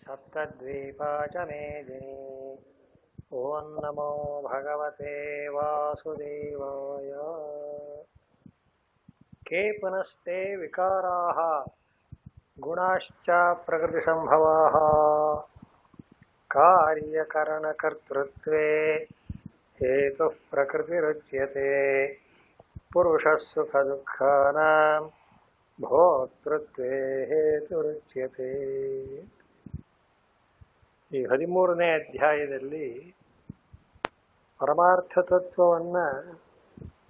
सप्तद्वीपा च मेदिनी। ॐ नमो भगवते वासुदेवाय। के पुनस्ते विकाराः गुणाश्च प्रकृतिसम्भवाः कार्यकरणकर्तृत्वे हेतुः प्रकृतिरुच्यते। पुरुषः सुखदुःखानां ಭೋಕ್ತೃತ್ವೇ ಹೇತುರುಚ್ಯತೆ. ಈ 13ನೇ ಅಧ್ಯಾಯದಲ್ಲಿ ಪರಮಾರ್ಥ ತತ್ವವನ್ನು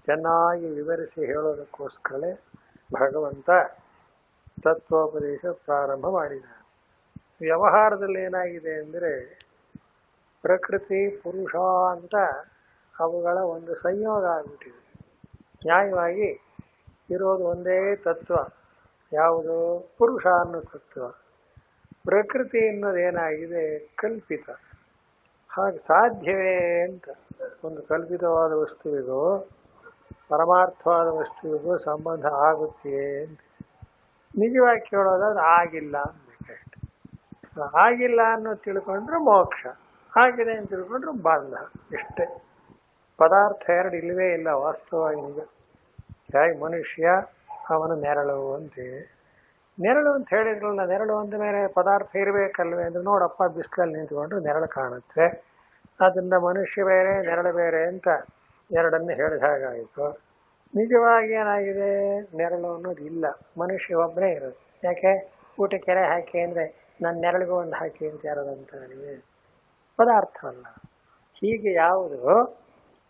ಚೆನ್ನಾಗಿ ವಿವರಿಸಿ ಹೇಳೋದಕ್ಕೋಸ್ಕರಲೇ ಭಗವಂತ ತತ್ವೋಪದೇಶ ಪ್ರಾರಂಭ ಮಾಡಿದ. ವ್ಯವಹಾರದಲ್ಲಿ ಏನಾಗಿದೆ ಅಂದರೆ ಪ್ರಕೃತಿ ಪುರುಷ ಅಂತ ಅವುಗಳ ಒಂದು ಸಂಯೋಗ ಆಗಿಬಿಟ್ಟಿದೆ. ನ್ಯಾಯವಾಗಿ ಇರೋದು ಒಂದೇ ತತ್ವ, ಯಾವುದು? ಪುರುಷ ಅನ್ನೋ ತತ್ವ. ಪ್ರಕೃತಿ ಅನ್ನೋದೇನಾಗಿದೆ? ಕಲ್ಪಿತ. ಹಾಗೆ ಸಾಧ್ಯವೇ ಅಂತ ಒಂದು ಕಲ್ಪಿತವಾದ ವಸ್ತುವಿಗೂ ಪರಮಾರ್ಥವಾದ ವಸ್ತುವಿಗೂ ಸಂಬಂಧ ಆಗುತ್ತೆಯೇ ಅಂತ ನಿಜವಾಗಿ ಕೇಳೋದಾದ್ರೆ ಆಗಿಲ್ಲ ಅನ್ಬೇಕಷ್ಟೆ. ಆಗಿಲ್ಲ ಅನ್ನೋದು ತಿಳ್ಕೊಂಡ್ರೆ ಮೋಕ್ಷ, ಆಗಿದೆ ಅಂತ ತಿಳ್ಕೊಂಡ್ರೆ ಬಂಧ. ಇಷ್ಟೇ. ಪದಾರ್ಥ ಎರಡು ಇಲ್ಲವೇ ಇಲ್ಲ ವಾಸ್ತವವಾಗಿ. ನಿಜ ಹೇಗೆ ಮನುಷ್ಯ ಅವನ ನೆರಳು ಅಂತೇಳಿ, ನೆರಳು ಅಂತ ಹೇಳಿದ್ರಲ್ಲ, ನೆರಳು ಅಂದ ಮೇಲೆ ಪದಾರ್ಥ ಇರಬೇಕಲ್ವೇ ಅಂದ್ರೆ ನೋಡಪ್ಪ ಬಿಸಿಲಲ್ಲಿ ನಿಂತ್ಕೊಂಡ್ರೆ ನೆರಳು ಕಾಣುತ್ತೆ. ಅದರಿಂದ ಮನುಷ್ಯ ಬೇರೆ ನೆರಳು ಬೇರೆ ಅಂತ ಎರಡನ್ನು ಹೇಳಿದ ಹಾಗಾಯಿತು. ನಿಜವಾಗಿ ಏನಾಗಿದೆ? ನೆರಳು ಅನ್ನೋದು ಇಲ್ಲ, ಮನುಷ್ಯ ಒಬ್ಬನೇ ಇರೋದು. ಯಾಕೆ? ಊಟಕ್ಕೆ ಕೆರೆ ಹಾಕಿ ಅಂದರೆ ನನ್ನ ನೆರಳಿಗೂ ಒಂದು ಹಾಕಿ ಅಂತ ಯಾರದಂತ ನನಗೆ ಪದಾರ್ಥ ಅಲ್ಲ. ಹೀಗೆ ಯಾವುದು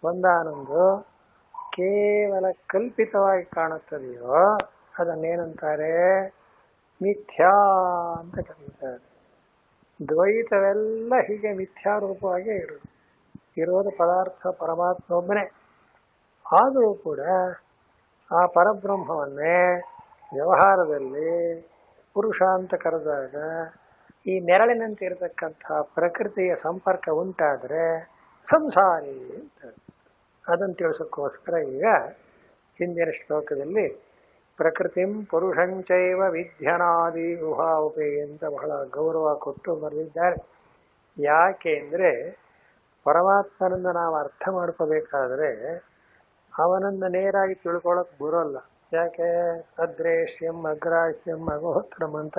ಒಂದಾನೊಂದು ಕೇವಲ ಕಲ್ಪಿತವಾಗಿ ಕಾಣುತ್ತದೆಯೋ ಅದನ್ನೇನಂತಾರೆ? ಮಿಥ್ಯಾ ಅಂತ ಕರೀತಾರೆ. ದ್ವೈತವೆಲ್ಲ ಹೀಗೆ ಮಿಥ್ಯಾರೂಪವಾಗಿ ಇರೋದು ಪದಾರ್ಥ ಪರಮಾತ್ಮ ಒಬ್ಬನೇ. ಆದರೂ ಕೂಡ ಆ ಪರಬ್ರಹ್ಮವನ್ನೇ ವ್ಯವಹಾರದಲ್ಲಿ ಪುರುಷ ಅಂತ ಕರೆದಾಗ ಈ ನೆರಳಿನಂತೆ ಇರತಕ್ಕಂತಹ ಪ್ರಕೃತಿಯ ಸಂಪರ್ಕ ಉಂಟಾದರೆ ಸಂಸಾರಿ ಅಂತ. ಅದನ್ನು ತಿಳಿಸೋಕ್ಕೋಸ್ಕರ ಈಗ ಹಿಂದಿನ ಶ್ಲೋಕದಲ್ಲಿ ಪ್ರಕೃತಿಂ ಪುರುಷಂಚೈವ ವಿದ್ಯನಾದಿ ಉಭಾವುಪೇ ಅಂತ ಬಹಳ ಗೌರವ ಕೊಟ್ಟು ಬರೆದಿದ್ದಾರೆ. ಯಾಕೆ ಅಂದರೆ ಪರಮಾತ್ಮನನ್ನು ನಾವು ಅರ್ಥ ಮಾಡ್ಕೋಬೇಕಾದ್ರೆ ಅವನನ್ನು ನೇರಾಗಿ ತಿಳ್ಕೊಳ್ಳೋಕೆ ಬರೋಲ್ಲ. ಯಾಕೆ? ಅದ್ರೇಶ್ಯಂ ಅಗ್ರಾಹ್ಯಂ ಅಗೋತ್ರಂ ಅಂತ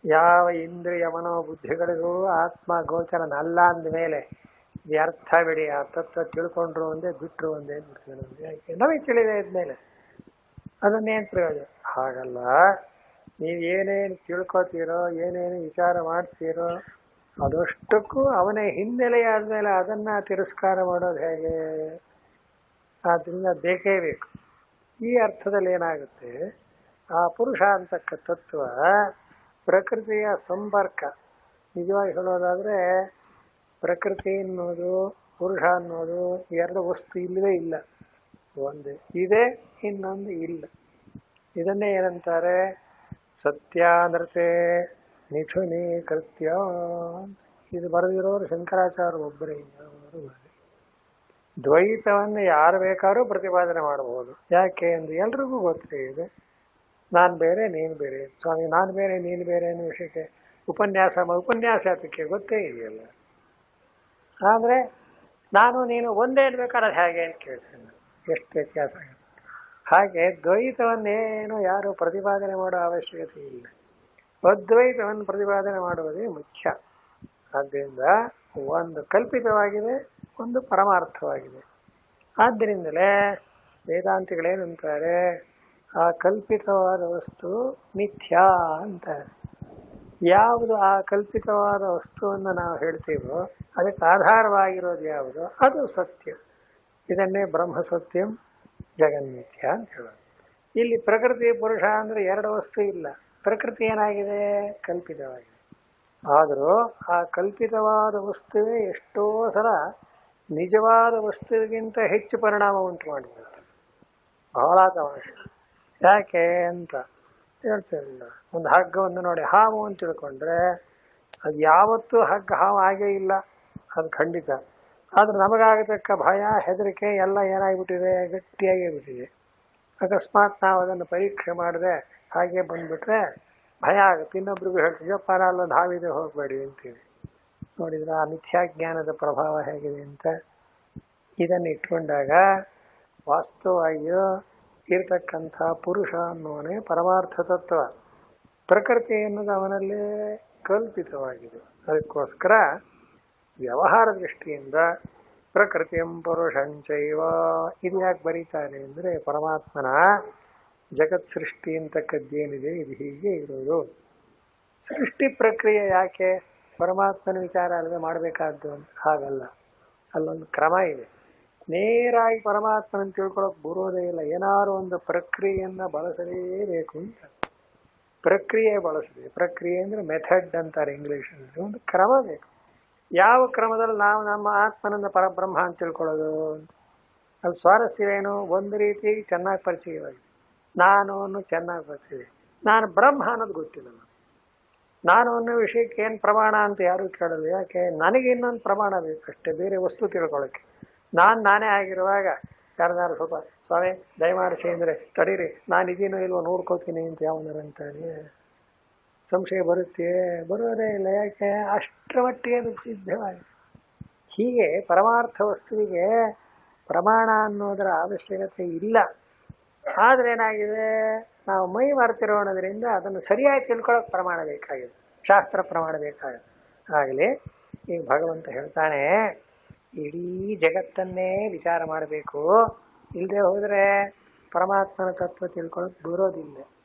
ಯಾವ ಇಂದ್ರಿಯ ಮನೋಬುದ್ಧಿಗಳಿಗೂ ಆತ್ಮ ಗೋಚರನಲ್ಲ ಅಂದಮೇಲೆ ವ್ಯರ್ಥ ಬಿಡಿ. ಆ ತತ್ವ ತಿಳ್ಕೊಂಡ್ರು ಒಂದೇ, ಬಿಟ್ಟರು ಒಂದೇ. ಯಾಕೆ? ನಮಗೆ ತಿಳಿದೇ ಇದ್ಮೇಲೆ ಅದನ್ನೇನು ಪ್ರಯೋಜನ? ಹಾಗಲ್ಲ. ನೀವು ಏನೇನು ತಿಳ್ಕೊತೀರೋ, ಏನೇನು ವಿಚಾರ ಮಾಡ್ತೀರೋ ಅದಷ್ಟಕ್ಕೂ ಅವನೇ ಹಿನ್ನೆಲೆ ಆದಮೇಲೆ ಅದನ್ನು ತಿರಸ್ಕಾರ ಮಾಡೋದು ಹೇಗೆ? ಆದ್ದರಿಂದ ಬೇಕೇ ಬೇಕು. ಈ ಅರ್ಥದಲ್ಲಿ ಏನಾಗುತ್ತೆ? ಆ ಪುರುಷ ಅಂತಕ್ಕ ತತ್ವ ಪ್ರಕೃತಿಯ ಸಂಪರ್ಕ. ನಿಜವಾಗಿ ಹೇಳೋದಾದರೆ ಪ್ರಕೃತಿ ಅನ್ನೋದು ಪುರುಷ ಅನ್ನೋದು ಎರಡು ವಸ್ತು ಇಲ್ಲವೇ ಇಲ್ಲ. ಒಂದು ಇದೆ, ಇನ್ನೊಂದು ಇಲ್ಲ. ಇದನ್ನೇ ಏನಂತಾರೆ? ಸತ್ಯಾನೃತೆ ನಿಥುನೀಕೃತ್ಯ. ಇದು ಬರೆದಿರೋರು ಶಂಕರಾಚಾರ್ಯ ಒಬ್ಬರೇ. ದ್ವೈತವನ್ನು ಯಾರು ಬೇಕಾದ್ರೂ ಪ್ರತಿಪಾದನೆ ಮಾಡಬಹುದು. ಯಾಕೆ ಅಂದರೆ ಎಲ್ರಿಗೂ ಗೊತ್ತೇ ಇದೆ, ನಾನು ಬೇರೆ ನೀನು ಬೇರೆ. ಸ್ವಾಮಿ ನಾನು ಬೇರೆ ನೀನು ಬೇರೆ ಅನ್ನೋ ವಿಷಯಕ್ಕೆ ಉಪನ್ಯಾಸಕ್ಕೆ ಗೊತ್ತೇ ಇದೆಯಲ್ಲ. ಆದರೆ ನಾನು ನೀನು ಒಂದೇ ಇರ್ಬೇಕಾದ್ರೆ ಹೇಗೆ ಅಂತ ಕೇಳ್ತೇನೆ. ಎಷ್ಟು ವ್ಯತ್ಯಾಸ ಆಗುತ್ತೆ. ಹಾಗೆ ದ್ವೈತವನ್ನೇನು ಯಾರು ಪ್ರತಿಪಾದನೆ ಮಾಡೋ ಅವಶ್ಯಕತೆ ಇಲ್ಲ. ಅದ್ವೈತವನ್ನು ಪ್ರತಿಪಾದನೆ ಮಾಡುವುದೇ ಮುಖ್ಯ. ಆದ್ದರಿಂದ ಒಂದು ಕಲ್ಪಿತವಾಗಿದೆ, ಒಂದು ಪರಮಾರ್ಥವಾಗಿದೆ. ಆದ್ದರಿಂದಲೇ ವೇದಾಂತಿಗಳೇನಂತಾರೆ? ಆ ಕಲ್ಪಿತವಾದ ವಸ್ತು ಮಿಥ್ಯಾ ಅಂತಾರೆ. ಯಾವುದು ಆ ಕಲ್ಪಿತವಾದ ವಸ್ತುವನ್ನು ನಾವು ಹೇಳ್ತೀವೋ ಅದಕ್ಕೆ ಆಧಾರವಾಗಿರೋದು ಯಾವುದು ಅದು ಸತ್ಯ. ಇದನ್ನೇ ಬ್ರಹ್ಮ ಸತ್ಯಂ ಜಗನ್ಮಿಥ್ಯ ಅಂತ ಹೇಳೋದು. ಇಲ್ಲಿ ಪ್ರಕೃತಿ ಪುರುಷ ಅಂದರೆ ಎರಡು ವಸ್ತು ಇಲ್ಲ. ಪ್ರಕೃತಿ ಏನಾಗಿದೆ? ಕಲ್ಪಿತವಾಗಿದೆ. ಆದರೂ ಆ ಕಲ್ಪಿತವಾದ ವಸ್ತುವೇ ಎಷ್ಟೋ ಸಲ ನಿಜವಾದ ವಸ್ತುವಿಗಿಂತ ಹೆಚ್ಚು ಪರಿಣಾಮ ಉಂಟು ಮಾಡಿಬಿಡುತ್ತೆ. ಬಹಳ ತಮಾಷೆ. ಯಾಕೆ ಅಂತ ಹೇಳ್ತಿರಲಿಲ್ಲ. ಒಂದು ಹಗ್ಗವನ್ನು ನೋಡಿ ಹಾವು ಅಂತ ತಿಳ್ಕೊಂಡ್ರೆ ಅದು ಯಾವತ್ತೂ ಹಾವು ಆಗೇ ಇಲ್ಲ, ಅದು ಖಂಡಿತ. ಆದರೆ ನಮಗಾಗತಕ್ಕ ಭಯ, ಹೆದರಿಕೆ ಎಲ್ಲ ಏನಾಗಿಬಿಟ್ಟಿದೆ? ಗಟ್ಟಿಯಾಗೇ ಬಿಟ್ಟಿದೆ. ಅಕಸ್ಮಾತ್ ನಾವು ಅದನ್ನು ಪರೀಕ್ಷೆ ಮಾಡದೆ ಹಾಗೆ ಬಂದುಬಿಟ್ರೆ ಭಯ ಆಗುತ್ತೆ. ಇನ್ನೊಬ್ರಿಗೂ ಹೇಳ್ತೀವಪ್ಪ ಅಲ್ಲೊಂದು ಹಾವಿದೆ ಹೋಗಬೇಡಿ ಅಂತೀವಿ. ನೋಡಿದ್ರೆ ಆ ಮಿಥ್ಯಾಜ್ಞಾನದ ಪ್ರಭಾವ ಹೇಗಿದೆ ಅಂತ. ಇದನ್ನು ಇಟ್ಕೊಂಡಾಗ ವಾಸ್ತವವಾಗಿಯೂ ಇರತಕ್ಕಂಥ ಪುರುಷ ಅನ್ನೋನೇ ಪರಮಾರ್ಥ ತತ್ವ. ಪ್ರಕೃತಿ ಎನ್ನುವುದು ಅವನಲ್ಲಿ ಕಲ್ಪಿತವಾಗಿದೆ. ಅದಕ್ಕೋಸ್ಕರ ವ್ಯವಹಾರ ದೃಷ್ಟಿಯಿಂದ ಪ್ರಕೃತಿಯಂ ಪುರುಷಂಚೈವ ಇದು ಯಾಕೆ ಬರೀತಾರೆ ಅಂದರೆ ಪರಮಾತ್ಮನ ಜಗತ್ ಸೃಷ್ಟಿ ಅಂತಕ್ಕದ್ದೇನಿದೆ ಇದು ಹೀಗೆ ಇರೋದು. ಸೃಷ್ಟಿ ಪ್ರಕ್ರಿಯೆ ಯಾಕೆ ಪರಮಾತ್ಮನ ವಿಚಾರ ಅಲ್ಲದೆ ಮಾಡಬೇಕಾದ್ದು ಅಂತ ಹಾಗಲ್ಲ. ಅಲ್ಲೊಂದು ಕ್ರಮ ಇದೆ. ನೇರಾಗಿ ಪರಮಾತ್ಮನ ತಿಳ್ಕೊಳಕ್ ಬರೋದೇ ಇಲ್ಲ. ಏನಾದ್ರು ಒಂದು ಪ್ರಕ್ರಿಯೆಯನ್ನು ಬಳಸಲೇಬೇಕು ಅಂತ. ಪ್ರಕ್ರಿಯೆ ಬಳಸಬೇಕು. ಪ್ರಕ್ರಿಯೆ ಅಂದರೆ ಮೆಥಡ್ ಅಂತಾರೆ ಇಂಗ್ಲೀಷಲ್ಲಿ. ಒಂದು ಕ್ರಮ ಬೇಕು. ಯಾವ ಕ್ರಮದಲ್ಲಿ ನಾವು ನಮ್ಮ ಆತ್ಮನನ್ನ ಪರಬ್ರಹ್ಮ ಅಂತ ತಿಳ್ಕೊಳ್ಳೋದು? ಅಲ್ಲಿ ಸ್ವಾರಸ್ಯವೇನು? ಒಂದು ರೀತಿ ಚೆನ್ನಾಗಿ ಪರಿಚಯವಾಗಿದೆ, ನಾನು ಅನ್ನೋ ಚೆನ್ನಾಗಿ ಪರಿಚಯ. ನಾನು ಬ್ರಹ್ಮ ಅನ್ನೋದು ಗೊತ್ತಿಲ್ಲ. ನಾನು ಅನ್ನೋ ವಿಷಯಕ್ಕೆ ಏನು ಪ್ರಮಾಣ ಅಂತ ಯಾರು ಕೇಳಲ್ಲ. ಯಾಕೆ? ನನಗೆ ಇನ್ನೊಂದು ಪ್ರಮಾಣ ಬೇಕಷ್ಟೇ, ಬೇರೆ ವಸ್ತು ತಿಳ್ಕೊಳ್ಳೋಕ್ಕೆ. ನಾನೇ ಆಗಿರುವಾಗ ಯಾರದಾರು ಸ್ವಲ್ಪ ಸ್ವಾಮಿ ದಯಮಾಡಿಸಿ ಅಂದರೆ ತಡೀರಿ ನಾನು ಇದೀನೋ ಇಲ್ವೋ ನೋಡ್ಕೋತೀನಿ ಅಂತ ಯಾವನಾರು ಅಂತಾನೆ. ಸಂಶಯ ಬರುತ್ತೆ? ಬರೋದೇ ಇಲ್ಲ. ಯಾಕೆ? ಅಷ್ಟರ ಮಟ್ಟಿಗೆ ಅದು ಸಿದ್ಧವಾಗಿದೆ. ಹೀಗೆ ಪರಮಾರ್ಥ ವಸ್ತುವಿಗೆ ಪ್ರಮಾಣ ಅನ್ನೋದರ ಅವಶ್ಯಕತೆ ಇಲ್ಲ. ಆದರೆ ಏನಾಗಿದೆ, ನಾವು ಮೈ ಮರೆತಿರೋಣದ್ರಿಂದ ಅದನ್ನು ಸರಿಯಾಗಿ ತಿಳ್ಕೊಳ್ಳೋಕೆ ಪ್ರಮಾಣ ಬೇಕಾಗಿದೆ, ಶಾಸ್ತ್ರ ಪ್ರಮಾಣ ಬೇಕಾಗಿದೆ. ಆಗಲಿ ಈಗ ಭಗವಂತ ಹೇಳ್ತಾನೆ ಇಡೀ ಜಗತ್ತನ್ನೇ ವಿಚಾರ ಮಾಡಬೇಕು. ಇಲ್ಲದೆ ಹೋದರೆ ಪರಮಾತ್ಮನ ತತ್ವ ತಿಳ್ಕೊಳ್ಳೋಕೆ ಬರೋದಿಲ್ಲ.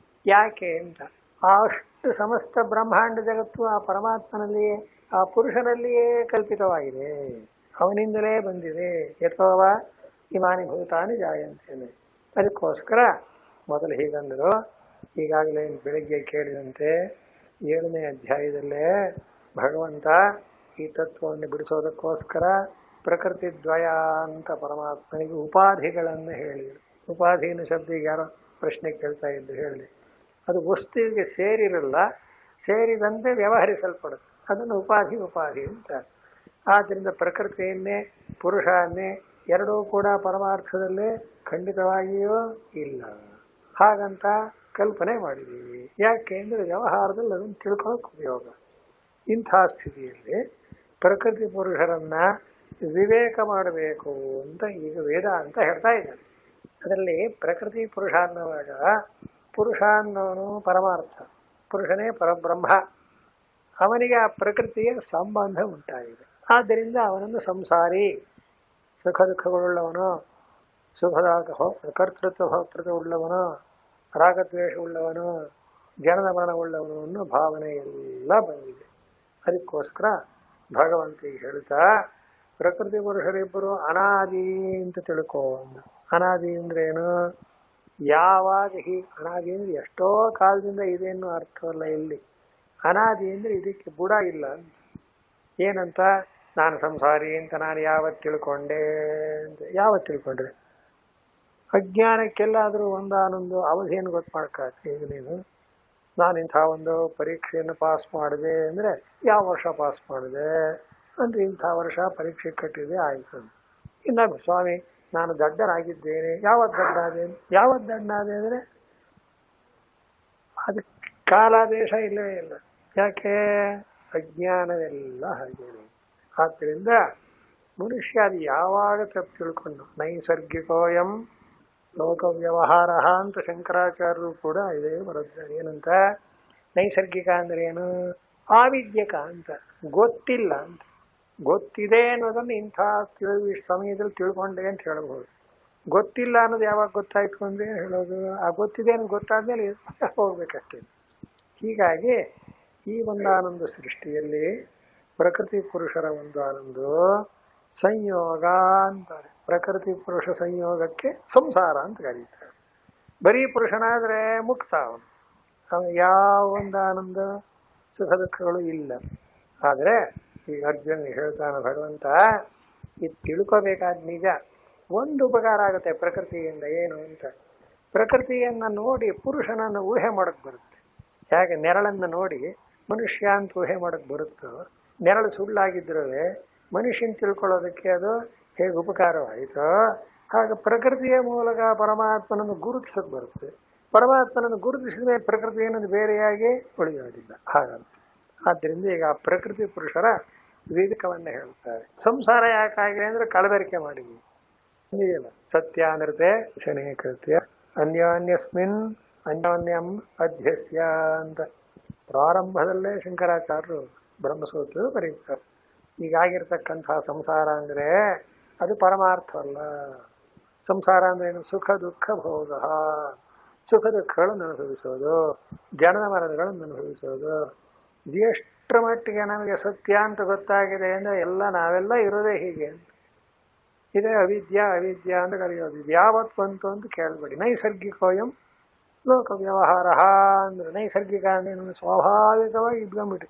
ಯಾಕೆ ಅಂತ, ಅಷ್ಟು ಸಮಸ್ತ ಬ್ರಹ್ಮಾಂಡ ಜಗತ್ತು ಆ ಪರಮಾತ್ಮನಲ್ಲಿಯೇ, ಆ ಪುರುಷನಲ್ಲಿಯೇ ಕಲ್ಪಿತವಾಗಿದೆ. ಅವನಿಂದಲೇ ಬಂದಿದೆ. ಯಥೋವ ಇಮಾನಿ ಭೂತಾನಿ ಜಾಯಂತೇನೆ. ಅದಕ್ಕೋಸ್ಕರ ಮೊದಲು ಹೀಗಂದರು. ಈಗಾಗಲೇ ಬೆಳಗ್ಗೆ ಕೇಳಿದಂತೆ 7ನೇ ಅಧ್ಯಾಯದಲ್ಲೇ ಭಗವಂತ ಈ ತತ್ವವನ್ನು ಬಿಡಿಸೋದಕ್ಕೋಸ್ಕರ ಪ್ರಕೃತಿ ದ್ವಯ ಅಂತ ಪರಮಾತ್ಮನಿಗೆ ಉಪಾಧಿಗಳನ್ನು ಹೇಳಿದರು. ಉಪಾಧಿನ ಶಬ್ದಿಗೆ ಯಾರೋ ಪ್ರಶ್ನೆ ಕೇಳ್ತಾ ಇದ್ದು ಹೇಳಿ, ಅದು ವಸ್ತುವಿಗೆ ಸೇರಿರಲ್ಲ, ಸೇರಿದಂತೆ ವ್ಯವಹರಿಸಲ್ಪಡುತ್ತೆ. ಅದನ್ನು ಉಪಾಧಿ ಅಂತ. ಆದ್ದರಿಂದ ಪ್ರಕೃತಿಯನ್ನೇ ಪುರುಷನ್ನೇ ಎರಡೂ ಕೂಡ ಪರಮಾರ್ಥದಲ್ಲೇ ಖಂಡಿತವಾಗಿಯೂ ಇಲ್ಲ ಹಾಗಂತ ಕಲ್ಪನೆ ಮಾಡಿದ್ದೀವಿ. ಯಾಕೆ ಅಂದರೆ ವ್ಯವಹಾರದಲ್ಲಿ ಅದನ್ನು ತಿಳ್ಕೊಳ್ಳೋಕೆ ಉಪಯೋಗ. ಇಂಥ ಸ್ಥಿತಿಯಲ್ಲಿ ಪ್ರಕೃತಿ ಪುರುಷರನ್ನ ವಿವೇಕ ಮಾಡಬೇಕು ಅಂತ ಈಗ ವೇದ ಅಂತ ಹೇಳ್ತಾ ಇದ್ದಾರೆ. ಅದರಲ್ಲಿ ಪ್ರಕೃತಿ ಪುರುಷ ಅನ್ನುವಾಗ ಪುರುಷ ಅನ್ನೋನು ಪರಮಾರ್ಥ, ಪುರುಷನೇ ಪರಬ್ರಹ್ಮ. ಅವನಿಗೆ ಆ ಪ್ರಕೃತಿಯ ಸಂಬಂಧ ಉಂಟಾಗಿದೆ. ಆದ್ದರಿಂದ ಅವನನ್ನು ಸಂಸಾರಿ, ಸುಖ ದುಃಖಗಳುಳ್ಳವನು, ಸುಖದ ಕರ್ತೃತ್ವ ಭೋಕ್ತೃತ್ವ ಉಳ್ಳವನು, ರಾಗದ್ವೇಷ ಉಳ್ಳವನು, ಜನನ ಮರಣವುಳ್ಳವನು ಅನ್ನೋ ಭಾವನೆ ಎಲ್ಲ ಬಂದಿದೆ. ಅದಕ್ಕೋಸ್ಕರ ಭಗವಂತಿಗೆ ಹೇಳ್ತಾ ಪ್ರಕೃತಿ ಪುರುಷರಿಬ್ಬರು ಅನಾದಿ ಅಂತ ತಿಳ್ಕೋ. ಅನಾದಿ ಅಂದ್ರೆ ಏನು? ಯಾವಾಗ ಅನಾದಿ ಅಂದ್ರೆ ಎಷ್ಟೋ ಕಾಲದಿಂದ ಇದೆ ಅನ್ನೋ ಅರ್ಥವಲ್ಲ ಇಲ್ಲಿ. ಅನಾದಿ ಅಂದ್ರೆ ಇದಕ್ಕೆ ಬುಡ ಇಲ್ಲ ಅಂತ. ಏನಂತ? ನಾನು ಸಂಸಾರಿ ಅಂತ ನಾನು ಯಾವತ್ತು ತಿಳ್ಕೊಂಡೆ ಅಂತ. ಯಾವತ್ತು ತಿಳ್ಕೊಂಡ್ರೆ? ಅಜ್ಞಾನಕ್ಕೆಲ್ಲಾದರೂ ಒಂದಾನೊಂದು ಅವಧಿಯನ್ನು ಗೊತ್ತು ಮಾಡ್ಕೊಳ್ತೀನಿ. ಈಗ ನೀನು ನಾನು ಇಂಥ ಒಂದು ಪರೀಕ್ಷೆಯನ್ನು ಪಾಸ್ ಮಾಡಿದೆ ಅಂದರೆ ಯಾವ ವರ್ಷ ಪಾಸ್ ಮಾಡಿದೆ ಅಂದರೆ ಇಂಥ ವರ್ಷ ಪರೀಕ್ಷೆ ಕಟ್ಟಿದೆ ಆಯಿತು. ಇನ್ನು ಸ್ವಾಮಿ ನಾನು ದಡ್ಡನಾಗಿದ್ದೇನೆ, ಯಾವತ್ತು ದಡ್ಡನಾದೆ ಅಂದರೆ ಅದಕ್ಕೆ ಕಾಲಾದೇಶ ಇಲ್ಲವೇ ಇಲ್ಲ. ಯಾಕೆ? ಅಜ್ಞಾನವೆಲ್ಲ ಹಾಗೇನೆ. ಆದ್ದರಿಂದ ಮನುಷ್ಯ ಅದು ಯಾವಾಗ ತಪ್ಪು ತಿಳ್ಕೊಂಡು ನೈಸರ್ಗಿಕೋಯಂ ಲೋಕ ವ್ಯವಹಾರ ಅಂತ ಶಂಕರಾಚಾರ್ಯರು ಕೂಡ ಇದೇ ಬರುತ್ತೆ. ಏನಂತ? ನೈಸರ್ಗಿಕ ಅಂದ್ರೆ ಏನು? ಆವಿದ್ಯಕ ಅಂತ, ಗೊತ್ತಿಲ್ಲ ಅಂತ. ಗೊತ್ತಿದೆ ಅನ್ನೋದನ್ನು ಇಂಥ ಸಮಯದಲ್ಲಿ ತಿಳ್ಕೊಂಡೆ ಅಂತ ಹೇಳ್ಬೋದು. ಗೊತ್ತಿಲ್ಲ ಅನ್ನೋದು ಯಾವಾಗ ಗೊತ್ತಾಯ್ತು ಅಂದ್ರೆ ಹೇಳೋದು, ಆ ಗೊತ್ತಿದೆ ಅನ್ನೋದು ಗೊತ್ತಾದ್ಮೇಲೆ ಹೋಗ್ಬೇಕಷ್ಟೇ. ಹೀಗಾಗಿ ಈ ಒಂದಾನೊಂದು ಸೃಷ್ಟಿಯಲ್ಲಿ ಪ್ರಕೃತಿ ಪುರುಷರ ಒಂದಾನೊಂದು ಸಂಯೋಗ ಅಂತಾರೆ. ಪ್ರಕೃತಿ ಪುರುಷ ಸಂಯೋಗಕ್ಕೆ ಸಂಸಾರ ಅಂತ ಕರೀತಾರೆ. ಬರೀ ಪುರುಷನಾದ್ರೆ ಮುಕ್ತ ಅವನು ಯಾವ ಒಂದಾನೊಂದು ಸುಖ ದುಃಖಗಳು ಇಲ್ಲ. ಆದರೆ ಈ ಅರ್ಜುನ್ ಹೇಳ್ತಾನೆ ಭಗವಂತ, ಇದು ತಿಳ್ಕೋಬೇಕಾದ ನಿಜ. ಒಂದು ಉಪಕಾರ ಆಗುತ್ತೆ ಪ್ರಕೃತಿಯಿಂದ. ಏನು ಅಂತ? ಪ್ರಕೃತಿಯನ್ನು ನೋಡಿ ಪುರುಷನನ್ನು ಊಹೆ ಮಾಡಕ್ ಬರುತ್ತೆ. ಹೇಗೆ ನೆರಳನ್ನು ನೋಡಿ ಮನುಷ್ಯ ಅಂತ ಊಹೆ ಮಾಡಕ್ ಬರುತ್ತೋ, ನೆರಳು ಸುಳ್ಳಾಗಿದ್ರೂ ಮನುಷ್ಯನ ತಿಳ್ಕೊಳ್ಳೋದಕ್ಕೆ ಅದು ಹೇಗೆ ಉಪಕಾರವಾಯಿತೋ ಹಾಗೆ ಪ್ರಕೃತಿಯ ಮೂಲಕ ಪರಮಾತ್ಮನನ್ನು ಗುರುತಿಸೋಕೆ ಬರುತ್ತೆ. ಪರಮಾತ್ಮನನ್ನು ಗುರುತಿಸಿದ ಮೇಲೆ ಪ್ರಕೃತಿ ಏನದು ಬೇರೆಯಾಗಿ ಉಳಿಯೋದಿಲ್ಲ ಹಾಗಂತ. ಆದ್ದರಿಂದ ಈಗ ಆ ಪ್ರಕೃತಿ ಪುರುಷರ ವಿವೇಕವನ್ನೇ ಹೇಳ್ತಾರೆ. ಸಂಸಾರ ಯಾಕಾಗಿದೆ ಅಂದ್ರೆ ಕಲಬೆರಕೆ ಮಾಡಿದ್ವಿ. ಸತ್ಯಾನೃತೆ ಶನೇ ಕೃತ್ಯ ಅನ್ಯೋನ್ಯಸ್ಮಿನ್ ಅನ್ಯೋನ್ಯಂ ಅಧ್ಯಸ್ಯ ಅಂತ ಪ್ರಾರಂಭದಲ್ಲೇ ಶಂಕರಾಚಾರ್ಯರು ಬ್ರಹ್ಮಸೂತ್ರ ಬರೀತಾರೆ. ಹೀಗಾಗಿರ್ತಕ್ಕಂತಹ ಸಂಸಾರ ಅಂದರೆ ಅದು ಪರಮಾರ್ಥ ಅಲ್ಲ. ಸಂಸಾರ ಅಂದ್ರೆ ಏನು? ಸುಖ ದುಃಖ ಭೋಗ, ಸುಖ ದುಃಖಗಳನ್ನು ಅನುಭವಿಸೋದು, ಜನನ ಮರಣಗಳನ್ನು ಅನುಭವಿಸೋದು. ಇದು ಎಷ್ಟರ ಮಟ್ಟಿಗೆ ನಮಗೆ ಸತ್ಯ ಅಂತ ಗೊತ್ತಾಗಿದೆ ಅಂದರೆ ನಾವೆಲ್ಲ ಇರೋದೇ ಹೀಗೆ. ಇದೇ ಅವಿದ್ಯಾ ಅಂತ ಕರೆಯೋದು. ಇದು ಯಾವತ್ತು ಬಂತು ಅಂತ ಕೇಳಬೇಡಿ. ನೈಸರ್ಗಿಕೋಯಂ ಲೋಕ ವ್ಯವಹಾರ ಅಂದ್ರೆ ನೈಸರ್ಗಿಕ ಅಂದ್ರೆ ಸ್ವಾಭಾವಿಕವಾಗಿ ಇದ್ಕೊಂಡ್ಬಿಟ್ಟು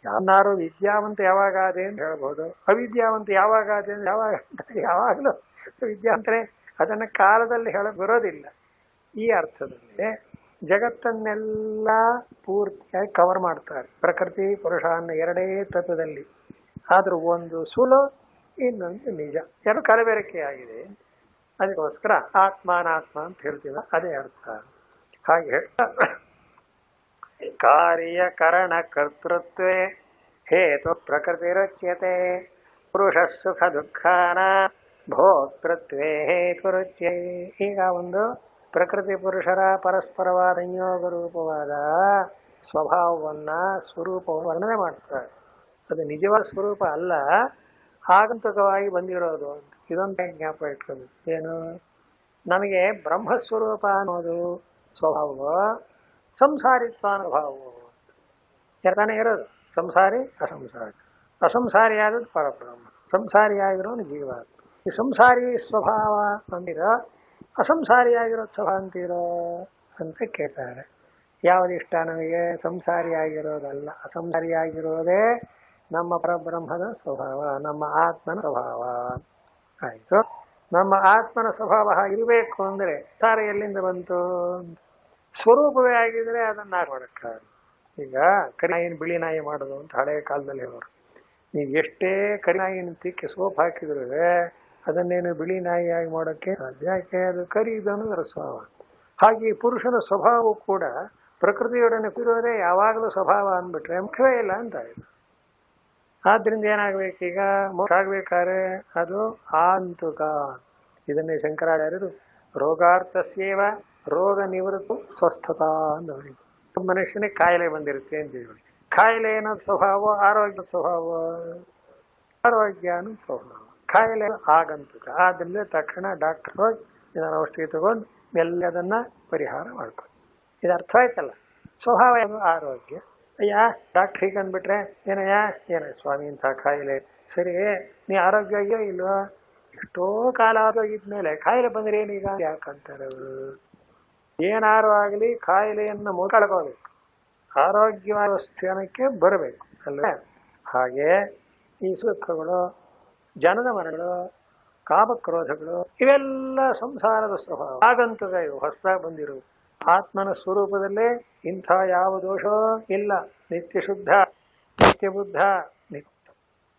ಯಾರು ವಿದ್ಯಾವಂತ ಯಾವಾಗಾದೆ ಅಂತ ಹೇಳ್ಬೋದು, ಅವಿದ್ಯಾವಂತ ಯಾವಾಗಾದೆ ಅಂದ್ರೆ ಯಾವಾಗಲೂ ವಿದ್ಯಾವಂತನೇ. ಅದನ್ನು ಕಾಲದಲ್ಲಿ ಹೇಳಕ್ ಬರೋದಿಲ್ಲ. ಈ ಅರ್ಥದಲ್ಲಿ ಜಗತ್ತನ್ನೆಲ್ಲ ಪೂರ್ತಿಯಾಗಿ ಕವರ್ ಮಾಡ್ತಾರೆ ಪ್ರಕೃತಿ ಪುರುಷ ಅನ್ನೋ ಎರಡೇ ತತ್ವದಲ್ಲಿ. ಆದ್ರೂ ಒಂದು ಸುಳ್ಳು, ಇನ್ನೊಂದು ನಿಜ, ಎರಡು ಕಲಬೆರಕೆ ಆಗಿದೆ. ಅದಕ್ಕೋಸ್ಕರ ಆತ್ಮಾನಾತ್ಮ ಅಂತ ಹೇಳ್ತೀವ, ಅದೇ ಅರ್ಥ. ಹಾಗೆ ಹೇಳ್ತಾ ಕಾರ್ಯಕರಣ ಕರ್ತೃತ್ವೇ ಹೇತು ಪ್ರಕೃತಿರುಚ್ಯತೆ ಪುರುಷ ಸುಖ ದುಃಖಾನ ಭೋಕ್ತೃತ್ವೇ ಹೇತುರುಚ್ಯೆ. ಈಗ ಒಂದು ಪ್ರಕೃತಿ ಪುರುಷರ ಪರಸ್ಪರವಾದ ಸಂಯೋಗ ರೂಪವಾದ ಸ್ವಭಾವವನ್ನ ಸ್ವರೂಪವನ್ನು ವರ್ಣನೆ ಮಾಡ್ತಾರೆ. ಅದು ನಿಜವಾದ ಸ್ವರೂಪ ಅಲ್ಲ, ಆಗಂತುಕವಾಗಿ ಬಂದಿರೋದು ಅಂತ. ಇದೊಂದು ಜ್ಞಾಪಕ ಇಟ್ಕೊಂಡು ಏನು, ನಮಗೆ ಬ್ರಹ್ಮಸ್ವರೂಪ ಅನ್ನೋದು ಸ್ವಭಾವ, ಸಂಸಾರಿತ್ವ ಅನ್ನೋ ಭಾವ ಎರಡನೇ ಇರೋದು. ಸಂಸಾರಿ ಅಸಂಸಾರಿ, ಅಸಂಸಾರಿಯಾದದ್ದು ಪರಬ್ರಹ್ಮ, ಸಂಸಾರಿಯಾಗಿರೋನು ಜೀವಾತ್ಮ. ಈ ಸಂಸಾರಿ ಸ್ವಭಾವ ಅಂದಿರೋ ಅಸಂಸಾರಿಯಾಗಿರೋ ಸ್ವಭಾವ ಅಂತೀರೋ ಅಂತ ಕೇಳ್ತಾರೆ. ಯಾವುದಿಷ್ಟ ನಮಗೆ? ಸಂಸಾರಿಯಾಗಿರೋದಲ್ಲ, ಅಸಂಸಾರಿಯಾಗಿರೋದೇ ನಮ್ಮ ಪರಬ್ರಹ್ಮದ ಸ್ವಭಾವ, ನಮ್ಮ ಆತ್ಮನ ಸ್ವಭಾವ. ಆಯಿತು. ನಮ್ಮ ಆತ್ಮನ ಸ್ವಭಾವ ಇರಬೇಕು ಅಂದರೆ ಸಾರ ಎಲ್ಲಿಂದ ಬಂತು? ಸ್ವರೂಪವೇ ಆಗಿದ್ರೆ ಅದನ್ನ ಮಾಡೋಕ್ಕಾಗಲ್ಲ. ಈಗ ಕರಿನಾಯಿನ ಬಿಳಿ ನಾಯಿ ಮಾಡೋದು ಅಂತ ಹಳೆಯ ಕಾಲದಲ್ಲಿ ಹೇಳೋರು. ನೀವು ಎಷ್ಟೇ ಕರಿನಾಯಿನ ತಿಕ್ಕಿ ಸೋಪ್ ಹಾಕಿದ್ರು ಅದನ್ನೇನು ಬಿಳಿ ನಾಯಿಯಾಗಿ ಮಾಡೋಕ್ಕೆ ಸಾಧ್ಯ? ಯಾಕೆ? ಅದು ಕರಿ ಇದನ್ನೋದರ ಸ್ವಭಾವ. ಹಾಗೆ ಪುರುಷನ ಸ್ವಭಾವ ಕೂಡ ಪ್ರಕೃತಿಯೊಡನೆ ಕೂರೋದೇ ಯಾವಾಗಲೂ ಸ್ವಭಾವ ಅಂದ್ಬಿಟ್ರೆ ಮುಖ್ಯವೇ ಇಲ್ಲ ಅಂತ ಆಗಿದೆ. ಆದ್ರಿಂದ ಏನಾಗಬೇಕೀಗ? ಮೋಕ್ಷ ಆಗ್ಬೇಕಾದ್ರೆ ಅದು ಆಂತುಕ. ಇದನ್ನೇ ಶಂಕರಾಚಾರ್ಯರು ರೋಗಾರ್ಥಸ್ಯೇವ ರೋಗ ನಿವೃತ್ತು ಸ್ವಸ್ಥತಾ ಅಂತ ಹೇಳಿ. ಮನುಷ್ಯನಿಗೆ ಕಾಯಿಲೆ ಬಂದಿರುತ್ತೆ ಅಂತ ಹೇಳಿ. ಕಾಯಿಲೆ ಏನೋ ಸ್ವಭಾವ, ಆರೋಗ್ಯ ಸ್ವಭಾವ. ಆರೋಗ್ಯ ಅನ್ನೋ ಸ್ವಭಾವ, ಕಾಯಿಲೆ ಆಗಂತುಕ. ಆದ್ರಿಂದ ತಕ್ಷಣ ಡಾಕ್ಟರ್ ಹೋಗಿ ಇದನ್ನು ಔಷಧಿ ತಗೊಂಡು ಎಲ್ಲದನ್ನ ಪರಿಹಾರ ಮಾಡ್ಕೊಂಡು. ಇದು ಅರ್ಥ ಆಯ್ತಲ್ಲ? ಸ್ವಭಾವ ಆರೋಗ್ಯ. ಅಯ್ಯ ಡಾಕ್ಟರ್ ಹೀಗೆ ಅಂದ್ಬಿಟ್ರೆ ಏನಯ್ಯ ಏನ ಸ್ವಾಮಿ ಇಂಥ ಕಾಯಿಲೆ, ಸರಿ ನೀ ಆರೋಗ್ಯ ಇಲ್ವಾ? ಎಷ್ಟೋ ಕಾಲ ಆರೋಗ್ಯದ್ಮೇಲೆ ಕಾಯಿಲೆ ಬಂದ್ರೆ ಏನೀಗ ಯಾಕಂತಾರೆ ಅವರು? ಏನಾರು ಆಗಲಿ ಕಾಯಿಲೆಯನ್ನು ಕಳ್ಕೋಬೇಕು, ಆರೋಗ್ಯವಾದ ಸ್ಥಾನಕ್ಕೆ ಬರಬೇಕು ಅಲ್ಲ? ಹಾಗೆ ಈ ಸುಖಗಳು, ಜನನ ಮರಣಗಳು, ಕಾಮಕ್ರೋಧಗಳು ಇವೆಲ್ಲ ಸಂಸಾರದ ಸ್ವಭಾವ, ಆಗಂತುಕ. ಇವು ಹೊಸದಾಗಿ ಬಂದಿರು. ಆತ್ಮನ ಸ್ವರೂಪದಲ್ಲೇ ಇಂಥ ಯಾವ ದೋಷವೂ ಇಲ್ಲ. ನಿತ್ಯ ಶುದ್ಧ, ನಿತ್ಯ ಬುದ್ಧ, ನಿತ್ಯ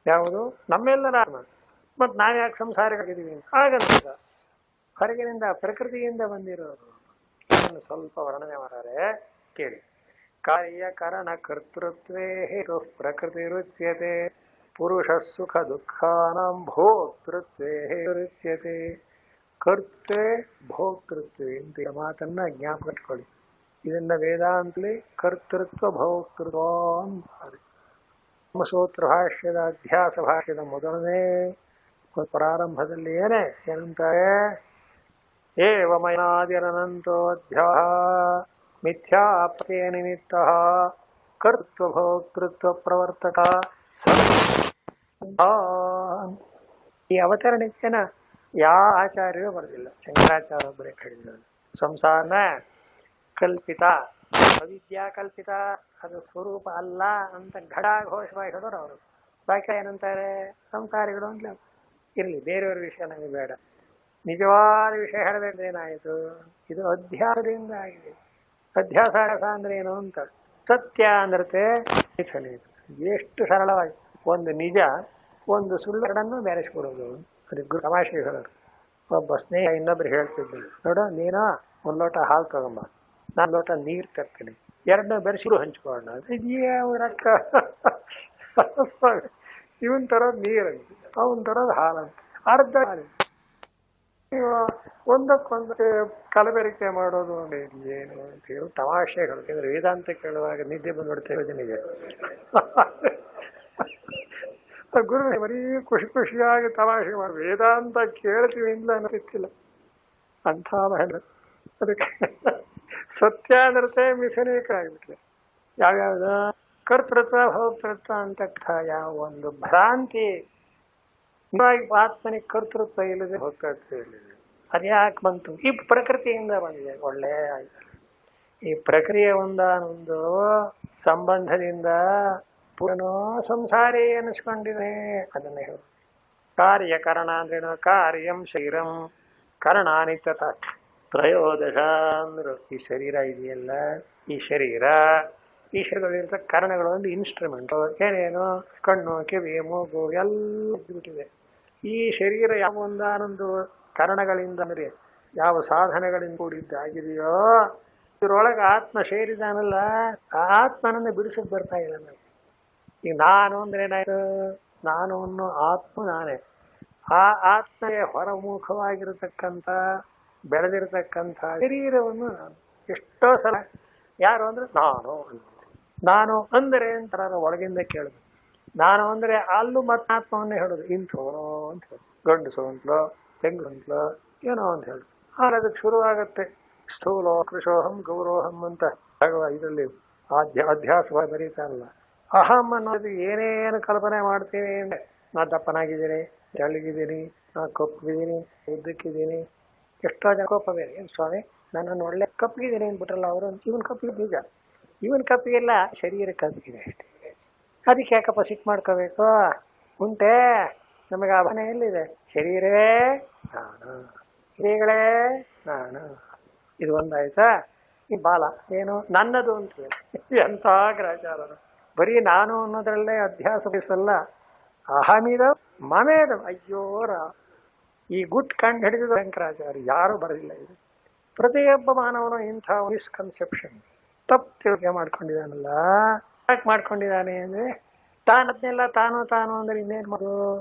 ಯಾವುದು ನಮ್ಮೆಲ್ಲರ ಆತ್ಮ. ಮತ್ತು ನಾವ್ಯಾಕೆ ಸಂಸಾರವಾಗಿದ್ದೀವಿ? ಆಗಂತುಕ, ಹೊರಗಿನಿಂದ ಪ್ರಕೃತಿಯಿಂದ ಬಂದಿರೋದು. ಇದನ್ನು ಸ್ವಲ್ಪ ವರ್ಣನೆ ಮಾಡ್ತಾರೆ, ಕೇಳಿ. ಕಾರ್ಯಕರಣ ಕರ್ತೃತ್ವೇ ಹೇತು ಪ್ರಕೃತಿ ರುಚ್ಯತೆ ಪುರುಷ ಸುಖ ದುಃಖಾನಾಂ ಭೋಕ್ತೃತ್ವೇ ಹೇತುರುಚ್ಯತೆ. ಕರ್ತೃ ಭೋಕ್ತೃತ್ವ ಇಂತ ಮಾತನ್ನ ಜ್ಞಾಪಕ ಇಟ್ಕೊಳ್ಳಿ. ಇದನ್ನ ವೇದಾಂತಲಿ ಕರ್ತೃತ್ವ ಭೋಕ್ತೃತ್ವ ಅಂತಾರೆ. ಬ್ರಹ್ಮಸೂತ್ರ ಭಾಷ್ಯದ ಅಧ್ಯಾಸ ಭಾಷ್ಯದ ಮೊದಲನೇ ಪ್ರಾರಂಭದಲ್ಲಿ ಏನಂತಾರೆ? ಏವಮಯಾದಿರನಂತೋ ಅಧ್ಯಾಹ ಮಿಥ್ಯಾಪ್ರತ್ಯಯ ನಿಮಿತ್ತ ಕರ್ತೃ ಭೋಕ್ತೃತ್ವ ಪ್ರವರ್ತಕ. ಈ ಅವತರಣಿಕೆನ ಯಾವ ಆಚಾರ್ಯರು ಬರೆದಿಲ್ಲ, ಶಂಕರಾಚಾರ್ಯ ಒಬ್ಬರೇ ಹೇಳಿದ್ರು. ಸಂಸಾರನ ಕಲ್ಪಿತ, ಅವಿದ್ಯಾ ಕಲ್ಪಿತ, ಅದು ಸ್ವರೂಪ ಅಲ್ಲ ಅಂತ ಘಡಘೋಷವಾಗಿ ಹೇಳಿದ್ರು ಅವರು. ಬಾಕಿ ಏನಂತಾರೆ? ಸಂಸಾರಿಗಳು ಅಂತ. ಇರಲಿ, ಬೇರೆಯವ್ರ ವಿಷಯ ನಮಗೆ ಬೇಡ. ನಿಜವಾದ ವಿಷಯ ಹೇಳಬೇಕಂದ್ರೆ ಏನಾಯಿತು? ಇದು ಅಧ್ಯಾಸದಿಂದ ಆಗಿದೆ. ಅಧ್ಯಾಸ ಅಂದ್ರೆ ಏನು ಅಂತ. ಸತ್ಯ ಅಂದ್ರೆ ಎಷ್ಟು ಸರಳವಾಗಿ ಒಂದು ನಿಜ ಒಂದು ಸುಳ್ಳೆರಡನ್ನು ಬೆರೆಸ್ಕೊಡೋದು. ಅದಕ್ಕೆ ತಮಾಷೆ ಹೇಳೋರು. ಒಬ್ಬ ಸ್ನೇಹ ಇನ್ನೊಬ್ರು ಹೇಳ್ತಿದ್ರು, ನೋಡು ನೀನು ಒಂದು ಲೋಟ ಹಾಲು ತಗೊಂಬ, ನಾನು ಲೋಟ ನೀರು ತರ್ತೀನಿ, ಎರಡನ್ನ ಬೆರೆಸಿರು ಹಂಚ್ಕೊಳ್ಳೋಣ. ರೊಕ್ಕ ಇವನ್ ತರೋದು ನೀರಂತ, ಅವನ್ ತರೋದು ಹಾಲಂತ, ಅರ್ಧ ಒಂದಕ್ಕೊಂದು ಕಲಬೆರಕೆ ಮಾಡೋದು ಏನು ಅಂತ ಹೇಳಿ ತಮಾಷೆಗಳು. ಯಾಕಂದ್ರೆ ವೇದಾಂತ ಕೇಳುವಾಗ ನಿದ್ದೆ ಬಂದ್ಬಿಡ್ತೇವೆ ನಿನಗೆ. ಗುರು ಬರೀ ಖುಷಿ ಖುಷಿಯಾಗಿ ತಮಾಷೆ ಮಾಡಿ ವೇದಾಂತ ಕೇಳ್ತೀವಿ ಅಂತ ಅನ್ನಿಸ್ತಿಲ್ಲ ಅಂಥ ಮಾಡಿ. ಅದಕ್ಕೆ ಸತ್ಯಾನೃತೆ ಮಿಥುನೇಕ ಆಗ್ಬಿಟ್ಲೆ. ಯಾವ್ಯಾವ್ದು ಕರ್ತೃತ್ವ ಭೋಕ್ತೃತ್ವ ಅಂತಕ್ಕ ಯಾವ ಒಂದು ಭ್ರಾಂತಿ, ಆತ್ಮನಿಗೆ ಕರ್ತೃತ್ವ ಇಲ್ಲದೆ ಭೋಕ್ತೃತ್ವ ಇಲ್ಲದೆ ಅದ್ಯಾಕೆ ಬಂತು? ಈ ಪ್ರಕೃತಿಯಿಂದ ಬಂದಿದೆ. ಒಳ್ಳೆ ಆಯ್ತು. ಈ ಪ್ರಕ್ರಿಯೆ ಒಂದಾನೊಂದು ಸಂಬಂಧದಿಂದ ಪುನಃ ಸಂಸಾರಿ ಅನಿಸ್ಕೊಂಡಿದೆ. ಅದನ್ನ ಹೇಳು. ಕಾರ್ಯಕರಣ ಅಂದ್ರೇನು? ಕಾರ್ಯಂ ಶರೀರಂ ಕರಣಾನಿ ತಥಾತ್ ತ್ರಯೋದಶ ಅಂದ್ರು. ಈ ಶರೀರ ಇದೆಯಲ್ಲ, ಈ ಶರೀರದಲ್ಲಿರ್ತ ಕರಣಗಳು ಒಂದು ಇನ್ಸ್ಟ್ರೂಮೆಂಟ್. ಏನೇನು? ಕಣ್ಣು, ಕಿವಿ, ಮೂಗು ಎಲ್ಲ ಬಿಟ್ಟಿದೆ. ಈ ಶರೀರ ಯಾವ ಒಂದಾನೊಂದು ಕರಣಗಳಿಂದ ಅಂದ್ರೆ ಯಾವ ಸಾಧನಗಳಿಂದ ಕೂಡಿದ್ದಾಗಿದೆಯೋ ಇದರೊಳಗೆ ಆತ್ಮ ಸೇರಿದಾನಲ್ಲ, ಆ ಆತ್ಮನನ್ನು ಬಿಡಿಸಕ್ ಬರ್ತಾ ಇಲ್ಲ ನಾವು. ಈಗ ನಾನು ಅಂದ್ರೆ ಏನಾಯ್ತು? ನಾನು ಅನ್ನೋ ಆತ್ಮ ನಾನೇ. ಆ ಆತ್ಮಗೆ ಹೊರಮುಖವಾಗಿರತಕ್ಕಂಥ ಬೆಳೆದಿರತಕ್ಕಂಥ ಶರೀರವನ್ನು ನಾನು ಎಷ್ಟೋ ಸಲ ಯಾರು ಅಂದ್ರೆ ನಾನು ಅಂದರೆ ಅಂತಾರ ಒಳಗಿಂದ ಕೇಳುದು. ನಾನು ಅಂದ್ರೆ ಅಲ್ಲೂ ಮತ್ತೆ ಆತ್ಮವನ್ನೇ ಹೇಳುದು. ಇಂಥವನು ಅಂತ ಹೇಳುದು, ಗಂಡಸು ಅಂತಲೋ ತೆಂಗು ಅಂತಲೋ ಏನೋ ಅಂತ ಹೇಳುದು. ಆದ್ರೆ ಅದಕ್ಕೆ ಶುರುವಾಗತ್ತೆ ಸ್ಥೂಲೋ ಕೃಶೋಹಂ ಗೌರೋಹಂ ಅಂತ ಇದರಲ್ಲಿ ಅಧ್ಯಾಸವಾಗಿ ಬರೀತಾರಲ್ಲ. ಅಹಂ ಅನ್ನೋದು ಏನೇನು ಕಲ್ಪನೆ ಮಾಡ್ತೀವಿ ಅಂದ್ರೆ ನಾ ದಪ್ಪನಾಗಿದ್ದೀನಿ, ತೆಳ್ಳಗಿದ್ದೀನಿ, ನಾ ಕಪ್ಪಗಿದ್ದೀನಿ, ಉದ್ದಕ್ಕಿದ್ದೀನಿ. ಎಷ್ಟೋ ಜನ ಕೋಪ ಬೇರೆ. ಏನು ಸ್ವಾಮಿ ನನ್ನನ್ನು ಒಳ್ಳೆ ಕಪ್ಪಗಿದ್ದೀನಿ ಅಂದ್ಬಿಟ್ರಲ್ಲ ಅವರು, ಇವನ್ ಕಪ್ಪಿಗೆ ಬೀಜ, ಇವನ್ ಕಪ್ಪಿಗೆಲ್ಲ ಶರೀರ ಕಪ್ಪಿಗಿದೆ ಅಷ್ಟೇ. ಅದಕ್ಕೆ ಯಾಕಪ್ಪ ಸಿಟ್ಟು ಮಾಡ್ಕೋಬೇಕು? ಉಂಟೆ ನಮಗೆ ಆ ಭಾವನೆ ಎಲ್ಲಿದೆ? ಶರೀರವೇ ನಾನು, ಹಿರಿಗಳೇ ನಾನು. ಇದು ಒಂದಾಯ್ತಾ? ಈ ಬಾಲ ಏನು ನನ್ನದು ಅಂತ ಎಂಥ ಗ್ರಾಚಾರ. ಬರೀ ನಾನು ಅನ್ನೋದ್ರಲ್ಲೇ ಅಧ್ಯಾಸ ಬಯಸಲ್ಲ. ಅಹಮಿದ ಮಮೇದ ಅಯ್ಯೋರ ಈ ಗುಟ್ ಕಂಡು ಹಿಡಿದ ಶಂಕರಾಚಾರ್ಯ ಯಾರು ಬರಲಿಲ್ಲ. ಇದು ಪ್ರತಿಯೊಬ್ಬ ಮಾನವನು ಇಂಥ ಮಿಸ್ಕನ್ಸೆಪ್ಷನ್ ತಪ್ಪು ತಿಳ್ಕೆ ಮಾಡ್ಕೊಂಡಿದ್ದಾನಲ್ಲ. ಯಾಕೆ ಮಾಡ್ಕೊಂಡಿದ್ದಾನೆ ಅಂದ್ರೆ ತಾನದ್ನೆಲ್ಲ ತಾನು ಅಂದ್ರೆ ಇನ್ನೇನು ಮಾಡೋದು?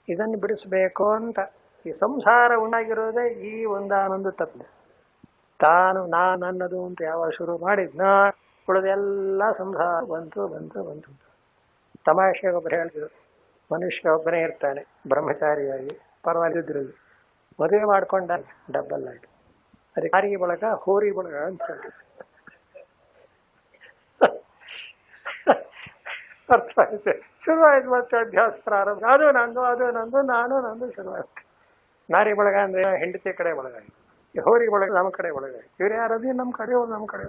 ಇದನ್ನು ಬಿಡಿಸ್ಬೇಕು ಅಂತ. ಈ ಸಂಸಾರ ಉಂಟಾಗಿರೋದೇ ಈ ಒಂದಾನೊಂದು ತಪ್ಪು. ತಾನು ನನ್ನದು ಅಂತ ಯಾವಾಗ ಶುರು ಮಾಡಿದ್ನ ಉಳಿದೆಲ್ಲ ಸಂಸಾರ ಬಂತು. ತಮಾಷೆಗೆ ಒಬ್ಬರು ಹೇಳ್ತಿದ್ರು, ಮನುಷ್ಯ ಒಬ್ಬನೇ ಇರ್ತಾನೆ ಬ್ರಹ್ಮಚಾರಿಯಾಗಿ, ಪರವಾಗಿದ್ರಲ್ಲಿ ಮದುವೆ ಮಾಡ್ಕೊಂಡ ಡಬ್ಬಲ್ ಆಯ್ತು. ಅದಕ್ಕೆ ಹಾರಿ ಬಳಗ ಹೋರಿ ಬಳಗ ಅಂತ ಹೇಳಿ ಅರ್ಥ ಆಯ್ತು. ಶುರುವಾಯ್ತು ಮತ್ತೆ ಅಭ್ಯಾಸ ಪ್ರಾರಂಭ. ಅದು ನಂದು ನಾನು ಶುರುವಾಯ್ತು. ನಾರಿ ಬಳಗ ಅಂದ್ರೆ ಹೆಂಡತಿ ಕಡೆ ಬಳಗ, ಹೋರಿ ಬಳಗ ನಮ್ಮ ಕಡೆ ಬಳಗ. ಇವ್ರು ಯಾರದು? ನಮ್ಮ ಕಡೆ.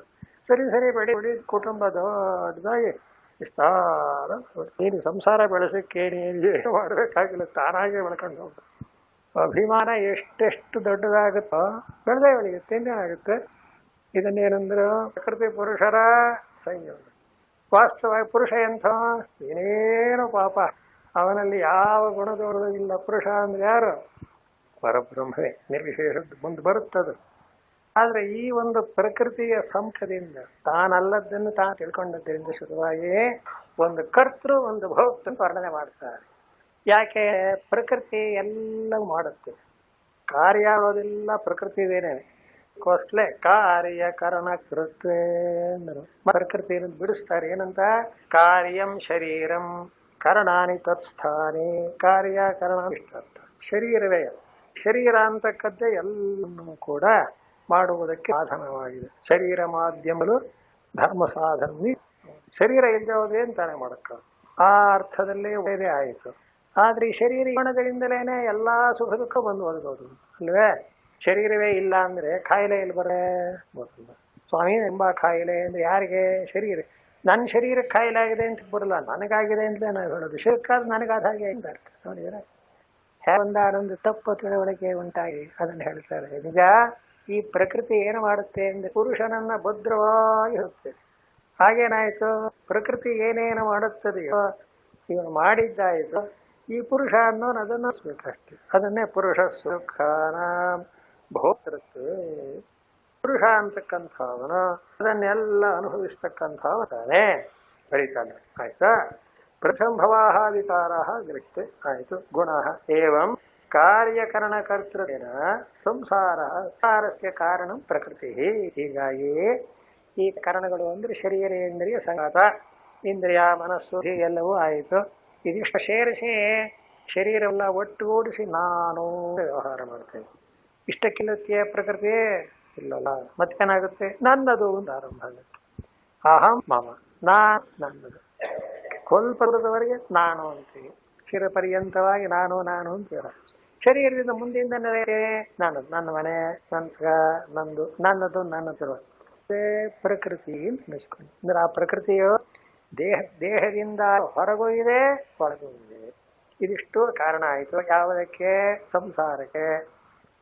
ಸರಿ ಬೇಡಿ ಕುಟುಂಬ ದೊಡ್ಡದಾಗಿ ಇಷ್ಟಾರ. ನೀನು ಸಂಸಾರ ಬೆಳೆಸಕ್ಕೆ ಏನು ಮಾಡಬೇಕಾಗಿಲ್ಲ, ತಾನಾಗೆ ಬೆಳ್ಕೊಂಡು ಹೋಗ. ಅಭಿಮಾನ ಎಷ್ಟೆಷ್ಟು ದೊಡ್ಡದಾಗುತ್ತೋ ಬೆಳೆದೇ ಬೆಳೆಯುತ್ತೆ. ಇನ್ನೇನಾಗುತ್ತೆ? ಇದನ್ನೇನಂದ್ರು ಪ್ರಕೃತಿ ಪುರುಷರ ಸಂಯೋಗ. ವಾಸ್ತವವಾಗಿ ಪುರುಷ ಎಂಥ ಏನೇನೋ ಪಾಪ, ಅವನಲ್ಲಿ ಯಾವ ಗುಣದೋರು ಇಲ್ಲ. ಪುರುಷ ಅಂದ್ರೆ ಯಾರು? ಪರಬ್ರಹ್ಮವೇ, ನಿರ್ವಿಶೇಷ ಮುಂದೆ ಬರುತ್ತದು. ಆದ್ರೆ ಈ ಒಂದು ಪ್ರಕೃತಿಯ ಸಂಖದಿಂದ ತಾನಲ್ಲದನ್ನು ತಾನು ತಿಳ್ಕೊಂಡದ್ರಿಂದ ಶುರುವಾಗಿ ಒಂದು ಕರ್ತೃ ಒಂದು ಭೋಕ್ತೃ ವರ್ಣನೆ ಮಾಡ್ತಾರೆ. ಯಾಕೆ? ಪ್ರಕೃತಿ ಎಲ್ಲ ಮಾಡುತ್ತೆ. ಕಾರ್ಯ ಆಗೋದೆಲ್ಲ ಪ್ರಕೃತಿದೇನೆ. ಕೋಸ್ಟ್ಲೆ ಕಾರ್ಯಕರಣ ಕೃತ್ವೇ ಅಂದರು. ಪ್ರಕೃತಿಯನ್ನು ಬಿಡಿಸ್ತಾರೆ. ಏನಂತ? ಕಾರ್ಯಂ ಶರೀರಂ ಕರಣಾನಿ ತತ್ಸ್ಥಾನಿ. ಕಾರ್ಯಕರಣ ಇಷ್ಟ ಶರೀರವೇ. ಶರೀರ ಅಂತಕ್ಕದ್ದೇ ಎಲ್ಲವನ್ನೂ ಕೂಡ ಮಾಡುವುದಕ್ಕೆ ಸಾಧನವಾಗಿದೆ. ಶರೀರ ಮಾಧ್ಯಮಗಳು ಧರ್ಮ ಸಾಧನ. ಶರೀರ ಇಲ್ಲದೆ ಹೋದ್ರೆ ಅಂತಾನೆ ಮಾಡಕ್ಕ. ಆ ಅರ್ಥದಲ್ಲಿ ಒಳ್ಳೆಯದೇ ಆಯಿತು. ಆದ್ರೆ ಈ ಶರೀರ ಗುಣಗಳಿಂದಲೇನೆ ಎಲ್ಲಾ ಸುಖ ದುಃಖ ಬಂದು ಒದಗೋದು ಅಲ್ವೇ? ಶರೀರವೇ ಇಲ್ಲ ಅಂದ್ರೆ ಕಾಯಿಲೆ ಇಲ್ಲಿ ಬರೇ ಬರ್ತದೆ. ಸ್ವಾಮಿ ಎಂಬ ಕಾಯಿಲೆ ಅಂದ್ರೆ ಯಾರಿಗೆ? ಶರೀರ. ನನ್ನ ಶರೀರಕ್ಕೆ ಕಾಯಿಲೆ ಆಗಿದೆ ಅಂತ ಬರಲ್ಲ, ನನಗಾಗಿದೆ ಅಂತಲೇ ನಾವು ಹೇಳೋದು. ಶರೀರಕ್ಕಾದ ನನಗಾದ ಹಾಗೆ ಅಂತ ಅರ್ಥ. ನೋಡಿದ್ರೆ ಒಂದಾನೊಂದು ತಪ್ಪು ತಿಳುವಳಿಕೆ ಉಂಟಾಗಿ ಅದನ್ನು ಹೇಳ್ತಾರೆ. ನಿಜ ಈ ಪ್ರಕೃತಿ ಏನು ಮಾಡುತ್ತೆ ಅಂದ್ರೆ ಪುರುಷನನ್ನ ಭದ್ರವಾಗಿ ಇರುತ್ತೆ. ಹಾಗೇನಾಯ್ತು? ಪ್ರಕೃತಿ ಏನೇನು ಮಾಡುತ್ತದೆಯೋ ಇವನು ಮಾಡಿದ್ದಾಯಿತು. ಈ ಪುರುಷ ಅನ್ನೋನು ಅದನ್ನು ಬೇಕಷ್ಟೆ. ಅದನ್ನೇ ಪುರುಷ ಸುಖಾನ ಭೋಕ್ತೃತ್ವ. ಪುರುಷ ಅಂತಕ್ಕಂಥವನು ಅದನ್ನೆಲ್ಲ ಅನುಭವಿಸ್ತಕ್ಕಂಥವ ತಾನೇ ಬರೀತಾನೆ. ಆಯ್ತಾ? ಪ್ರಸಂಭವಾಹ ವಿಕಾರಃ ಗೃಹ್ಯ ಆಯಿತು. ಗುಣಃ ಏವಂ ಕಾರ್ಯಕರಣಕರ್ತೃನ ಸಂಸಾರಸ್ಯ ಕಾರಣ ಪ್ರಕೃತಿ. ಹೀಗಾಗಿ ಈ ಕಾರಣಗಳು ಅಂದ್ರೆ ಶರೀರ ಇಂದ್ರಿಯ ಸಂಘಾತ, ಇಂದ್ರಿಯ ಮನಸ್ಸು ಎಲ್ಲವೂ ಆಯಿತು. ಇದಿಷ್ಟು ಸೇರಿಸಿ ಶರೀರವೆಲ್ಲ ಒಟ್ಟುಗೂಡಿಸಿ ನಾನು ವ್ಯವಹಾರ ಮಾಡ್ತೇನೆ. ಇಷ್ಟಕ್ಕಿಲ್ಲಕ್ಕೆ ಪ್ರಕೃತಿ ಇಲ್ಲಲ್ಲ, ಮತ್ತೇನಾಗುತ್ತೆ? ನನ್ನದು ಒಂದು ಆರಂಭ ಆಗುತ್ತೆ. ಅಹಂ ಮಮ, ನನ್ನದು. ಸ್ವಲ್ಪ ದೂರದವರೆಗೆ ನಾನು ಅಂತೀವಿ, ಶಿರಪರ್ಯಂತವಾಗಿ ನಾನು ಅಂತೀರ. ಶರೀರದಿಂದ ಮುಂದಿಂದ ನನ್ನದು, ನನ್ನ ಮನೆ, ನಂದು, ನನ್ನದು ಪ್ರಕೃತಿ ಅನಿಸ್ಕೊಂಡು ಅಂದ್ರೆ ಆ ಪ್ರಕೃತಿಯು ದೇಹದಿಂದ ಹೊರಗೂ ಇದೆ, ಒಳಗೂ ಇದೆ. ಇದಿಷ್ಟು ಕಾರಣ ಆಯಿತು ಯಾವುದಕ್ಕೆ? ಸಂಸಾರಕ್ಕೆ.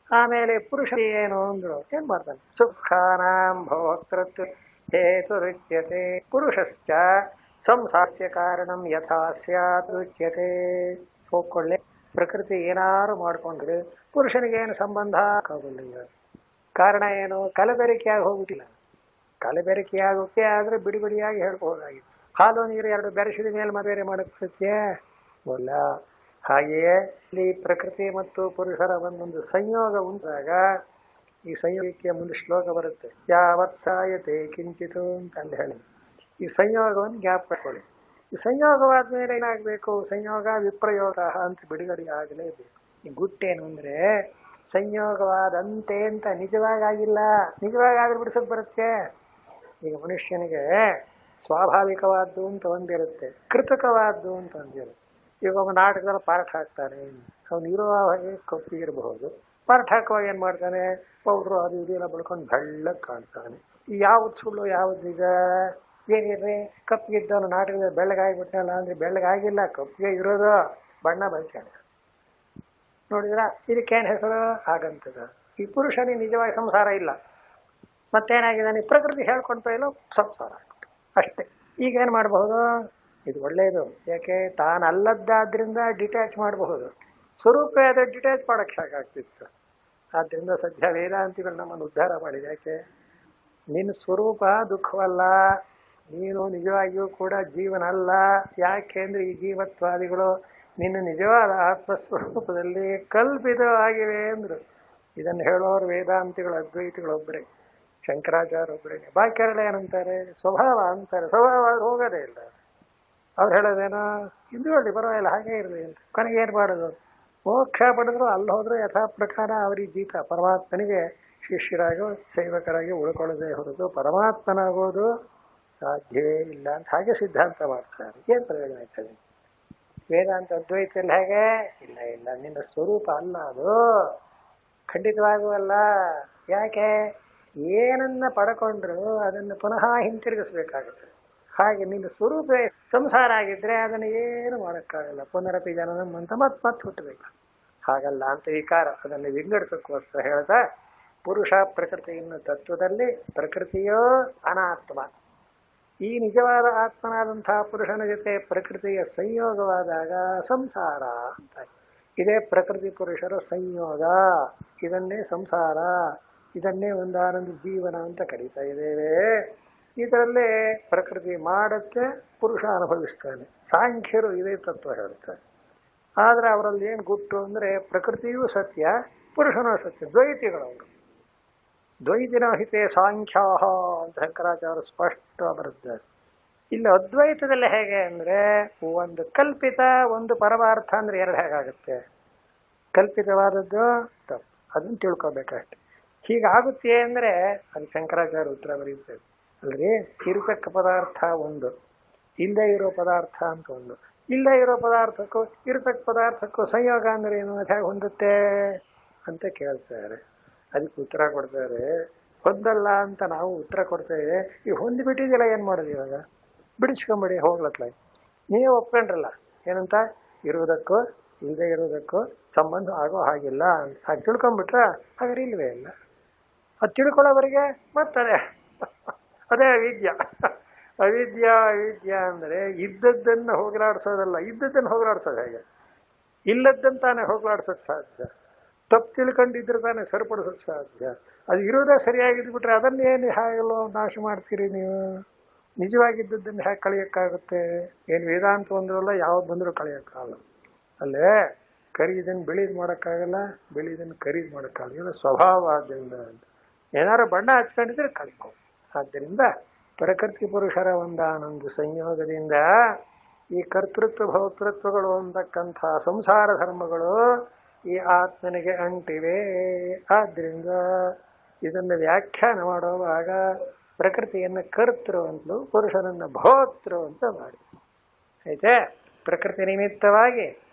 ಆಮೇಲೆ ಪುರುಷ ಏನು ಅಂದ್ರು, ಏನ್ ಮಾಡ್ತಾನೆ? ಸುಖಾನಾಂ ಭೋಕ್ತೃತ್ವ ಹೇತು ರುಚ್ಯತೆ ಪುರುಷಶ್ಚ ಸಂಸಾರಸ್ಯ ಕಾರಣಂ ಯಥಾ ಸ್ಯಾತ್ ರುಚ್ಯತೆ. ಹೋಗ್ಕೊಳ್ಳಿ, ಪ್ರಕೃತಿ ಏನಾರು ಮಾಡ್ಕೊಂಡ್ರೆ ಪುರುಷನಿಗೆ ಏನು ಸಂಬಂಧ ಆಗೋದಿಲ್ಲ. ಕಾರಣ ಏನು? ಕಲಬೆರಕೆಯಾಗಿ ಹೋಗುತ್ತಿಲ್ಲ. ಕಲಬೆರಕೆಯಾಗೋಕೆ ಆದ್ರೆ ಬಿಡಿಯಾಗಿ ಹೇಳ್ಬಹುದಾಗಿತ್ತು. ಹಾಲು ನೀರು ಎರಡು ಬೆರೆಸಿದ ಮೇಲೆ ಮದುವೆ ಮಾಡಕ್ಕೆ ಇಲ್ಲ. ಹಾಗೆಯೇ ಇಲ್ಲಿ ಪ್ರಕೃತಿ ಮತ್ತು ಪುರುಷರ ಒಂದೊಂದು ಸಂಯೋಗ ಉಂಟಾಗ ಈ ಸಂಯೋಗಕ್ಕೆ ಮುಂದೆ ಶ್ಲೋಕ ಬರುತ್ತೆ. ಯಾವತ್ ಸಾಯತೆ ಕಿಂಚಿತು ಅಂತ ಅಲ್ಲಿ ಹೇಳಿ ಈ ಸಂಯೋಗವನ್ನು ಜ್ಞಾಪಕೊಳ್ಳಿ. ಈ ಸಂಯೋಗವಾದ ಮೇಲೆ ಏನಾಗಬೇಕು? ಸಂಯೋಗ ವಿಪ್ರಯೋಗ ಅಂತ ಬಿಡುಗಡೆ ಆಗಲೇಬೇಕು. ಈ ಗುಟ್ಟೇನು ಅಂದ್ರೆ ಸಂಯೋಗವಾದಂತೆ ಅಂತ ನಿಜವಾಗಿಲ್ಲ. ನಿಜವಾಗಾದ್ರೆ ಬಿಡಿಸೋದು ಬರುತ್ತೆ. ಈಗ ಮನುಷ್ಯನಿಗೆ ಸ್ವಾಭಾವಿಕವಾದ್ದು ಅಂತ ಒಂದಿರುತ್ತೆ, ಕೃತಕವಾದ್ದು ಅಂತ ಒಂದಿರುತ್ತೆ. ಈಗ ಒಬ್ಬ ನಾಟಕದಲ್ಲಿ ಪಾಠ ಹಾಕ್ತಾನೆ, ಅವನು ಇರೋ ಹಾಗೆ ಕಪ್ಪಿಗಿರಬಹುದು. ಪಾಠ ಹಾಕುವಾಗ ಏನ್ ಮಾಡ್ತಾನೆ? ಪೌಡ್ರು ಅದು ಇದೆಲ್ಲ ಬಳ್ಕೊಂಡು ಬೆಳ್ಳಗೆ ಕಾಣ್ತಾನೆ. ಈ ಯಾವ್ದು ಸುಳ್ಳು ಯಾವ್ದು ನಿಜ? ಏನಿರ್ರಿ, ಕಪ್ಪಿಗಿದ್ದವನು ನಾಟಕದಲ್ಲಿ ಬೆಳ್ಳಗಾಗಿಬಿಟ್ಟನಲ್ಲ ಅಂದ್ರೆ ಬೆಳ್ಳಗಾಗಿಲ್ಲ, ಕಪ್ಪಿಗೆ ಇರೋದು ಬಣ್ಣ ಬಳ್ತಾನೆ. ನೋಡಿದ್ರ ಇದಕ್ಕೇನು ಹೆಸರು? ಹಾಗಂತದ. ಈ ಪುರುಷನಿಗೆ ನಿಜವಾಗಿ ಸಂಸಾರ ಇಲ್ಲ, ಮತ್ತೇನಾಗಿದ್ದಾನೆ? ಪ್ರಕೃತಿ ಹೇಳ್ಕೊಂತ ಇಲ್ಲ, ಸಂಸಾರ ಅಷ್ಟೇ. ಈಗ ಏನ್ ಮಾಡಬಹುದು? ಇದು ಒಳ್ಳೆಯದು. ಯಾಕೆ? ತಾನಲ್ಲದ್ದಾದ್ರಿಂದ ಡಿಟ್ಯಾಚ್ ಮಾಡಬಹುದು. ಸ್ವರೂಪ ಆದ್ರೆ ಡಿಟ್ಯಾಚ್ ಮಾಡಕ್ಕೆ ಸಾಕಾಗ್ತಿತ್ತು. ಆದ್ರಿಂದ ಸದ್ಯ ವೇದಾಂತಿಗಳು ನಮ್ಮನ್ನು ಉದ್ಧಾರ ಮಾಡಿದೆ. ಯಾಕೆ? ನಿನ್ನ ಸ್ವರೂಪ ದುಃಖವಲ್ಲ, ನೀನು ನಿಜವಾಗಿಯೂ ಕೂಡ ಜೀವನ ಅಲ್ಲ. ಯಾಕೆ ಅಂದ್ರೆ ಈ ಜೀವತ್ವಾದಿಗಳು ನಿನ್ನ ನಿಜವಾದ ಆತ್ಮಸ್ವರೂಪದಲ್ಲಿ ಕಲ್ಪಿತವಾಗಿವೆ ಅಂದ್ರು. ಇದನ್ನು ಹೇಳೋರು ವೇದಾಂತಿಗಳು, ಅದ್ವೈತಿಗಳೊಬ್ಬರೇ, ಶಂಕರಾಚಾರ್ಯ ಒಬ್ಬರೇ. ಬಾಕ್ಯರೆಲ್ಲ ಏನಂತಾರೆ? ಸ್ವಭಾವ ಅಂತಾರೆ. ಸ್ವಭಾವ ಹೋಗೋದೇ ಇಲ್ಲ. ಅವ್ರು ಹೇಳೋದೇನೋ ಇದು ಹೇಳಿ ಪರವಾಗಿಲ್ಲ, ಹಾಗೆ ಇರಲಿ ಅಂತ. ಕೊನೆಗೆ ಏನು ಮಾಡೋದು? ಮೋಕ್ಷ ಪಡೆದ್ರು ಅಲ್ಲಿ ಹೋದ್ರೆ ಯಥಾ ಪ್ರಕಾರ ಅವ್ರಿಗೆ ಜೀತ ಪರಮಾತ್ಮನಿಗೆ ಶಿಷ್ಯರಾಗಿ ಸೇವಕರಾಗಿ ಉಳ್ಕೊಳ್ಳೋದೇ ಹೊರತು ಪರಮಾತ್ಮನಾಗೋದು ಸಾಧ್ಯವೇ ಇಲ್ಲ ಅಂತ ಹಾಗೆ ಸಿದ್ಧಾಂತ ಮಾಡ್ತಾರೆ. ಏನು ಪ್ರಯೋಜನ ಆಯ್ತದೆ? ವೇದಾಂತ ಅದ್ವೈತಲ್ಲಿ ಹೇಗೆ? ಇಲ್ಲ, ನಿನ್ನ ಸ್ವರೂಪ ಅಲ್ಲ ಅದು, ಖಂಡಿತವಾಗೂ ಅಲ್ಲ. ಯಾಕೆ? ಏನನ್ನ ಪಡ್ಕೊಂಡ್ರು ಅದನ್ನು ಪುನಃ ಹಿಂತಿರುಗಿಸ್ಬೇಕಾಗುತ್ತೆ. ಹಾಗೆ ನಿನ್ನ ಸ್ವರೂಪ ಸಂಸಾರ ಆಗಿದ್ರೆ ಅದನ್ನು ಏನು ಮಾಡೋಕ್ಕಾಗಲ್ಲ. ಪುನರಪಿ ಜನನಂ ಅಂತ ಮತ್ತೆ ಹುಟ್ಟಬೇಕು. ಹಾಗಲ್ಲ ಅಂತ ವಿಕಾರ ಅದನ್ನು ವಿಂಗಡಿಸೋಕ್ಕೋಸ್ಕರ ಹೇಳ್ತಾ, ಪುರುಷ ಪ್ರಕೃತಿ ಎನ್ನುವ ತತ್ವದಲ್ಲಿ ಪ್ರಕೃತಿಯೋ ಅನಾತ್ಮ. ಈ ನಿಜವಾದ ಆತ್ಮನಾದಂತಹ ಪುರುಷನ ಜೊತೆ ಪ್ರಕೃತಿಯ ಸಂಯೋಗವಾದಾಗ ಸಂಸಾರ ಅಂತ. ಇದೇ ಪ್ರಕೃತಿ ಪುರುಷರ ಸಂಯೋಗ, ಇದನ್ನೇ ಸಂಸಾರ, ಇದನ್ನೇ ಒಂದಾನಂದ ಜೀವನ ಅಂತ ಕರೀತಾ ಇದ್ದೇವೆ. ಇದರಲ್ಲೇ ಪ್ರಕೃತಿ ಮಾಡುತ್ತೆ, ಪುರುಷ ಅನುಭವಿಸ್ತಾನೆ. ಸಾಂಖ್ಯರು ಇದೇ ತತ್ವ ಹೇಳ್ತಾರೆ. ಆದ್ರೆ ಅವರಲ್ಲಿ ಏನು ಗುಟ್ಟು ಅಂದ್ರೆ ಪ್ರಕೃತಿಯೂ ಸತ್ಯ, ಪುರುಷನೂ ಸತ್ಯ. ದ್ವೈತಿಗಳವರು. ದ್ವೈತಿನ ಹಿತೆ ಸಾಂಖ್ಯಾಹ ಅಂತ ಶಂಕರಾಚಾರ್ಯ ಸ್ಪಷ್ಟ ಬರುತ್ತಾರೆ. ಇಲ್ಲಿ ಅದ್ವೈತದಲ್ಲಿ ಹೇಗೆ ಅಂದ್ರೆ ಒಂದು ಕಲ್ಪಿತ, ಒಂದು ಪರಮಾರ್ಥ ಅಂದ್ರೆ ಎರಡು ಹೇಗಾಗುತ್ತೆ? ಕಲ್ಪಿತವಾದದ್ದು ತಪ್ಪು, ಅದನ್ನು ತಿಳ್ಕೊಬೇಕಷ್ಟೆ. ಹೀಗಾಗುತ್ತೆ ಅಂದ್ರೆ ಅದು ಶಂಕರಾಚಾರ್ಯ ಉತ್ತರ ಬರೀತಾರೆ. ಅಲ್ರಿ, ಇರತಕ್ಕ ಪದಾರ್ಥ ಒಂದು, ಇಲ್ಲದೆ ಇರೋ ಪದಾರ್ಥ ಅಂತ ಒಂದು. ಇಲ್ಲದೆ ಇರೋ ಪದಾರ್ಥಕ್ಕೂ ಇರತಕ್ಕ ಪದಾರ್ಥಕ್ಕೂ ಸಂಯೋಗ ಅಂದ್ರೆ ಏನು? ಹೇಗೆ ಹೊಂದುತ್ತೆ ಅಂತ ಕೇಳ್ತಾರೆ. ಅದಕ್ಕೆ ಉತ್ತರ ಕೊಡ್ತಾರೆ. ಹೊಂದಲ್ಲ ಅಂತ ನಾವು ಉತ್ತರ ಕೊಡ್ತೇವೆ. ಈ ಹೊಂದಿಬಿಟ್ಟಿದೆಯಲ್ಲ, ಏನು ಮಾಡೋದು ಇವಾಗ? ಬಿಡಿಸ್ಕೊಂಬಿಡಿ ಹೋಗ್ಲತ್ಲ. ನೀವು ಒಪ್ಕೊಂಡ್ರಲ್ಲ ಏನಂತ? ಇರುವುದಕ್ಕೂ ಇಲ್ಲದೆ ಇರುವುದಕ್ಕೂ ಸಂಬಂಧ ಆಗೋ ಹಾಗಿಲ್ಲ ಅಂತ. ಹಾಗೆ ತಿಳ್ಕೊಂಡ್ಬಿಟ್ರ ಹಾಗಾದ್ರೆ ಇಲ್ವೇ ಇಲ್ಲ. ಅದು ತಿಳ್ಕೊಳ್ಳೋವರೆಗೆ ಮತ್ತದೇ ಅದೇ ಅವಿದ್ಯ. ಅವಿದ್ಯ ಅಂದ್ರೆ ಇದ್ದದ್ದನ್ನು ಹೋಗಲಾಡಿಸೋದಲ್ಲ, ಇದ್ದದ್ದನ್ನು ಹೋಗಲಾಡಿಸೋದು ಹೇಗೆ? ಇಲ್ಲದ್ದಂತಾನೆ ಹೋಗಲಾಡಿಸೋದು ಸಾಧ್ಯ. ತಪ್ಪು ತಿಳ್ಕೊಂಡಿದ್ರೆ ತಾನೇ ಸರಿಪಡಿಸೋಕೆ ಸಾಧ್ಯ. ಅದು ಇರೋದೇ ಸರಿಯಾಗಿದ್ಬಿಟ್ರೆ ಅದನ್ನೇನು ಹೇಗೆಲ್ಲೋ ನಾಶ ಮಾಡ್ತೀರಿ ನೀವು? ನಿಜವಾಗಿದ್ದದ್ದನ್ನು ಹೇಗೆ ಕಳಿಯೋಕ್ಕಾಗುತ್ತೆ? ಏನು ವೇದಾಂತ ಒಂದ್ರಲ್ಲ ಯಾವ್ದು ಬಂದರೂ ಕಳಿಯೋಕ್ಕಾಗಲ್ಲ. ಅಲ್ಲೇ ಕರಿದನ್ನು ಬೆಳೀದು ಮಾಡೋಕ್ಕಾಗಲ್ಲ, ಬೆಳೀದನ್ನು ಕರೀದು ಮಾಡೋಕ್ಕಾಗಲ್ಲ. ಇದು ಸ್ವಭಾವ. ಆದ್ದರಿಂದ ಏನಾದ್ರು ಬಣ್ಣ ಹಚ್ಕೊಂಡಿದ್ರೆ ಕಳ್ಕೊ. ಆದ್ದರಿಂದ ಪ್ರಕೃತಿ ಪುರುಷರ ಒಂದಾನೊಂದು ಸಂಯೋಗದಿಂದ ಈ ಕರ್ತೃತ್ವ ಭೋಕ್ತೃತ್ವಗಳು ಅಂತಕ್ಕಂಥ ಸಂಸಾರ ಧರ್ಮಗಳು ಈ ಆತ್ಮನಿಗೆ ಅಂಟಿವೆ. ಆದ್ದರಿಂದ ಇದನ್ನು ವ್ಯಾಖ್ಯಾನ ಮಾಡುವಾಗ ಪ್ರಕೃತಿಯನ್ನು ಕರ್ತೃ ಅಂತಲೂ ಪುರುಷನನ್ನು ಭೋಕ್ತೃ ಅಂತ ಮಾಡಿ ಐತೆ. ಪ್ರಕೃತಿ ನಿಮಿತ್ತವಾಗಿ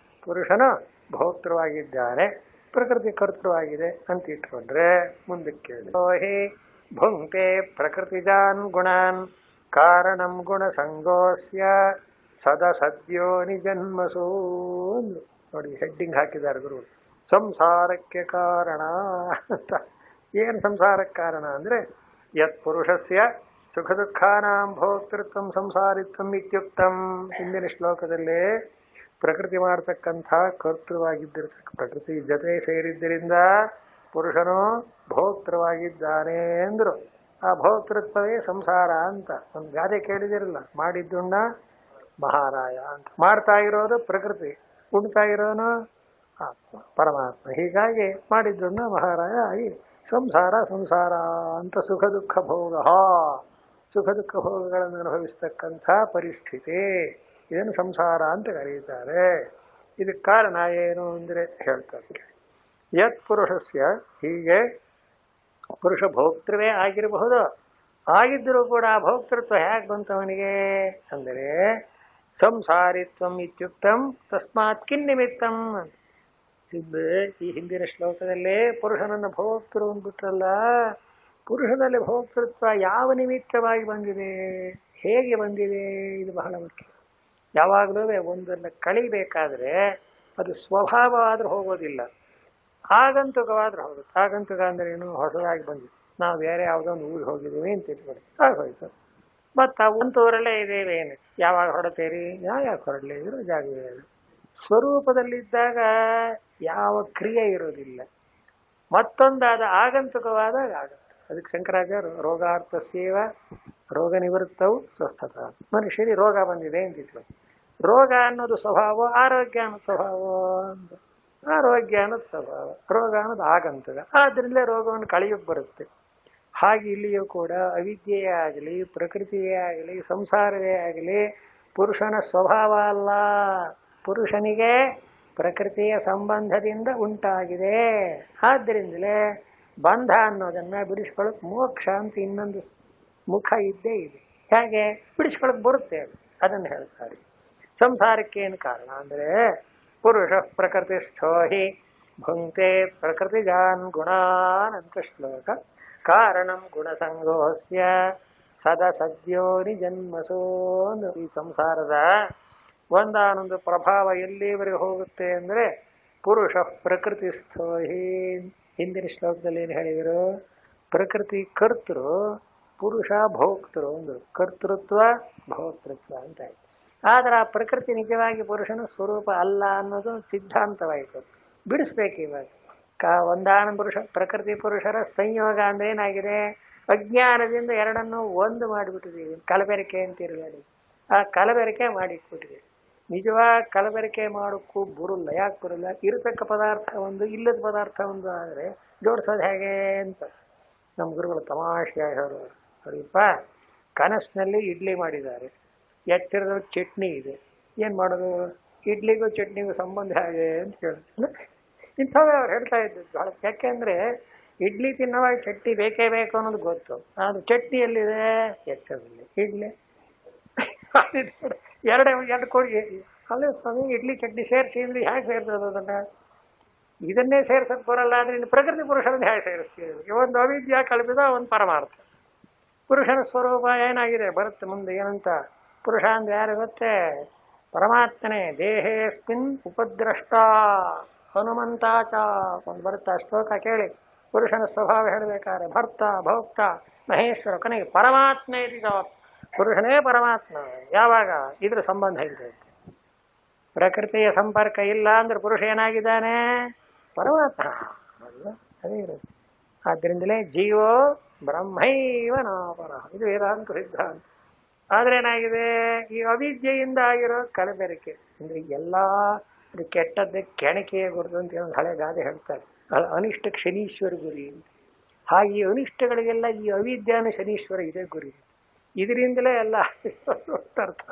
ಪುರುಷನು ಭೋಕ್ತೃವಾಗಿದ್ದಾನೆ, ಪ್ರಕೃತಿ ಕರ್ತೃವಾಗಿದೆ ಅಂತ ಇಟ್ಕೊಂಡ್ರೆ ಮುಂದಕ್ಕೆ ಹಿ ಭುಂಕ್ತೆ ಪ್ರಕೃತಿಜಾನ್ ಗುಣಾನ್ ಕಾರಣಂ ಗುಣ ಸಂಗೋಸ್ಯ ಸದಸದ್ಯೋ ನಿಜನ್ಮಸೂ. ನೋಡಿ ಹೆಡ್ಡಿಂಗ್ ಹಾಕಿದ್ದಾರೆ ಗುರು, ಸಂಸಾರಕ್ಕೆ ಕಾರಣ ಅಂತ. ಏನು ಸಂಸಾರಕ್ಕೆ ಕಾರಣ ಅಂದರೆ ಯತ್ ಪುರುಷಸ್ಯ ಸುಖ ದುಃಖಾನಾಂ ಭೋಕ್ತೃತ್ವಂ ಸಂಸಾರಿತ್ವಂ ಇತ್ಯುಕ್ತಂ. ಹಿಂದಿನ ಶ್ಲೋಕದಲ್ಲಿ ಪ್ರಕೃತಿ ಮಾಡತಕ್ಕಂಥ ಕರ್ತೃವಾಗಿದ್ದಿರ್ತಕ್ಕ ಪ್ರಕೃತಿ ಜೊತೆ ಸೇರಿದ್ದರಿಂದ ಪುರುಷನು ಭೋಕ್ತೃವಾಗಿದ್ದಾನೆ ಅಂದರು. ಆ ಭೋಕ್ತೃತ್ವವೇ ಸಂಸಾರ ಅಂತ ಒಂದು ಗಾದೆ ಕೇಳಿದಿರಲ್ಲ, ಮಾಡಿದ್ದುಣ್ಣ ಮಹಾರಾಯ ಅಂತ. ಮಾಡ್ತಾ ಇರೋದು ಪ್ರಕೃತಿ, ಉಣ್ತಾ ಇರೋನು ಆತ್ಮ ಪರಮಾತ್ಮ. ಹೀಗಾಗಿ ಮಾಡಿದ್ದುಣ್ಣ ಮಹಾರಾಯ ಆಗಿ ಸಂಸಾರ ಸಂಸಾರ ಅಂತ ಸುಖ ದುಃಖ ಭೋಗ, ಸುಖ ದುಃಖ ಭೋಗಗಳನ್ನು ಅನುಭವಿಸ್ತಕ್ಕಂಥ ಪರಿಸ್ಥಿತಿ, ಇದನ್ನು ಸಂಸಾರ ಅಂತ ಕರೀತಾರೆ. ಇದಕ್ಕೆ ಕಾರಣ ಏನು ಅಂದರೆ ಹೇಳ್ತಾರೆ, ಯತ್ ಪುರುಷಸ್ಯ, ಹೀಗೆ ಪುರುಷ ಭೋಕ್ತೃವೇ ಆಗಿರಬಹುದು, ಆಗಿದ್ದರೂ ಕೂಡ ಆ ಭೋಕ್ತೃತ್ವ ಹೇಗೆ ಬಂತವನಿಗೆ ಅಂದರೆ ಸಂಸಾರಿತ್ವಂ ಇತ್ಯುಕ್ತಂ ತಸ್ಮಾತ್ ಕಿನ್ನಿಮಿತ್ತಂ. ಈ ಹಿಂದಿನ ಶ್ಲೋಕದಲ್ಲೇ ಪುರುಷನನ್ನು ಭೋಕ್ತೃ ಅಂದ್ಬಿಟ್ರಲ್ಲ, ಪುರುಷನಲ್ಲಿ ಭೋಕ್ತೃತ್ವ ಯಾವ ನಿಮಿತ್ತವಾಗಿ ಬಂದಿದೆ, ಹೇಗೆ ಬಂದಿದೆ, ಇದು ಬಹಳ ಮುಖ್ಯ. ಯಾವಾಗಲೂ ಒಂದನ್ನು ಕಳಿಬೇಕಾದ್ರೆ ಅದು ಸ್ವಭಾವವಾದ್ರೂ ಹೋಗೋದಿಲ್ಲ, ಆಗಂತುಕವಾದ್ರೂ ಹೋಗುತ್ತೆ. ಆಗಂತುಕ ಅಂದ್ರೆ ಏನು, ಹೊಸದಾಗಿ ಬಂದಿದೆ. ನಾವು ಬೇರೆ ಯಾವುದೋ ಒಂದು ಊರಿಗೆ ಹೋಗಿದ್ದೀವಿ ಅಂತ ಇಟ್ಕೊಳ್ಳಿ, ಆಗೋಯ್ತು. ಮತ್ತು ಆ ಒಂತೂರಲ್ಲೇ ಇದ್ದೇವೆ, ಏನು ಯಾವಾಗ ಹೊರಟೇರಿ, ಯಾವಾಗ ಹೊರಡಲೇ ಇದ್ರು ಜಾಗವೇ. ಸ್ವರೂಪದಲ್ಲಿದ್ದಾಗ ಯಾವ ಕ್ರಿಯೆ ಇರೋದಿಲ್ಲ, ಮತ್ತೊಂದಾದ ಆಗಂತುಕವಾದಾಗ ಆಗುತ್ತೆ. ಅದಕ್ಕೆ ಶಂಕರಾಚಾರ್ಯ ರೋಗಾರ್ಥಸ್ಯೇವ ರೋಗ ನಿವೃತ್ತವು ಸ್ವಸ್ಥತ. ಮನುಷ್ಯರಿಗೆ ರೋಗ ಬಂದಿದೆ ಅಂತಿಟ್ಕೊಳ್ಳಿ, ರೋಗ ಅನ್ನೋದು ಸ್ವಭಾವ, ಆರೋಗ್ಯ ಅನ್ನೋದು ಸ್ವಭಾವ ಅಂತ. ಆರೋಗ್ಯ ಅನ್ನೋದು ಸ್ವಭಾವ, ರೋಗ ಅನ್ನೋದು ಆಗಂತುಕ. ಆದ್ದರಿಂದ ರೋಗವನ್ನು ಕಳೆಯೋಕೆ ಬರುತ್ತೆ. ಹಾಗೆ ಇಲ್ಲಿಯೂ ಕೂಡ ಅವಿದ್ಯೆಯೇ ಆಗಲಿ, ಪ್ರಕೃತಿಯೇ ಆಗಲಿ, ಸಂಸಾರವೇ ಆಗಲಿ ಪುರುಷನ ಸ್ವಭಾವ ಅಲ್ಲ, ಪುರುಷನಿಗೆ ಪ್ರಕೃತಿಯ ಸಂಬಂಧದಿಂದ ಉಂಟಾಗಿದೆ. ಆದ್ದರಿಂದಲೇ ಬಂಧ ಅನ್ನೋದನ್ನು ಬಿಡಿಸ್ಕೊಳ್ಳೋಕೆ ಮೋಕ್ಷ ಅಂತ ಇನ್ನೊಂದು ಮುಖ ಇದ್ದೇ ಇದೆ. ಹೇಗೆ ಬಿಡಿಸ್ಕೊಳ್ಳೋಕೆ ಬರುತ್ತೆ ಅದನ್ನು ಹೇಳ್ತಾರೆ. ಸಂಸಾರಕ್ಕೆ ಏನು ಕಾರಣ ಅಂದರೆ ಪುರುಷ ಪ್ರಕೃತಿಸ್ಥೋ ಹಿ ಭುಂಕ್ತೆ ಪ್ರಕೃತಿಜಾನ್ ಗುಣಾನ್ ಅಂತ ಶ್ಲೋಕ. ಕಾರಣಂ ಗುಣಸಂಗೋಸ್ಯ ಸದಸದ್ಯೋ ನಿಜನ್ಮಸೋ. ಈ ಸಂಸಾರದ ಒಂದಾನೊಂದು ಪ್ರಭಾವ ಎಲ್ಲಿವರೆಗೆ ಹೋಗುತ್ತೆ ಅಂದರೆ ಪುರುಷ ಪ್ರಕೃತಿಸ್ಥೋ ಹಿ. ಹಿಂದಿನ ಶ್ಲೋಕದಲ್ಲಿ ಏನು ಹೇಳಿದರು, ಪ್ರಕೃತಿ ಕರ್ತೃ, ಪುರುಷ ಭೋಕ್ತೃ. ಒಂದು ಕರ್ತೃತ್ವ ಭೋಕ್ತೃತ್ವ ಅಂತ ಆಯ್ತು. ಆದರೆ ಆ ಪ್ರಕೃತಿ ನಿಜವಾಗಿ ಪುರುಷನ ಸ್ವರೂಪ ಅಲ್ಲ ಅನ್ನೋದು ಸಿದ್ಧಾಂತವಾಯಿತು. ಬಿಡಿಸ್ಬೇಕು ಇವಾಗ. ಒಂದಾನ ಪುರುಷ ಪ್ರಕೃತಿ ಪುರುಷರ ಸಂಯೋಗ ಅಂದ್ರೆ ಏನಾಗಿದೆ, ಅಜ್ಞಾನದಿಂದ ಎರಡನ್ನು ಒಂದು ಮಾಡಿಬಿಟ್ಟಿದ್ದೀವಿ. ಕಲಬೆರಕೆ ಅಂತಿರಲಿ, ಆ ಕಲಬೆರಕೆ ಮಾಡಿಟ್ಬಿಟ್ಟಿದೆ. ನಿಜವಾಗಿ ಕಲಬೆರಕೆ ಮಾಡೋಕ್ಕೂ ಬರಲ್ಲ. ಯಾಕೆ ಬರಲ್ಲ? ಇರತಕ್ಕ ಪದಾರ್ಥ ಒಂದು, ಇಲ್ಲದ ಪದಾರ್ಥ ಒಂದು ಆದರೆ ಜೋಡಿಸೋದು ಹೇಗೆ ಅಂತ ನಮ್ಮ ಗುರುಗಳು ತಮಾಷೆಯಾಗಿ ಹೇಳೋರು. ಸ್ವಲ್ಪ ಕನಸಿನಲ್ಲಿ ಇಡ್ಲಿ ಮಾಡಿದ್ದಾರೆ, ಎಚ್ಚರದಲ್ಲಿ ಚಟ್ನಿ ಇದೆ, ಏನು ಮಾಡೋದು? ಇಡ್ಲಿಗೂ ಚಟ್ನಿಗೂ ಸಂಬಂಧ ಹೇಗೆ ಅಂತ ಹೇಳಿ ಇಂಥವೇ ಅವ್ರು ಹೇಳ್ತಾ ಇದ್ದದ್ದು ಭಾಳ. ಯಾಕೆಂದರೆ ಇಡ್ಲಿ ತಿನ್ನೋವಾಗ ಚಟ್ನಿ ಬೇಕೇ ಬೇಕು ಅನ್ನೋದು ಗೊತ್ತು. ಅದು ಚಟ್ನಿ ಎಲ್ಲಿದೆ? ಎಚ್ಚರದಲ್ಲಿ. ಇಡ್ಲಿ ಎರಡು ಕೊಡಿ ಅಲ್ಲೇ ಸ್ವಾಮಿ, ಇಡ್ಲಿ ಚಟ್ನಿ ಸೇರಿಸಿ ಅಂದ್ರೆ ಹೇಗೆ ಸೇರ್ತದೆ ಅದನ್ನು? ಇದನ್ನೇ ಸೇರ್ಸಕ್ಕೆ ಬರಲ್ಲ ಅಂದರೆ ಇನ್ನು ಪ್ರಕೃತಿ ಪುರುಷರನ್ನು ಹೇಗೆ ಸೇರಿಸ್ತೀವಿ? ಒಂದು ಅವಿದ್ಯಾ ಕಲ್ಪಿತ, ಒಂದು ಪರಮಾರ್ಥ. ಪುರುಷನ ಸ್ವರೂಪ ಏನಾಗಿದೆ ಬರುತ್ತೆ ಮುಂದೆ ಏನಂತ. ಪುರುಷ ಅಂದ್ರೆ ಯಾರು ಗೊತ್ತೇ? ಪರಮಾತ್ಮನೇ. ದೇಹೇಸ್ಮಿನ್ ಉಪದ್ರಷ್ಟ ಹನುಮಂತಾಚ ಒಂದು ಬರುತ್ತೆ ಶ್ಲೋಕ ಕೇಳಿ. ಪುರುಷನ ಸ್ವಭಾವ ಹೇಳಬೇಕಾದ್ರೆ ಭರ್ತ ಭೋಕ್ತ ಮಹೇಶ್ವರ, ಕೊನೆಗೆ ಪರಮಾತ್ಮ ಇದೀಗ. ಪುರುಷನೇ ಪರಮಾತ್ಮ. ಯಾವಾಗ? ಇದ್ರ ಸಂಬಂಧ ಇದೆ. ಪ್ರಕೃತಿಯ ಸಂಪರ್ಕ ಇಲ್ಲ ಅಂದ್ರೆ ಪುರುಷ ಏನಾಗಿದ್ದಾನೆ? ಪರಮಾತ್ಮ. ಅಲ್ಲ, ಅದೇ ಇರುತ್ತೆ. ಆದ್ದರಿಂದಲೇ ಜೀವೋ ಬ್ರಹ್ಮೈವ ನಾಪರ, ಇದು ವೇದಾಂತ ಸಿದ್ಧಾಂತ. ಆದ್ರೆ ಏನಾಗಿದೆ, ಈ ಅವಿದ್ಯೆಯಿಂದ ಆಗಿರೋ ಕಲಬೆರಕೆ ಅಂದ್ರೆ ಎಲ್ಲ ಅದು ಕೆಟ್ಟದ್ದೇ ಕೆಣಕೆಯ ಗುರುತು ಅಂತ ಒಂದು ಹಳೆ ಗಾದೆ ಹೇಳ್ತಾರೆ. ಅನಿಷ್ಟಕ್ಕೆ ಶನೀಶ್ವರ ಗುರಿ ಅಂತ. ಹಾಗೆ ಈ ಅನಿಷ್ಟಗಳಿಗೆಲ್ಲ ಈ ಅವಿದ್ಯಾನ ಶನೀಶ್ವರ ಇದೇ ಗುರಿ. ಇದರಿಂದಲೇ ಎಲ್ಲ ಅರ್ಥ.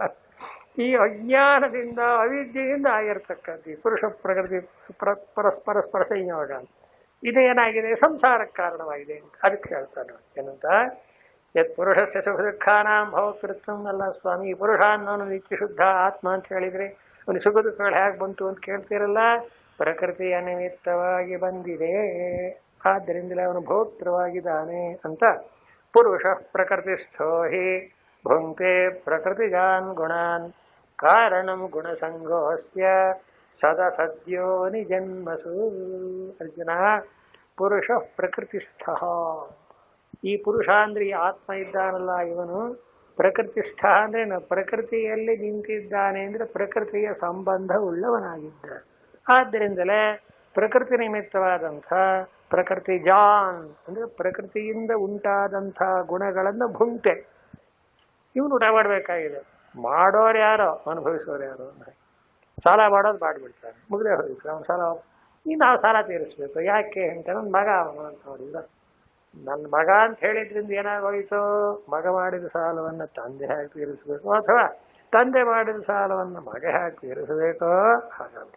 ಈ ಅಜ್ಞಾನದಿಂದ ಅವಿದ್ಯೆಯಿಂದ ಆಗಿರ್ತಕ್ಕಂಥ ಈ ಪುರುಷ ಪ್ರಕೃತಿ ಪರಸ್ಪರ ಸಂಯೋಗ ಇದೇನಾಗಿದೆ, ಸಂಸಾರಕ್ಕೆ ಕಾರಣವಾಗಿದೆ ಅಂತ ಅದಕ್ಕೆ ಹೇಳ್ತಾರೆ. ಏನಂತ, ಯತ್ ಪುರುಷಸ್ಯ ಸುಖ ದುಃಖಾನಾಂ ಭವಕೃತ್ವಂ ಅಲ್ಲ ಸ್ವಾಮಿ, ಈ ಪುರುಷ ಅನ್ನೋನು ನಿತ್ಯ ಶುದ್ಧ ಆತ್ಮ ಅಂತ ಹೇಳಿದ್ರೆ ಅವನು ಸುಖ ದುಃಖಗಳು ಹೇಗೆ ಬಂತು ಅಂತ ಕೇಳ್ತಿರಲ್ಲ. ಪ್ರಕೃತಿಯ ನಿಮಿತ್ತವಾಗಿ ಬಂದಿದೆ, ಆದ್ದರಿಂದಲೇ ಅವನು ಭೋಕ್ತೃವಾಗಿದ್ದಾನೆ ಅಂತ. ಪುರುಷ ಪ್ರಕೃತಿಸ್ಥೋ ಹಿ ಭುಂಕ್ತೆ ಪ್ರಕೃತಿಜಾನ್ ಗುಣಾನ್ ಕಾರಣಂ ಗುಣಸಂಗೋಸ್ಯ ಸದಾ ಸದ್ಯೋ ನಿಜನ್ಮಸು. ಅರ್ಜುನ, ಪುರುಷ ಪ್ರಕೃತಿಸ್ಥ, ಈ ಪುರುಷ ಅಂದ್ರೆ ಈ ಆತ್ಮ ಇದ್ದಾನಲ್ಲ ಇವನು ಪ್ರಕೃತಿಸ್ಥ ಅಂದ್ರೆ ಪ್ರಕೃತಿಯಲ್ಲಿ ನಿಂತಿದ್ದಾನೆ ಅಂದ್ರೆ ಪ್ರಕೃತಿಯ ಸಂಬಂಧ ಉಳ್ಳವನಾಗಿದ್ದ. ಆದ್ದರಿಂದಲೇ ಪ್ರಕೃತಿ ನಿಮಿತ್ತವಾದಂಥ ಪ್ರಕೃತಿ ಜಾನ್ ಅಂದ್ರೆ ಪ್ರಕೃತಿಯಿಂದ ಉಂಟಾದಂಥ ಗುಣಗಳನ್ನು ಭುಂಕ್ತೆ, ಇವನು ಊಟ ಮಾಡಬೇಕಾಗಿದೆ. ಮಾಡೋರು ಯಾರೋ, ಅನುಭವಿಸೋರು ಯಾರೋ. ಸಾಲ ಮಾಡೋದು ಮಾಡಿಬಿಡ್ತಾರೆ, ಮುಗಿದೇ ಹೋಗಿತ್ತು ಅವನು ಸಾಲ. ನಾವು ಸಾಲ ತೀರಿಸ್ಬೇಕು. ಯಾಕೆ ಅಂತ, ನನ್ನ ಮಗ ಅವನು ಅಂತ ನೋಡಿದ. ನನ್ನ ಮಗ ಅಂತ ಹೇಳಿದ್ರಿಂದ ಏನಾಗೋಯಿತು, ಮಗ ಮಾಡಿದ ಸಾಲವನ್ನು ತಂದೆ ಹೇಗೆ ತೀರಿಸಬೇಕು, ಅಥವಾ ತಂದೆ ಮಾಡಿದ ಸಾಲವನ್ನು ಮಗ ಹೇಗೆ ತೀರಿಸಬೇಕೋ ಹಾಗಲ್ಲ.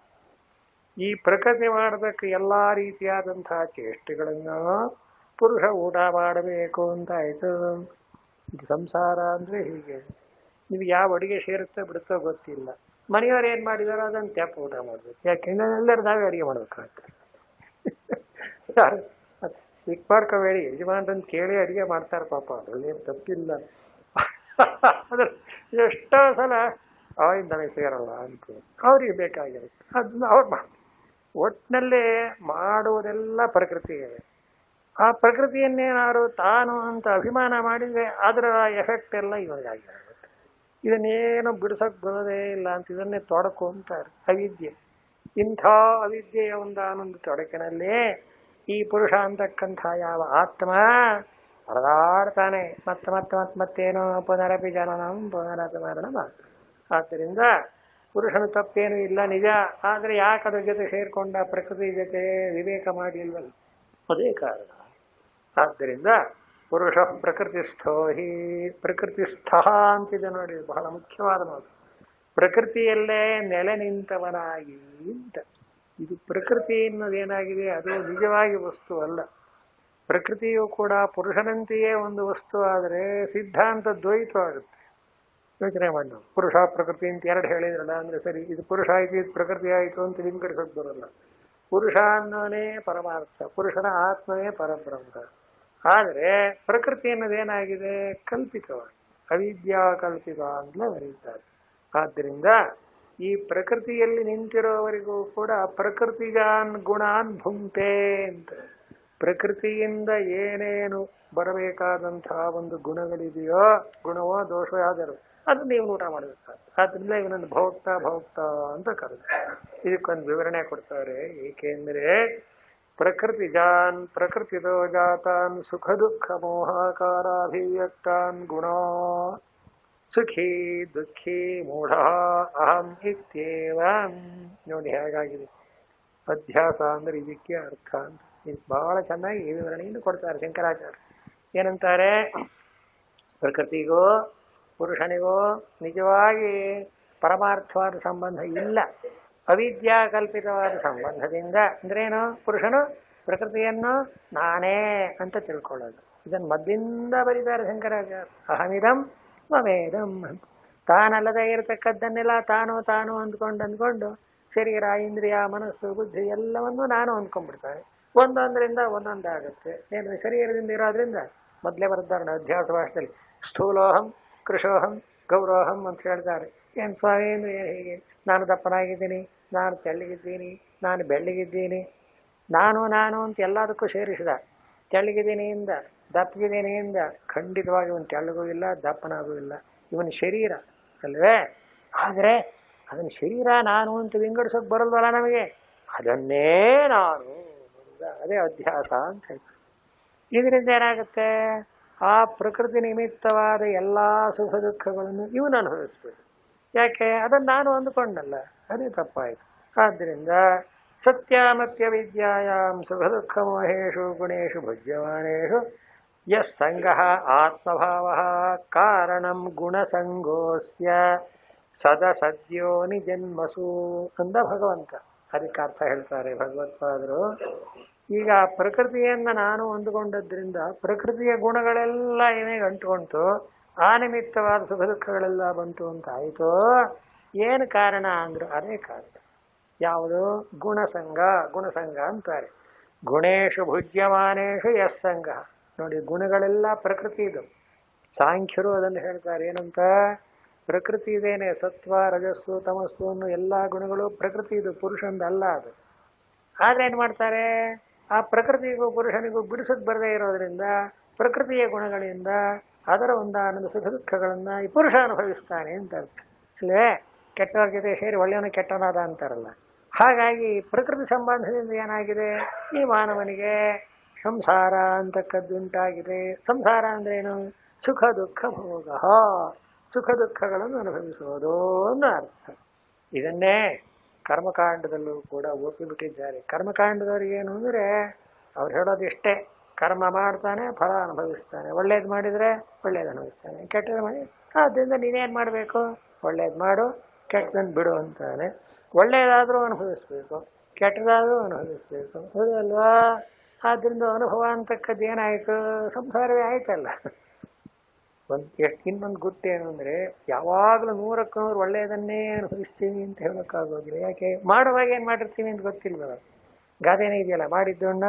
ಈ ಪ್ರಕೃತಿ ಮಾಡಬೇಕು ಎಲ್ಲ ರೀತಿಯಾದಂತಹ ಚೇಷ್ಟೆಗಳನ್ನು ಪುರುಷ ಊಟ ಮಾಡಬೇಕು ಅಂತ ಆಯಿತು. ಇದು ಸಂಸಾರ ಅಂದರೆ ಹೀಗೆ. ನೀವು ಯಾವ ಅಡುಗೆ ಸೇರುತ್ತೋ ಬಿಡುತ್ತೋ ಗೊತ್ತಿಲ್ಲ. ಮನೆಯವ್ರು ಏನು ಮಾಡಿದಾರೋ ಅದನ್ನು ತೆಪ್ಪ ಊಟ ಮಾಡಬೇಕು. ಯಾಕೆಂದ್ರೆ ಎಲ್ಲರೂ ನಾವೇ ಅಡುಗೆ ಮಾಡ್ಬೇಕಾಗ್ತದೆ. ಯಾರು ಸಿಕ್ ಮಾಡ್ಕೋಬೇಡಿ, ಯಜಮಾನ್ರನ್ನು ಕೇಳಿ ಅಡುಗೆ ಮಾಡ್ತಾರೆ ಪಾಪ, ಅದರಲ್ಲೇನು ತಪ್ಪಿಲ್ಲ. ಅದ್ರ ಎಷ್ಟೋ ಸಲ ಅವಾಗಿಂದ ನನಗೆ ಸೇರಲ್ಲ ಅಂತ ಅವ್ರಿಗೆ ಬೇಕಾಗಿರುತ್ತೆ, ಅದನ್ನ ಅವ್ರು ಮಾಡಿ. ಒಟ್ಟಿನಲ್ಲಿ ಮಾಡುವುದೆಲ್ಲ ಪ್ರಕೃತಿಗೆ. ಆ ಪ್ರಕೃತಿಯನ್ನೇನಾದ್ರು ತಾನು ಅಂತ ಅಭಿಮಾನ ಮಾಡಿದರೆ ಅದರ ಎಫೆಕ್ಟ್ ಎಲ್ಲ ಇವರಿಗಾಗಿರುತ್ತೆ. ಇದನ್ನೇನು ಬಿಡಿಸೋಕೆ ಬರೋದೇ ಇಲ್ಲ ಅಂತ ಇದನ್ನೇ ತೊಡಕೊಂತಾರೆ ಅವಿದ್ಯೆ. ಇಂಥ ಅವಿದ್ಯೆಯ ಒಂದಾನೊಂದು ತೊಡಕಿನಲ್ಲಿ ಈ ಪುರುಷ ಅಂತಕ್ಕಂಥ ಯಾವ ಆತ್ಮ ಹೊರದಾಡ್ತಾನೆ. ಮತ್ತೇನೋ ಪುನರಪಿ ಜನನಂ ಪುನರಪಿ ಮರಣಂ. ಆದ್ದರಿಂದ ಪುರುಷನ ತಪ್ಪೇನೂ ಇಲ್ಲ ನಿಜ, ಆದರೆ ಯಾಕೆ ಅದ್ರ ಜೊತೆ ಸೇರಿಕೊಂಡ ಪ್ರಕೃತಿ ಜೊತೆ ವಿವೇಕ ಮಾಡಿಲ್ವಲ್ಲ, ಅದೇ ಕಾರಣ. ಆದ್ದರಿಂದ ಪುರುಷ ಪ್ರಕೃತಿಸ್ಥೋ ಹಿ, ಪ್ರಕೃತಿಸ್ಥ ಅಂತಿದೆ ನೋಡಿ, ಬಹಳ ಮುಖ್ಯವಾದ ಮಾತು. ಪ್ರಕೃತಿಯಲ್ಲೇ ನೆಲೆ ನಿಂತವನಾಗಿ ಅಂತ. ಇದು ಪ್ರಕೃತಿ ಅನ್ನೋದೇನಾಗಿದೆ, ಅದು ನಿಜವಾಗಿ ವಸ್ತು ಅಲ್ಲ. ಪ್ರಕೃತಿಯು ಕೂಡ ಪುರುಷನಂತೆಯೇ ಒಂದು ವಸ್ತು ಆದರೆ ಸಿದ್ಧಾಂತ ದ್ವೈತವಾಗುತ್ತೆ. ಯೋಚನೆ ಮಾಡಿ ನಾವು, ಪುರುಷ ಪ್ರಕೃತಿ ಅಂತ ಎರಡು ಹೇಳಿದ್ರಲ್ಲ ಅಂದರೆ ಸರಿ, ಇದು ಪುರುಷ ಆಯಿತು ಇದು ಪ್ರಕೃತಿ ಆಯಿತು ಅಂತ ವಿಂಗಡಿಸೋಕೆ ಬರೋಲ್ಲ. ಪುರುಷ ಅನ್ನೋನೇ ಪರಮಾರ್ಥ, ಪುರುಷನ ಆತ್ಮವೇ ಪರಬ್ರಹ್ಮ. ಆದರೆ ಪ್ರಕೃತಿ ಅನ್ನೋದೇನಾಗಿದೆ, ಕಲ್ಪಿತವಾಗಿ ಅವಿದ್ಯಾ ಕಲ್ಪಿತ ಅಂತಲೇ ಬರೀತಾರೆ. ಆದ್ದರಿಂದ ಈ ಪ್ರಕೃತಿಯಲ್ಲಿ ನಿಂತಿರೋವರಿಗೂ ಕೂಡ ಪ್ರಕೃತಿಜಾನ್ ಗುಣಾನ್ ಭುಂಕ್ತೆ ಅಂತ. ಪ್ರಕೃತಿಯಿಂದ ಏನೇನು ಬರಬೇಕಾದಂತಹ ಒಂದು ಗುಣಗಳಿದೆಯೋ, ಗುಣವೋ ದೋಷವೋ ಯಾವ್ದಾರು ಅದನ್ನ ನೀವು ಊಟ ಮಾಡಬೇಕಾಗ್ತದೆ. ಆದ್ರಿಂದ ಇವನನ್ನು ಭೋಕ್ತ ಅಂತ ಕರೆದು ಇದಕ್ಕೊಂದು ವಿವರಣೆ ಕೊಡ್ತಾರೆ. ಏಕೆಂದರೆ ಪ್ರಕೃತಿಜಾನ್ ಪ್ರಕೃತಿದೋ ಜಾತಾನ್ ಸುಖ ದುಃಖ ಮೋಹಾಕಾರಾಭಿವ್ಯಕ್ತಾನ್ ಗುಣ ಸುಖಿ ದುಃಖಿ ಮೂಢ ಅಹಂ ಇತ್ಯೇವ. ನೋಡಿ ಹೇಗಾಗಿದೆ ಅಧ್ಯಾಸ ಅಂದ್ರೆ ಇದಕ್ಕೆ ಅರ್ಥ ಅಂತ. ಇದು ಬಹಳ ಚೆನ್ನಾಗಿ ಈ ವಿವರಣೆಯನ್ನು ಕೊಡ್ತಾರೆ ಶಂಕರಾಚಾರ್ಯ. ಏನಂತಾರೆ, ಪ್ರಕೃತಿಗೂ ಪುರುಷನಿಗೂ ನಿಜವಾಗಿ ಪರಮಾರ್ಥವಾದ ಸಂಬಂಧ ಇಲ್ಲ, ಅವಿದ್ಯಾ ಕಲ್ಪಿತವಾದ ಸಂಬಂಧದಿಂದ. ಅಂದ್ರೇನು, ಪುರುಷನು ಪ್ರಕೃತಿಯನ್ನು ನಾನೇ ಅಂತ ತಿಳ್ಕೊಳ್ಳೋದು. ಇದನ್ನು ಮದ್ದಿಂದ ಬರೀತಾರೆ ಶಂಕರಾಚಾರ್ಯ. ಅಹಮಿದಂ ಮಮೇದಂ ಅಂತ. ತಾನಲ್ಲದೆ ಇರತಕ್ಕದ್ದನ್ನೆಲ್ಲ ತಾನು ಅಂದ್ಕೊಂಡು ಶರೀರ ಇಂದ್ರಿಯ ಮನಸ್ಸು ಬುದ್ಧಿ ಎಲ್ಲವನ್ನೂ ನಾನು ಅಂದ್ಕೊಂಡ್ಬಿಡ್ತಾನೆ. ಒಂದೊಂದರಿಂದ ಒಂದೊಂದಾಗುತ್ತೆ. ಏನು ಶರೀರದಿಂದ ಇರೋದ್ರಿಂದ ಮೊದಲೇ ಬರ್ತಾರೆ ಅಧ್ಯಾಸ ಭಾಷೆಯಲ್ಲಿ ಸ್ಥೂಲೋಹಂ ಕೃಶೋಹಂ ಗೌರೋಹಂ ಅಂತ ಹೇಳ್ತಾರೆ. ಏನು ಸ್ವಾಮಿ ಏನು ಹೀಗೆ, ನಾನು ದಪ್ಪನಾಗಿದ್ದೀನಿ, ನಾನು ತೆಳ್ಳಗಿದ್ದೀನಿ, ನಾನು ಬೆಳ್ಳಗಿದ್ದೀನಿ, ನಾನು ಅಂತ ಎಲ್ಲದಕ್ಕೂ ಸೇರಿಸಿದ. ತೆಳ್ಳಗಿದ್ದೀನಿಯಿಂದ ದಪ್ಪಗಿದ್ದೀನಿಯಿಂದ ಖಂಡಿತವಾಗಿ ಇವನು ತೆಳ್ಳಗೂ ಇಲ್ಲ ದಪ್ಪನಾಗೂ ಇಲ್ಲ, ಇವನ ಶರೀರ ಅಲ್ವೇ. ಆದರೆ ಅದನ್ನ ಶರೀರ ನಾನು ಅಂತ ವಿಂಗಡಿಸೋಕೆ ಬರಲ್ವಲ್ಲ ನಮಗೆ, ಅದನ್ನೇ ನಾನು ಅದೇ ಅಧ್ಯಾಸ ಅಂತ ಹೇಳ್ತಾರೆ. ಇದರಿಂದ ಏನಾಗುತ್ತೆ, ಆ ಪ್ರಕೃತಿ ನಿಮಿತ್ತವಾದ ಎಲ್ಲ ಸುಖ ದುಃಖಗಳನ್ನು ಇವನು ಅನುಭವಿಸ್ಬೇಕು. ಯಾಕೆ, ಅದನ್ನು ನಾನು ಅಂದುಕೊಂಡಲ್ಲ, ಅದೇ ತಪ್ಪಾಯಿತು. ಆದ್ದರಿಂದ ಸತ್ಯಾಮತ್ಯ ವಿದ್ಯಾಯಾಂ ಸುಖ ದುಃಖ ಮೋಹೇಶು ಗುಣೇಶು ಭುಜ್ಯಮಾನೇಶು ಯಸ್ ಸಂಗಃ ಆತ್ಮಭಾವಃ ಕಾರಣಂ ಗುಣಸಂಗೋಸ್ಯ ಸದಸದ್ಯೋ ನಿಜನ್ಮಸು ಅಂದ ಭಗವಂತ. ಅದಕ್ಕೆ ಅರ್ಥ ಹೇಳ್ತಾರೆ ಭಗವತ್ಪಾದರು. ಈಗ ಪ್ರಕೃತಿಯನ್ನು ನಾನು ಅಂದುಕೊಂಡದ್ರಿಂದ ಪ್ರಕೃತಿಯ ಗುಣಗಳೆಲ್ಲ ಏನೇಗೆ ಅಂಟುಕೊಂತು, ಆ ನಿಮಿತ್ತವಾದ ಸುಖ ದುಃಖಗಳೆಲ್ಲ ಬಂತು ಅಂತ ಆಯಿತು. ಏನು ಕಾರಣ ಅಂದ್ರು, ಅದೇ ಕಾರಣ. ಯಾವುದು, ಗುಣಸಂಗ. ಗುಣಸಂಗ ಅಂತಾರೆ. ಗುಣೇಶು ಭುಜ್ಯಮಾನೇಶು ಯಸ್ ಸಂಗ. ನೋಡಿ, ಗುಣಗಳೆಲ್ಲ ಪ್ರಕೃತಿ ಇದು. ಸಾಂಖ್ಯರು ಅದನ್ನು ಹೇಳ್ತಾರೆ, ಏನಂತ, ಪ್ರಕೃತಿ ಇದೇನೆ, ಸತ್ವ ರಜಸ್ಸು ತಮಸ್ಸು ಅನ್ನೋ ಎಲ್ಲ ಗುಣಗಳು ಪ್ರಕೃತಿ ಇದು, ಪುರುಷಂದಲ್ಲ ಅದು. ಆದ್ರೆ ಏನು ಮಾಡ್ತಾರೆ, ಆ ಪ್ರಕೃತಿಗೂ ಪುರುಷನಿಗೂ ಬಿಡಿಸೋದು ಬರದೇ ಇರೋದ್ರಿಂದ ಪ್ರಕೃತಿಯ ಗುಣಗಳಿಂದ ಅದರ ಒಂದಾನಂದ ಸುಖ ದುಃಖಗಳನ್ನ ಈ ಪುರುಷ ಅನುಭವಿಸ್ತಾನೆ ಅಂತ ಅರ್ಥ ಅಲ್ವೇ. ಕೆಟ್ಟವ್ರ ಜೊತೆ ಸೇರಿ ಒಳ್ಳೆಯವನ ಕೆಟ್ಟವನಾದ ಅಂತಾರಲ್ಲ, ಹಾಗಾಗಿ ಪ್ರಕೃತಿ ಸಂಬಂಧದಿಂದ ಏನಾಗಿದೆ, ಈ ಮಾನವನಿಗೆ ಸಂಸಾರ ಅಂತಕ್ಕದ್ದು ಉಂಟಾಗಿದೆ. ಸಂಸಾರ ಅಂದ್ರೇನು, ಸುಖ ದುಃಖ ಭೋಗ, ಸುಖ ದುಃಖಗಳನ್ನು ಅನುಭವಿಸುವುದು ಅನ್ನೋ ಅರ್ಥ. ಇದನ್ನೇ ಕರ್ಮಕಾಂಡದಲ್ಲೂ ಕೂಡ ಒಪ್ಪಿಬಿಟ್ಟಿದ್ದಾರೆ. ಕರ್ಮಕಾಂಡದವ್ರಿಗೆ ಏನು ಅಂದರೆ, ಅವ್ರು ಹೇಳೋದು ಇಷ್ಟೇ, ಕರ್ಮ ಮಾಡ್ತಾನೆ ಫಲ ಅನುಭವಿಸ್ತಾನೆ, ಒಳ್ಳೇದು ಮಾಡಿದರೆ ಒಳ್ಳೇದು ಅನುಭವಿಸ್ತಾನೆ, ಕೆಟ್ಟದ್ದು ಮಾಡಿ ಆದ್ದರಿಂದ ನೀನೇನು ಮಾಡಬೇಕು, ಒಳ್ಳೇದು ಮಾಡು, ಕೆಟ್ಟದನ್ನು ಬಿಡು ಅಂತಾನೆ. ಒಳ್ಳೇದಾದರೂ ಅನುಭವಿಸ್ಬೇಕು, ಕೆಟ್ಟದಾದರೂ ಅನುಭವಿಸ್ಬೇಕು, ಹೌದಲ್ವಾ. ಆದ್ದರಿಂದ ಅನುಭವ ಅಂತಕ್ಕದ್ದು ಏನಾಯಿತು, ಸಂಸಾರವೇ ಆಯ್ತಲ್ಲ. ಇನ್ನೊಂದು ಗುಟ್ಟೇನು ಅಂದರೆ, ಯಾವಾಗಲೂ 100ಕ್ಕೆ 100 ಒಳ್ಳೆಯದನ್ನೇ ಅನುಭವಿಸ್ತೀವಿ ಅಂತ ಹೇಳೋಕ್ಕಾಗೋದಿಲ್ಲ. ಯಾಕೆ, ಮಾಡುವಾಗ ಏನು ಮಾಡಿರ್ತೀವಿ ಅಂತ ಗೊತ್ತಿಲ್ವಲ್ಲ. ಗಾದೆನೇ ಇದೆಯಲ್ಲ, ಮಾಡಿದ್ದವನ್ನ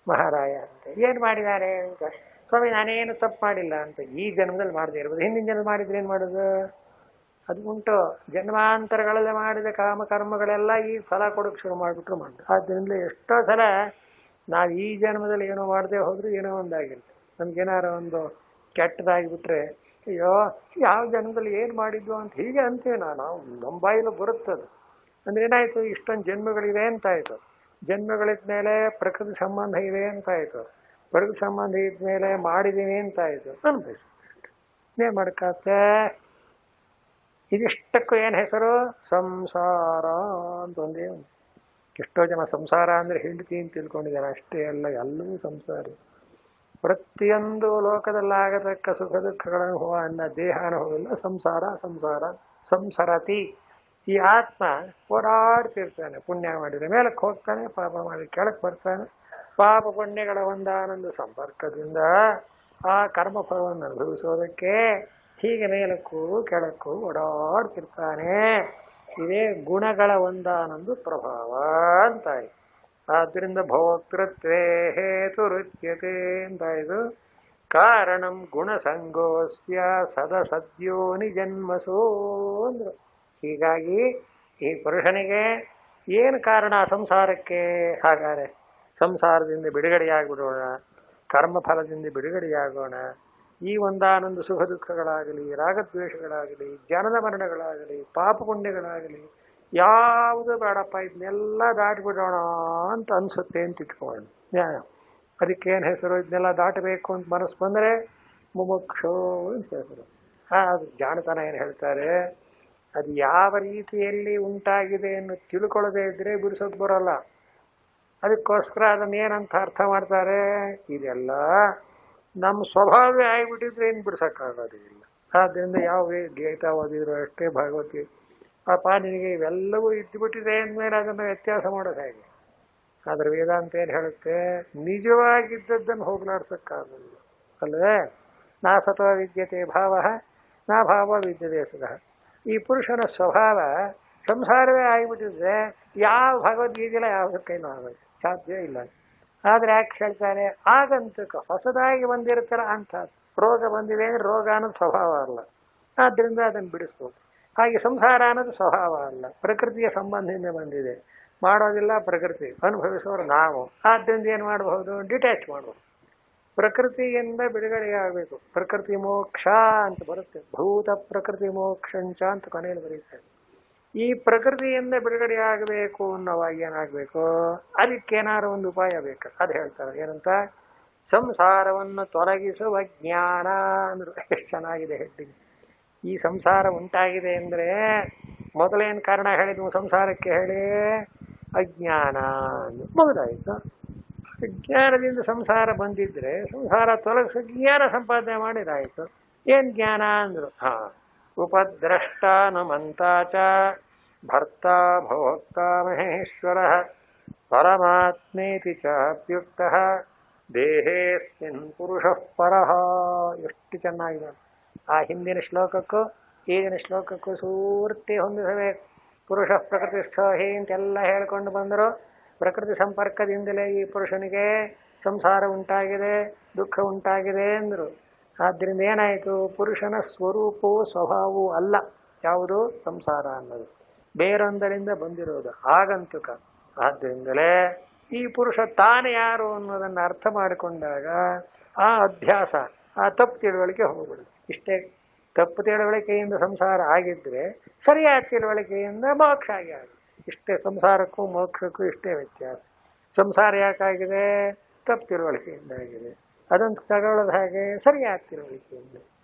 ಮಹಾರಾಯ ಅಂತ. ಏನು ಮಾಡಿದ್ದಾರೆ ಅಂತ, ಸ್ವಾಮಿ ನಾನೇನು ತಪ್ಪು ಮಾಡಿಲ್ಲ ಅಂತ. ಈ ಜನ್ಮದಲ್ಲಿ ಮಾಡದೇ ಇರ್ಬೋದು, ಹಿಂದಿನ ಜನ್ಮ ಮಾಡಿದ್ರೆ ಏನು ಮಾಡೋದು, ಅದು ಉಂಟು. ಜನ್ಮಾಂತರಗಳಲ್ಲಿ ಮಾಡಿದ ಕಾಮಕರ್ಮಗಳೆಲ್ಲ ಈ ಫಲ ಕೊಡೋಕ್ಕೆ ಶುರು ಮಾಡಿಬಿಟ್ರು ಮಾಡಿ. ಆದ್ದರಿಂದ ಎಷ್ಟೋ ಸಲ ನಾವು ಈ ಜನ್ಮದಲ್ಲಿ ಏನೋ ಮಾಡದೆ ಹೋದ್ರೂ ಏನೋ ಒಂದಾಗಿರುತ್ತೆ. ನಮ್ಗೇನಾರು ಒಂದು ಕೆಟ್ಟದಾಗಿಬಿಟ್ರೆ, ಅಯ್ಯೋ ಯಾವ ಜನ್ಮದಲ್ಲಿ ಏನು ಮಾಡಿದ್ವು ಅಂತ ಹೀಗೆ ಅಂತೀವಿ ನಾವು, ನಮ್ಮ ಬಾಯಿಲು ಬರುತ್ತದು. ಅಂದ್ರೆ ಏನಾಯಿತು, ಇಷ್ಟೊಂದು ಜನ್ಮಗಳಿವೆ ಅಂತಾಯಿತು. ಜನ್ಮಗಳಿದ ಮೇಲೆ ಪ್ರಕೃತಿ ಸಂಬಂಧ ಇದೆ ಅಂತಾಯಿತು. ಪ್ರಕೃತಿ ಸಂಬಂಧ ಇದ್ಮೇಲೆ ಮಾಡಿದ್ದೀನಿ ಅಂತಾಯಿತು. ಅನ್ಭವಿಸಿ ಏನು ಮಾಡಕ್ಕಾಗತ್ತೆ. ಇದಿಷ್ಟಕ್ಕೂ ಏನು ಹೆಸರು, ಸಂಸಾರ ಅಂತ ಒಂದೇ. ಎಷ್ಟೋ ಜನ ಸಂಸಾರ ಅಂದರೆ ಹೆಂಡತಿ ಅಂತ ತಿಳ್ಕೊಂಡಿದ್ದಾರೆ, ಅಷ್ಟೇ ಅಲ್ಲ, ಎಲ್ಲವೂ ಸಂಸಾರ. ಪ್ರತಿಯೊಂದು ಲೋಕದಲ್ಲಾಗತಕ್ಕ ಸುಖ ದುಃಖಗಳ ಅನುಭವ ಅನ್ನೋ ದೇಹ ಅನುಭವವೆಲ್ಲ ಸಂಸಾರ. ಸಂಸಾರ ಸಂಸರತಿ. ಈ ಆತ್ಮ ಓಡಾಡ್ತಿರ್ತಾನೆ. ಪುಣ್ಯ ಮಾಡಿದರೆ ಮೇಲಕ್ಕೆ ಹೋಗ್ತಾನೆ, ಪಾಪ ಮಾಡಿ ಕೆಳಕ್ಕೆ ಬರ್ತಾನೆ. ಪಾಪ ಪುಣ್ಯಗಳ ಒಂದಾನೊಂದು ಸಂಪರ್ಕದಿಂದ ಆ ಕರ್ಮಫಲವನ್ನು ಅನುಭವಿಸೋದಕ್ಕೆ ಹೀಗೆ ಮೇಲಕ್ಕೂ ಕೆಳಕ್ಕೂ ಓಡಾಡ್ತಿರ್ತಾನೆ. ಇದೇ ಗುಣಗಳ ಒಂದಾನೊಂದು ಪ್ರಭಾವ ಅಂತಾಯಿ. ಆದ್ದರಿಂದ ಭೋಕ್ತೃತ್ವೇ ಹೇತು ರುಚ್ಯತೆ ಅಂತಾಯಿತು. ಕಾರಣಂ ಗುಣಸಂಗೋಸ್ಯ ಸದಸದ್ಯೋ ನಿಜನ್ಮಸೋ ಅಂದ್ರು. ಹೀಗಾಗಿ ಈ ಪುರುಷನಿಗೆ ಏನು ಕಾರಣ ಸಂಸಾರಕ್ಕೆ, ಹಾಗಾದರೆ ಸಂಸಾರದಿಂದ ಬಿಡುಗಡೆಯಾಗ್ಬಿಡೋಣ, ಕರ್ಮಫಲದಿಂದ ಬಿಡುಗಡೆಯಾಗೋಣ. ಈ ಒಂದಾನೊಂದು ಸುಖ ದುಃಖಗಳಾಗಲಿ, ರಾಗದ್ವೇಷಗಳಾಗಲಿ, ಜನನ ಮರಣಗಳಾಗಲಿ, ಪಾಪ ಪುಣ್ಯಗಳಾಗಲಿ ಯಾವುದು ಬೇಡಪ್ಪ, ಇದನ್ನೆಲ್ಲ ದಾಟಿಬಿಡೋಣ ಅಂತ ಅನಿಸುತ್ತೆ ಅಂತ ಇಟ್ಕೊಳ್ಳೋಣ. ಅದಕ್ಕೇನು ಹೆಸರು, ಇದನ್ನೆಲ್ಲ ದಾಟಬೇಕು ಅಂತ ಮನಸ್ಸು ಬಂದರೆ ಮುಮುಕ್ಷು ಅಂತ ಹೆಸರು. ಅದು ಜಾಣತನ. ಏನು ಹೇಳ್ತಾರೆ, ಅದು ಯಾವ ರೀತಿಯಲ್ಲಿ ಉಂಟಾಗಿದೆ ಅನ್ನೋ ತಿಳ್ಕೊಳ್ಳದೆ ಇದ್ದರೆ ಬಿಡಿಸೋಕೆ ಬರೋಲ್ಲ. ಅದಕ್ಕೋಸ್ಕರ ಅದನ್ನು ಏನಂತ ಅರ್ಥ ಮಾಡ್ತಾರೆ, ಇದೆಲ್ಲ ನಮ್ಮ ಸ್ವಭಾವವೇ ಆಗಿಬಿಟ್ಟಿದ್ರೆ ಏನು ಬಿಡ್ಸೋಕ್ಕಾಗೋದಿಲ್ಲ. ಆದ್ದರಿಂದ ಯಾವ ಗೀತಾ ಓದಿದ್ರು ಅಷ್ಟೇ, ಭಗವದ್ಗೀತೆ ಪಾಪ ನಿನಗೆ ಇವೆಲ್ಲವೂ ಇದ್ದುಬಿಟ್ಟಿದೆ ಅಂದಮೇಲೆ ಅದನ್ನು ವ್ಯತ್ಯಾಸ ಮಾಡೋದು ಹೇಗೆ. ಆದರೆ ವೇದಾಂತ ಏನು ಹೇಳುತ್ತೆ, ನಿಜವಾಗಿದ್ದದ್ದನ್ನು ಹೋಗ್ಲಾಡ್ಸೋಕ್ಕಾಗಲ್ಲ ಅಲ್ಲವೇ. ನಾ ಸತ್ವ ವಿದ್ಯತೆ ಭಾವ, ನಾ ಭಾವ ವಿದ್ಯತೆ ಸುಖ. ಈ ಪುರುಷನ ಸ್ವಭಾವ ಸಂಸಾರವೇ ಆಗಿಬಿಟ್ಟಿದ್ರೆ ಯಾವ ಭಗವದ್ಗೀತೆಲ್ಲ ಯಾವ ಕೈನೂ ಆಗೋದು ಸಾಧ್ಯ ಇಲ್ಲ. ಆದರೆ ಯಾಕೆ ಹೇಳ್ತಾನೆ, ಆಗಂತಕ ಹೊಸದಾಗಿ ಬಂದಿರ್ತಾರ ಅಂತ ರೋಗ ಬಂದಿದೆ ಅಂದರೆ ರೋಗ ಅನ್ನೋದು ಸ್ವಭಾವ ಅಲ್ಲ, ಆದ್ದರಿಂದ ಅದನ್ನು ಬಿಡಿಸ್ಬೋದು. ಹಾಗೆ ಸಂಸಾರ ಅನ್ನೋದು ಸ್ವಭಾವ ಅಲ್ಲ, ಪ್ರಕೃತಿಯ ಸಂಬಂಧದಿಂದ ಬಂದಿದೆ. ಮಾಡೋದಿಲ್ಲ ಪ್ರಕೃತಿ, ಅನುಭವಿಸೋರು ನಾವು. ಆದ್ದರಿಂದ ಏನು ಮಾಡಬಹುದು, ಡಿಟ್ಯಾಚ್ ಮಾಡಬಹುದು. ಪ್ರಕೃತಿಯಿಂದ ಬಿಡುಗಡೆಯಾಗಬೇಕು. ಪ್ರಕೃತಿ ಮೋಕ್ಷ ಅಂತ ಬರುತ್ತೆ. ಭೂತ ಪ್ರಕೃತಿ ಮೋಕ್ಷಂಚ ಅಂತ ಕೊನೆಯಲ್ಲಿ ಬರೀತಾರೆ. ಈ ಪ್ರಕೃತಿಯಿಂದ ಬಿಡುಗಡೆಯಾಗಬೇಕು ಅನ್ನೋವಾಗ ಏನಾಗಬೇಕು, ಅದಕ್ಕೇನಾದ್ರು ಒಂದು ಉಪಾಯ ಬೇಕು. ಅದು ಹೇಳ್ತಾರೆ ಏನಂತ, ಸಂಸಾರವನ್ನು ತೊಲಗಿಸುವ ಜ್ಞಾನ ಅಂದ್ರು. ಎಷ್ಟು ಚೆನ್ನಾಗಿದೆ ಹೆಡ್ಡಿಂಗ್. ಈ ಸಂಸಾರ ಉಂಟಾಗಿದೆ ಅಂದರೆ ಮೊದಲೇನು ಕಾರಣ ಹೇಳಿದ್ವು ಸಂಸಾರಕ್ಕೆ ಹೇಳಿ, ಅಜ್ಞಾನ ಮುಗಿದಾಯಿತು. ಜ್ಞಾನದಿಂದ ಸಂಸಾರ ಬಂದಿದ್ರೆ ಸಂಸಾರ ತೊಲಗಿಸ ಜ್ಞಾನ ಸಂಪಾದನೆ ಮಾಡಿದಾಯಿತು. ಏನ್ ಜ್ಞಾನ ಅಂದ್ರು, ಉಪದ್ರಷ್ಟಾನುಮಂತ ಚ ಭರ್ತ ಭೋಕ್ತ ಮಹೇಶ್ವರ ಪರಮಾತ್ಮೇತಿ ಚ ಅಪ್ಯುಕ್ತ ದೇಹೇಸ್ಮಿನ್ ಪುರುಷ ಪರಃ. ಎಷ್ಟು ಚೆನ್ನಾಗಿದೆ. ಆ ಹಿಂದಿನ ಶ್ಲೋಕಕ್ಕೂ ಈಗಿನ ಶ್ಲೋಕಕ್ಕೂ ಸೂರ್ತಿ ಹೊಂದಿಸಬೇಕು. ಪುರುಷ ಪ್ರಕೃತಿಸ್ಥ ಹೇ ಅಂತೆಲ್ಲ ಹೇಳ್ಕೊಂಡು ಬಂದರು. ಪ್ರಕೃತಿ ಸಂಪರ್ಕದಿಂದಲೇ ಈ ಪುರುಷನಿಗೆ ಸಂಸಾರ ಉಂಟಾಗಿದೆ, ದುಃಖ ಉಂಟಾಗಿದೆ ಅಂದರು. ಆದ್ದರಿಂದ ಏನಾಯಿತು, ಪುರುಷನ ಸ್ವರೂಪವೂ ಸ್ವಭಾವವೂ ಅಲ್ಲ ಯಾವುದು ಸಂಸಾರ ಅನ್ನೋದು, ಬೇರೊಂದರಿಂದ ಬಂದಿರೋದು ಆಗಂತುಕ. ಆದ್ದರಿಂದಲೇ ಈ ಪುರುಷ ತಾನು ಯಾರು ಅನ್ನೋದನ್ನು ಅರ್ಥ ಮಾಡಿಕೊಂಡಾಗ ಆ ಅಭ್ಯಾಸ, ಆ ತಪ್ಪು ತಿಳುವಳಿಕೆ ಹೋಗ್ಬಿಡುತ್ತೆ. ಇಷ್ಟೇ. ತಪ್ಪು ತಿಳುವಳಿಕೆಯಿಂದ ಸಂಸಾರ ಆಗಿದ್ರೆ ಸರಿಯಾದ ತಿಳುವಳಿಕೆಯಿಂದ ಮೋಕ್ಷ ಆಗಿ. ಇಷ್ಟೇ. ಸಂಸಾರಕ್ಕೂ ಮೋಕ್ಷಕ್ಕೂ ಇಷ್ಟೇ ವ್ಯತ್ಯಾಸ. ಸಂಸಾರ ಯಾಕಾಗಿದೆ, ತಪ್ಪು ತಿಳುವಳಿಕೆಯಿಂದ ಆಗಿದೆ. ಅದನ್ನು ತಗೊಳ್ಳೋದು ಹಾಗೆ ಸರಿಯಾದ ತಿಳುವಳಿಕೆಯಿಂದ.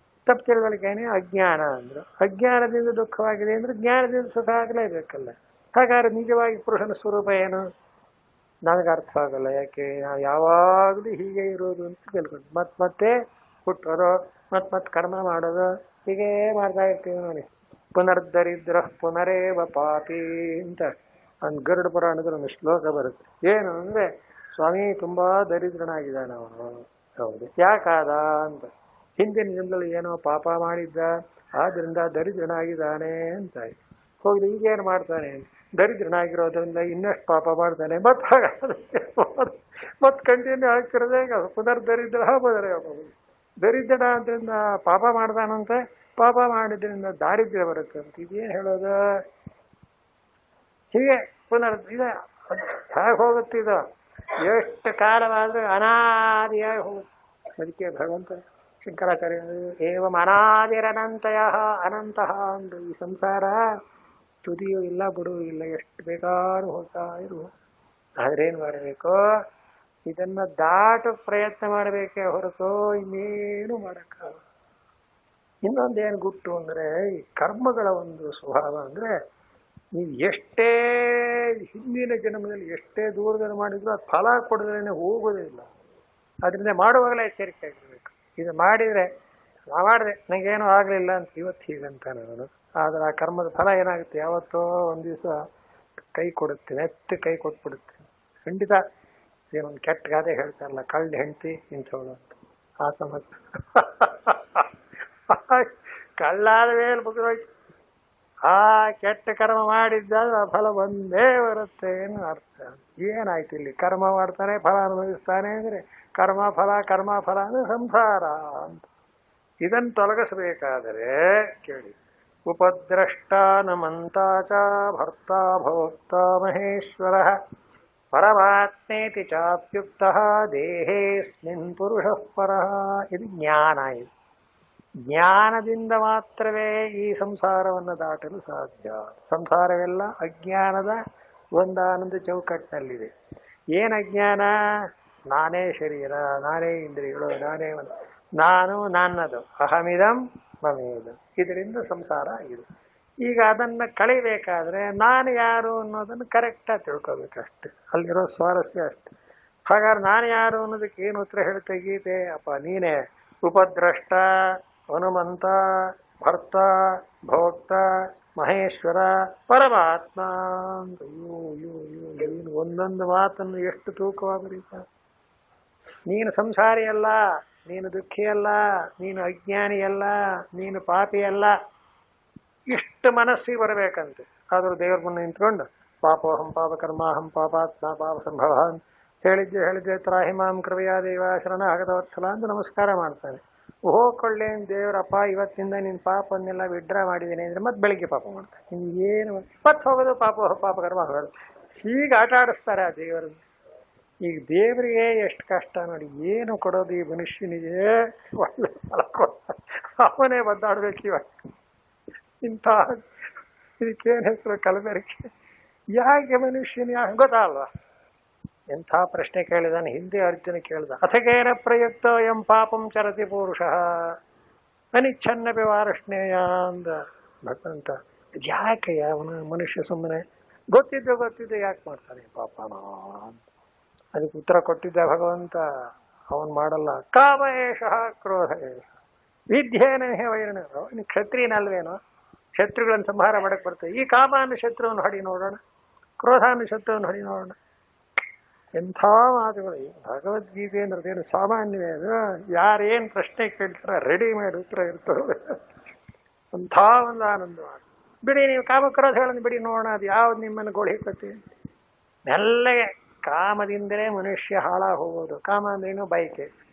ತಪ್ಪು ತಿಳುವಳಿಕೆನೇ ಅಜ್ಞಾನ ಅಂದರು. ಅಜ್ಞಾನದಿಂದ ದುಃಖವಾಗಿದೆ ಅಂದರೆ ಜ್ಞಾನದಿಂದ ಸುಖ ಆಗಲೇಬೇಕಲ್ಲ. ಹಾಗಾದ್ರೆ ನಿಜವಾಗಿ ಪುರುಷನ ಸ್ವರೂಪ ಏನು ನನಗೆ ಅರ್ಥ ಆಗಲ್ಲ. ಯಾಕೆ ನಾವು ಯಾವಾಗಲೂ ಹೀಗೆ ಇರೋದು ಅಂತ ತಿಳ್ಕೊಂಡು ಮತ್ತೆ ಹುಟ್ಟೋದು, ಮತ್ತೆ ಕರ್ಮ ಮಾಡೋದು, ಹೀಗೇ ಮಾಡ್ತಾ ಇರ್ತೀವಿ ನೋಡಿ. ಪುನರ್ದರಿದ್ರ ಪುನರೇವ ಪಾಪಿ ಅಂತ ಒಂದು ಗರುಡ ಪುರಾಣದಲ್ಲಿ ಒಂದು ಶ್ಲೋಕ ಬರುತ್ತೆ. ಏನು ಅಂದರೆ, ಸ್ವಾಮಿ ತುಂಬಾ ದರಿದ್ರನಾಗಿದ್ದಾನೆ ಅವನು. ಹೌದು, ಯಾಕಾದ ಅಂತ. ಹಿಂದಿನ ಜನ್ಮದಲ್ಲಿ ಏನೋ ಪಾಪ ಮಾಡಿದ್ದ, ಆದ್ರಿಂದ ದರಿದ್ರನಾಗಿದ್ದಾನೆ ಅಂತ. ಹೋಗಿ ಈಗೇನು ಮಾಡ್ತಾನೆ, ದರಿದ್ರನಾಗಿರೋದ್ರಿಂದ ಇನ್ನಷ್ಟು ಪಾಪ ಮಾಡ್ತಾನೆ. ಮತ್ತೆ ಕಂಟಿನ್ಯೂ ಆಗ್ತಿರೋದೇ ಪುನರ್ದರಿದ್ರ ದರಿದ್ರ ಅಂತರಿಂದ ಪಾಪ ಮಾಡ್ತಾನಂತೆ. ಪಾಪ ಮಾಡಿದ್ರಿಂದ ದಾರಿದ್ರ್ಯ ಬರುತ್ತೆ ಅಂತ. ಇದೇನು ಹೇಳೋದು, ಹೀಗೆ ಇದೆ. ಹೇಗೆ ಹೋಗುತ್ತೆ ಇದು, ಎಷ್ಟು ಕಾಲವಾದರೂ ಅನಾದಿಯಾಗಿ ಹೋಗುತ್ತೆ. ಅದಕ್ಕೆ ಭಗವಂತ ಶಂಕರಾಚಾರ್ಯ ಏವಂ ಅನಾದಿರನಂತಯ ಅನಂತಹ ಅಂದ್ರು. ಈ ಸಂಸಾರ ತುದಿಯೂ ಇಲ್ಲ, ಬಿಡುವು ಇಲ್ಲ, ಎಷ್ಟು ಬೇಕಾದ್ರೂ ಹೋಗ್ತಾ ಇರು. ಆದ್ರೇನು ಮಾಡಬೇಕು, ಇದನ್ನ ದಾಟು ಪ್ರಯತ್ನ ಮಾಡಬೇಕೇ ಹೊರತು ಇನ್ನೇನು ಮಾಡೋಕ್ಕಾಗಲ್ಲ. ಇನ್ನೊಂದೇನು ಗುಟ್ಟು ಅಂದರೆ, ಈ ಕರ್ಮಗಳ ಒಂದು ಸ್ವಭಾವ ಅಂದರೆ, ನೀವು ಎಷ್ಟೇ ಹಿಂದಿನ ಜನ್ಮದಲ್ಲಿ ಎಷ್ಟೇ ದೂರದಲ್ಲಿ ಮಾಡಿದ್ರು ಅದು ಫಲ ಕೊಡದೇನೆ ಹೋಗೋದೇ ಇಲ್ಲ. ಅದರಿಂದ ಮಾಡುವಾಗಲೇ ಎಚ್ಚರಿಕೆ ಆಗಿರ್ಬೇಕು. ಇದು ಮಾಡಿದರೆ ನಾ ಮಾಡಿದೆ ನನಗೇನೂ ಆಗಲಿಲ್ಲ ಅಂತ ಇವತ್ತು ಹೀಗಂತ ನಾನು, ಆದರೆ ಆ ಕರ್ಮದ ಫಲ ಏನಾಗುತ್ತೆ, ಯಾವತ್ತೋ ಒಂದು ದಿವಸ ಕೈ ಕೊಡುತ್ತೆ, ನೆತ್ತು ಕೈ ಕೊಟ್ಬಿಡುತ್ತೆ ಖಂಡಿತ. ಏನೊಂದು ಕೆಟ್ಟ ಗಾದೆ ಹೇಳ್ತಾರಲ್ಲ, ಕಳ್ಳ ಹೆಂಡತಿ ಇಂಥವಳು ಅಂತ. ಆ ಸಮಸ್ಯೆ ಕಳ್ಳಾದ ಮೇಲೆ ಮುಗಿದೋಯ್ತು. ಆ ಕೆಟ್ಟ ಕರ್ಮ ಮಾಡಿದ್ದಾದ್ರೆ ಆ ಫಲ ಬಂದೇ ಬರುತ್ತೆ ಏನು ಅರ್ಥ. ಏನಾಯ್ತು ಇಲ್ಲಿ, ಕರ್ಮ ಮಾಡ್ತಾನೆ ಫಲ ಅನುಭವಿಸ್ತಾನೆ ಅಂದರೆ ಕರ್ಮ ಫಲ ಅಂದರೆ ಸಂಸಾರ ಅಂತ. ಇದನ್ನು ತೊಲಗಿಸಬೇಕಾದರೆ ಕೇಳಿ, ಉಪದ್ರಷ್ಟಾನುಮಂತ ಚ ಭರ್ತ ಭೋಕ್ತ ಮಹೇಶ್ವರ ಪರಮಾತ್ಮೇತಿ ಚಾಪ್ಯುಕ್ತ ದೇಹೇಸ್ಮಿನ್ ಪುರುಷ ಪರಃ. ಇದು ಜ್ಞಾನ. ಇದು ಜ್ಞಾನದಿಂದ ಮಾತ್ರವೇ ಈ ಸಂಸಾರವನ್ನು ದಾಟಲು ಸಾಧ್ಯ. ಸಂಸಾರವೆಲ್ಲ ಅಜ್ಞಾನದ ಒಂದಾನೊಂದು ಚೌಕಟ್ಟಿನಲ್ಲಿದೆ. ಏನು ಅಜ್ಞಾನ? ನಾನೇ ಶರೀರ, ನಾನೇ ಇಂದ್ರಿಯಗಳು, ನಾನೇ ನಾನು, ನನ್ನದು, ಅಹಮಿದಂ ಮಮೇದಂ. ಇದರಿಂದ ಸಂಸಾರ ಆಗಿದೆ. ಈಗ ಅದನ್ನು ಕಳಿಬೇಕಾದ್ರೆ ನಾನು ಯಾರು ಅನ್ನೋದನ್ನು ಕರೆಕ್ಟಾಗಿ ತಿಳ್ಕೊಬೇಕಷ್ಟೆ. ಅಲ್ಲಿರೋ ಸ್ವಾರಸ್ಯ ಅಷ್ಟೆ. ಹಾಗಾದ್ರೆ ನಾನು ಯಾರು ಅನ್ನೋದಕ್ಕೆ ಏನು ಉತ್ತರ ಹೇಳ್ತೆ ಗೀತೆ? ಅಪ್ಪ ನೀನೇ ಉಪದ್ರಷ್ಟ, ಹನುಮಂತ, ಭರ್ತ, ಭೋಕ್ತ, ಮಹೇಶ್ವರ, ಪರಮಾತ್ಮ ಅಂತ. ನೀನು ಒಂದೊಂದು ಮಾತನ್ನು ಎಷ್ಟು ತೂಕವಾಗಬೇಕು. ನೀನು ಸಂಸಾರಿಯಲ್ಲ, ನೀನು ದುಃಖಿಯಲ್ಲ, ನೀನು ಅಜ್ಞಾನಿಯಲ್ಲ, ನೀನು ಪಾಪಿಯಲ್ಲ. ಇಷ್ಟು ಮನಸ್ಸಿಗೆ ಬರಬೇಕಂತೆ. ಆದರೂ ದೇವ್ರ ಮುಂದೆ ನಿಂತ್ಕೊಂಡು ಪಾಪೋಹಂ ಪಾಪಕರ್ಮಾಹಂ ಪಾಪಾತ್ಮ ಪಾಪ ಸಂಭವ ಹೇಳಿದ್ದೆ ತ್ರಾಹಿಮಾಂ ಕೃಪೆಯ ದೇವ ಶರಣ ಆಗತವತ್ಸಲ ಅಂತ ನಮಸ್ಕಾರ ಮಾಡ್ತಾನೆ. ಹೋಗ್ಕೊಳ್ಳೇನು ದೇವರಪ್ಪ ಇವತ್ತಿಂದ ನಿನ್ನ ಪಾಪನ್ನೆಲ್ಲ ವಿಡ್ರಾ ಮಾಡಿದ್ದೀನಿ ಅಂದರೆ ಮತ್ತೆ ಬೆಳಿಗ್ಗೆ ಪಾಪ ಮಾಡ್ತಾನೆ. ನಿಮ್ಗೇನು ಮತ್ತೆ ಹೋಗೋದು ಪಾಪಕರ್ಮ ಹೋಗೋದು. ಹೀಗೆ ಆಟ ಆಡಿಸ್ತಾರೆ ಆ ದೇವರನ್ನು. ಈಗ ದೇವರಿಗೆ ಎಷ್ಟು ಕಷ್ಟ ನೋಡಿ. ಏನು ಕೊಡೋದು ಈ ಮನುಷ್ಯನಿಗೆ, ಒಳ್ಳೆ ಫಲ ಕೊಡ, ಅವನೇ ಬದ್ದಾಡ್ಬೇಕು ಇವಾಗ. ಇಂಥ ಇದಕ್ಕೇನು ಹೆಸರು ಕಲಬೆರಕೆ? ಯಾಕೆ ಮನುಷ್ಯನ ಗೊತ್ತಲ್ವಾ? ಎಂಥ ಪ್ರಶ್ನೆ ಕೇಳಿದಾನೆ ಹಿಂದೆ ಅರ್ಜುನ ಕೇಳಿದ. ಅಥಕೇನ ಪ್ರಯುಕ್ತ ಎಂ ಪಾಪಂ ಚರತಿ ಪುರುಷ ಅನಿಚ್ಛನ್ನಪಿ ವಾರ್ಷ್ಣೇಯ ಅಂದ ಭಗವಂತ. ಯಾಕೆ ಅವನ ಮನುಷ್ಯ ಸುಮ್ಮನೆ ಗೊತ್ತಿದ್ದು ಯಾಕೆ ಮಾಡ್ತಾನೆ ಪಾಪನ? ಅದಕ್ಕೆ ಉತ್ತರ ಕೊಟ್ಟಿದ್ದ ಭಗವಂತ. ಅವನು ಮಾಡಲ್ಲ. ಕಾಮ ಏಷ ಕ್ರೋಧ ಏಷ ವಿದ್ಯೇನ ವೈರಣ. ಅವನು ಕ್ಷತ್ರಿಯನಲ್ವೇನೋ? ಶತ್ರುಗಳನ್ನು ಸಂಹಾರ ಮಾಡಕ್ಕೆ ಬರ್ತದೆ. ಈ ಕಾಮಾನು ಶತ್ರುವನ್ನು ಹೊಡಿ ನೋಡೋಣ, ಕ್ರೋಧಾನು ಶತ್ರುವನ್ನು ಹೊಡಿ ನೋಡೋಣ. ಎಂಥ ಮಾತುಗಳು! ಭಗವದ್ಗೀತೆ ಅಂದ್ರದೇನು ಸಾಮಾನ್ಯವೇ? ಅದು ಯಾರೇನು ಪ್ರಶ್ನೆ ಕೇಳ್ತಾರ ರೆಡಿಮೇಡ್ ಉತ್ತರ ಇರ್ತದೆ. ಅಂಥ ಒಂದು ಆನಂದ. ಬಿಡಿ, ನೀವು ಕಾಮಕ್ರೋಧಗಳನ್ನು ಬಿಡಿ ನೋಡೋಣ, ಅದು ಯಾವ್ದು ನಿಮ್ಮನ್ನು ಗೋಳಿಕತ್ತೆ. ಮೆಲ್ಲಗೆ ಕಾಮದಿಂದಲೇ ಮನುಷ್ಯ ಹಾಳಾಗಿ ಹೋಗೋದು. ಕಾಮ ಅಂದ್ರೇನು?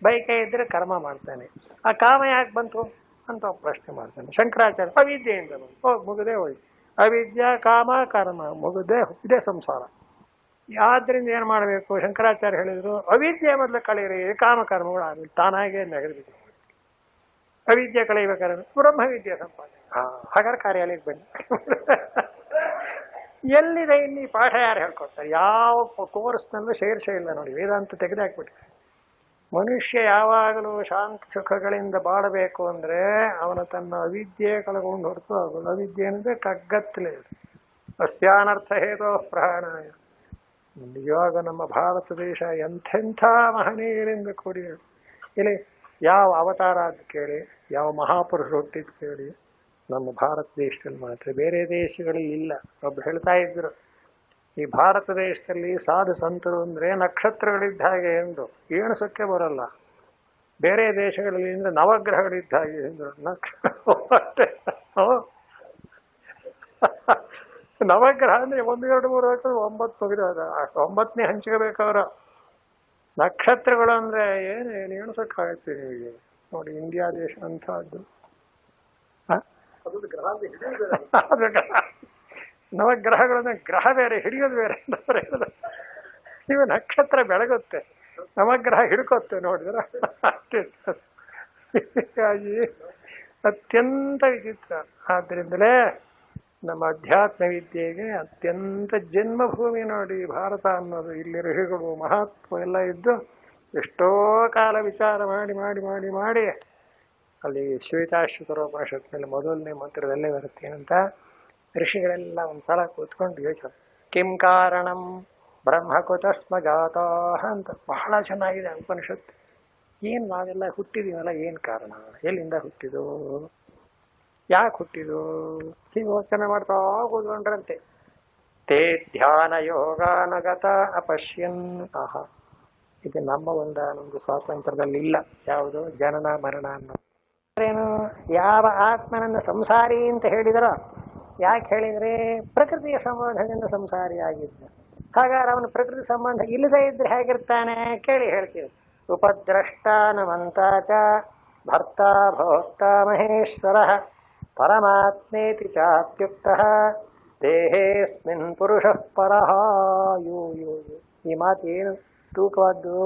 ಬೈಕೆ ಇದ್ರೆ ಕರ್ಮ ಮಾಡ್ತಾನೆ. ಆ ಕಾಮ ಯಾಕೆ ಬಂತು ಅಂತ ಪ್ರಶ್ನೆ ಮಾಡ್ತಾನೆ. ಶಂಕರಾಚಾರ್ಯ ಅವಿದ್ಯೆಯಿಂದ ಬಂತು. ಮುಗದೆ ಹೋಯ್ತು. ಅವಿದ್ಯಾ ಕಾಮ ಕರ್ಮ ಮುಗದೆ ಇದೇ ಸಂಸಾರ. ಆದ್ರಿಂದ ಏನು ಮಾಡಬೇಕು? ಶಂಕರಾಚಾರ್ಯ ಹೇಳಿದ್ರು, ಅವಿದ್ಯೆ ಮೊದಲು ಕಳೆಯಿರಿ, ಕಾಮಕರ್ಮಗಳು ಆಗಲಿ ತಾನಾಗೆ ನೆಗೆದಿದೆ. ಅವಿದ್ಯೆ ಕಳೆಯಬೇಕಾದ್ರೆ ಬ್ರಹ್ಮವಿದ್ಯೆ ಸಂಪಾದನೆ. ಹಾಗಾದ್ರೆ ಕಾರ್ಯಾಲಯಕ್ಕೆ ಬನ್ನಿ. ಎಲ್ಲಿದೆ ಇನ್ನೀ ಪಾಠ ಯಾರು ಹೇಳ್ಕೊಡ್ತಾರೆ? ಯಾವ ಕೋರ್ಸ್ನಲ್ಲೂ ಶೇರ್ಷೆ ಇಲ್ಲ ನೋಡಿ. ವೇದಾಂತ ತೆಗೆದಾಕ್ಬಿಟ್ಟಿದೆ. ಮನುಷ್ಯ ಯಾವಾಗಲೂ ಶಾಂತಿ ಸುಖಗಳಿಂದ ಬಾಳಬೇಕು ಅಂದರೆ ಅವನು ತನ್ನ ಅವಿದ್ಯೆ ಕಳ್ಕೊಂಡು ಹೊರತು ಆಗೋದು. ಅವಿದ್ಯೆ ಅಂದರೆ ಕಗ್ಗತ್ತಲೇ. ಅಸ್ಯಾನರ್ಥ ಹೇತೋ ಪ್ರಾಣಾಯ. ನಿಜವಾಗ ನಮ್ಮ ಭಾರತ ದೇಶ ಎಂಥೆಂಥ ಮಹನೀಯರಿಂದ ಕೂಡಿ. ಇಲ್ಲಿ ಯಾವ ಅವತಾರ ಅಂತ ಕೇಳಿ, ಯಾವ ಮಹಾಪುರುಷರು ಹುಟ್ಟಿದ್ದು ಕೇಳಿ. ನಮ್ಮ ಭಾರತ ದೇಶದಲ್ಲಿ ಮಾತ್ರ, ಬೇರೆ ದೇಶಗಳಲ್ಲಿ ಇಲ್ಲ. ಒಬ್ಬರು ಹೇಳ್ತಾ ಇದ್ರು, ಈ ಭಾರತ ದೇಶದಲ್ಲಿ ಸಾಧು ಸಂತರು ಅಂದರೆ ನಕ್ಷತ್ರಗಳಿದ್ದ ಹಾಗೆ ಎಂದು ಎಣಿಸೋಕ್ಕೆ ಬರಲ್ಲ. ಬೇರೆ ದೇಶಗಳಲ್ಲಿ ಅಂದರೆ ನವಗ್ರಹಗಳಿದ್ದ ಹಾಗೆ ಎಂದರು. ನವಗ್ರಹ ಅಂದರೆ 1, 2, 3 ವರ್ಷ 9 ಮುಗಿದ 9ನೇ ಹಂಚ್ಕೋಬೇಕವ್ರ. ನಕ್ಷತ್ರಗಳು ಅಂದರೆ ಏನು ಎಣಿಸೋಕ್ಕಾಗತ್ತೆ ನಿಮಗೆ? ನೋಡಿ, ಇಂಡಿಯಾ ದೇಶ ಅಂತಹದ್ದು. ನವಗ್ರಹಗಳನ್ನ ಗ್ರಹ ಬೇರೆ, ಹಿಡಿಯೋದು ಬೇರೆ ಅಂತ ಬರೆಯೋದು. ನೀವು ನಕ್ಷತ್ರ ಬೆಳಗುತ್ತೆ, ನವಗ್ರಹ ಹಿಡ್ಕೊತ್ತೆ ನೋಡಿದ್ರೆ. ಹೀಗಾಗಿ ಅತ್ಯಂತ ವಿಚಿತ್ರ. ಆದ್ದರಿಂದಲೇ ನಮ್ಮ ಅಧ್ಯಾತ್ಮ ವಿದ್ಯೆಗೆ ಅತ್ಯಂತ ಜನ್ಮಭೂಮಿ ನೋಡಿ ಭಾರತ ಅನ್ನೋದು. ಇಲ್ಲಿ ಋಷಿಗಳು ಮಹಾತ್ಮ ಎಲ್ಲ ಇದ್ದು ಎಷ್ಟೋ ಕಾಲ ವಿಚಾರ ಮಾಡಿ ಮಾಡಿ ಮಾಡಿ ಮಾಡಿ ಅಲ್ಲಿ ಶ್ವೇತಾಶ್ವತರೋಪನಿಷತ್ನಲ್ಲಿ ಮೊದಲನೇ ಮಂತ್ರದಲ್ಲೇ ಬರುತ್ತೆ ಏನಂತ, ಋಷಿಗಳೆಲ್ಲ ಒಂದ್ಸಲ ಕೂತ್ಕೊಂಡು ಯೋಚನೆ, ಕಿಂ ಕಾರಣಂ ಬ್ರಹ್ಮಕುತಸ್ಮ ಜಾತಾಃ ಅಂತ ಬಹಳ ಚೆನ್ನಾಗಿದೆ ಉಪನಿಷತ್ತು. ಏನು ನಾವೆಲ್ಲ ಹುಟ್ಟಿದೀವಲ್ಲ, ಏನು ಕಾರಣ? ಎಲ್ಲಿಂದ ಹುಟ್ಟಿದು? ಯಾಕೆ ಹುಟ್ಟಿದು? ಹೀಗೆ ಯೋಚನೆ ಮಾಡ್ತಾ ಕೂತ್ಕೊಂಡ್ರಂತೆ. ತೇ ಧ್ಯಾನ ಯೋಗಾನಗತ ಅಪಶ್ಯನ್. ಆಹಾ, ಇದು ನಮ್ಮ ಒಂದೊಂದು ಸ್ವಾತಂತ್ರ್ಯದಲ್ಲಿ ಇಲ್ಲ. ಯಾವುದು? ಜನನ ಮರಣ ಅನ್ನೋದು. ಏನು? ಯಾವ ಆತ್ಮನನ್ನು ಸಂಸಾರಿ ಅಂತ ಹೇಳಿದರೋ, ಯಾಕೆ ಹೇಳಿದರೆ ಪ್ರಕೃತಿಯ ಸಂಬಂಧದಿಂದ ಸಂಸಾರಿ ಆಗಿದ್ದ. ಹಾಗಾದ್ರೆ ಅವನು ಪ್ರಕೃತಿ ಸಂಬಂಧ ಇಲ್ಲದೇ ಇದ್ರೆ ಹೇಗಿರ್ತಾನೆ ಕೇಳಿ ಹೇಳ್ತೀವಿ. ಉಪದ್ರಷ್ಟಾನಮಂತ ಚ ಭರ್ತ ಭೋಕ್ತ ಮಹೇಶ್ವರ ಪರಮಾತ್ಮೇತಿ ಚಾಪ್ಯುಕ್ತಃ ದೇಹೇಸ್ಮಿನ್ ಪುರುಷಃ ಪರಃ. ಯೋ ಯೋ ಯೋ, ಈ ಮಾತು ಏನು ತೂಕವಾದ್ದು.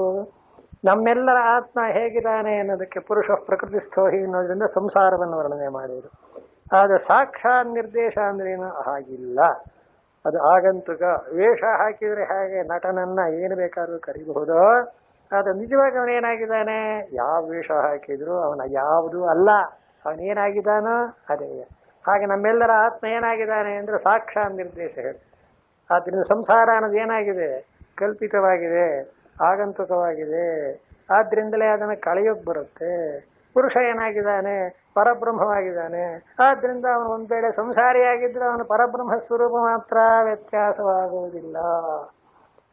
ನಮ್ಮೆಲ್ಲರ ಆತ್ಮ ಹೇಗಿದ್ದಾನೆ ಅನ್ನೋದಕ್ಕೆ ಪುರುಷ ಪ್ರಕೃತಿಸ್ಥೋಹಿ ಅನ್ನೋದ್ರಿಂದ ಸಂಸಾರವನ್ನು ವರ್ಣನೆ ಮಾಡಿದರು. ಆದರೆ ಸಾಕ್ಷಾತ್ ನಿರ್ದೇಶ ಅಂದ್ರೇನು? ಹಾಗಿಲ್ಲ. ಅದು ಆಗಂತುಕ. ವೇಷ ಹಾಕಿದರೆ ಹೇಗೆ ನಟನನ್ನ ಏನು ಬೇಕಾದ್ರೂ ಕರಿಬಹುದು, ಅದು ನಿಜವಾಗಿ ಅವನೇನಾಗಿದ್ದಾನೆ? ಯಾವ ವೇಷ ಹಾಕಿದ್ರು ಅವನ ಯಾವುದೂ ಅಲ್ಲ. ಅವನೇನಾಗಿದ್ದಾನೋ ಅದೇ. ಹಾಗೆ ನಮ್ಮೆಲ್ಲರ ಆತ್ಮ ಏನಾಗಿದ್ದಾನೆ ಅಂದರೆ ಸಾಕ್ಷಾತ್ ನಿರ್ದೇಶ ಹೇಳಿ. ಆದ್ದರಿಂದ ಸಂಸಾರ ಅನ್ನೋದು ಏನಾಗಿದೆ? ಕಲ್ಪಿತವಾಗಿದೆ, ಆಗಂತುಕವಾಗಿದೆ. ಆದ್ರಿಂದಲೇ ಅದನ್ನು ಕಳೆಯೋಕೆ ಬರುತ್ತೆ. ಪುರುಷ ಏನಾಗಿದ್ದಾನೆ? ಪರಬ್ರಹ್ಮವಾಗಿದ್ದಾನೆ. ಆದ್ರಿಂದ ಅವನು ಒಂದು ವೇಳೆ ಸಂಸಾರಿಯಾಗಿದ್ದರೆ ಅವನು ಪರಬ್ರಹ್ಮ ಸ್ವರೂಪ ಮಾತ್ರ, ವ್ಯತ್ಯಾಸವಾಗುವುದಿಲ್ಲ.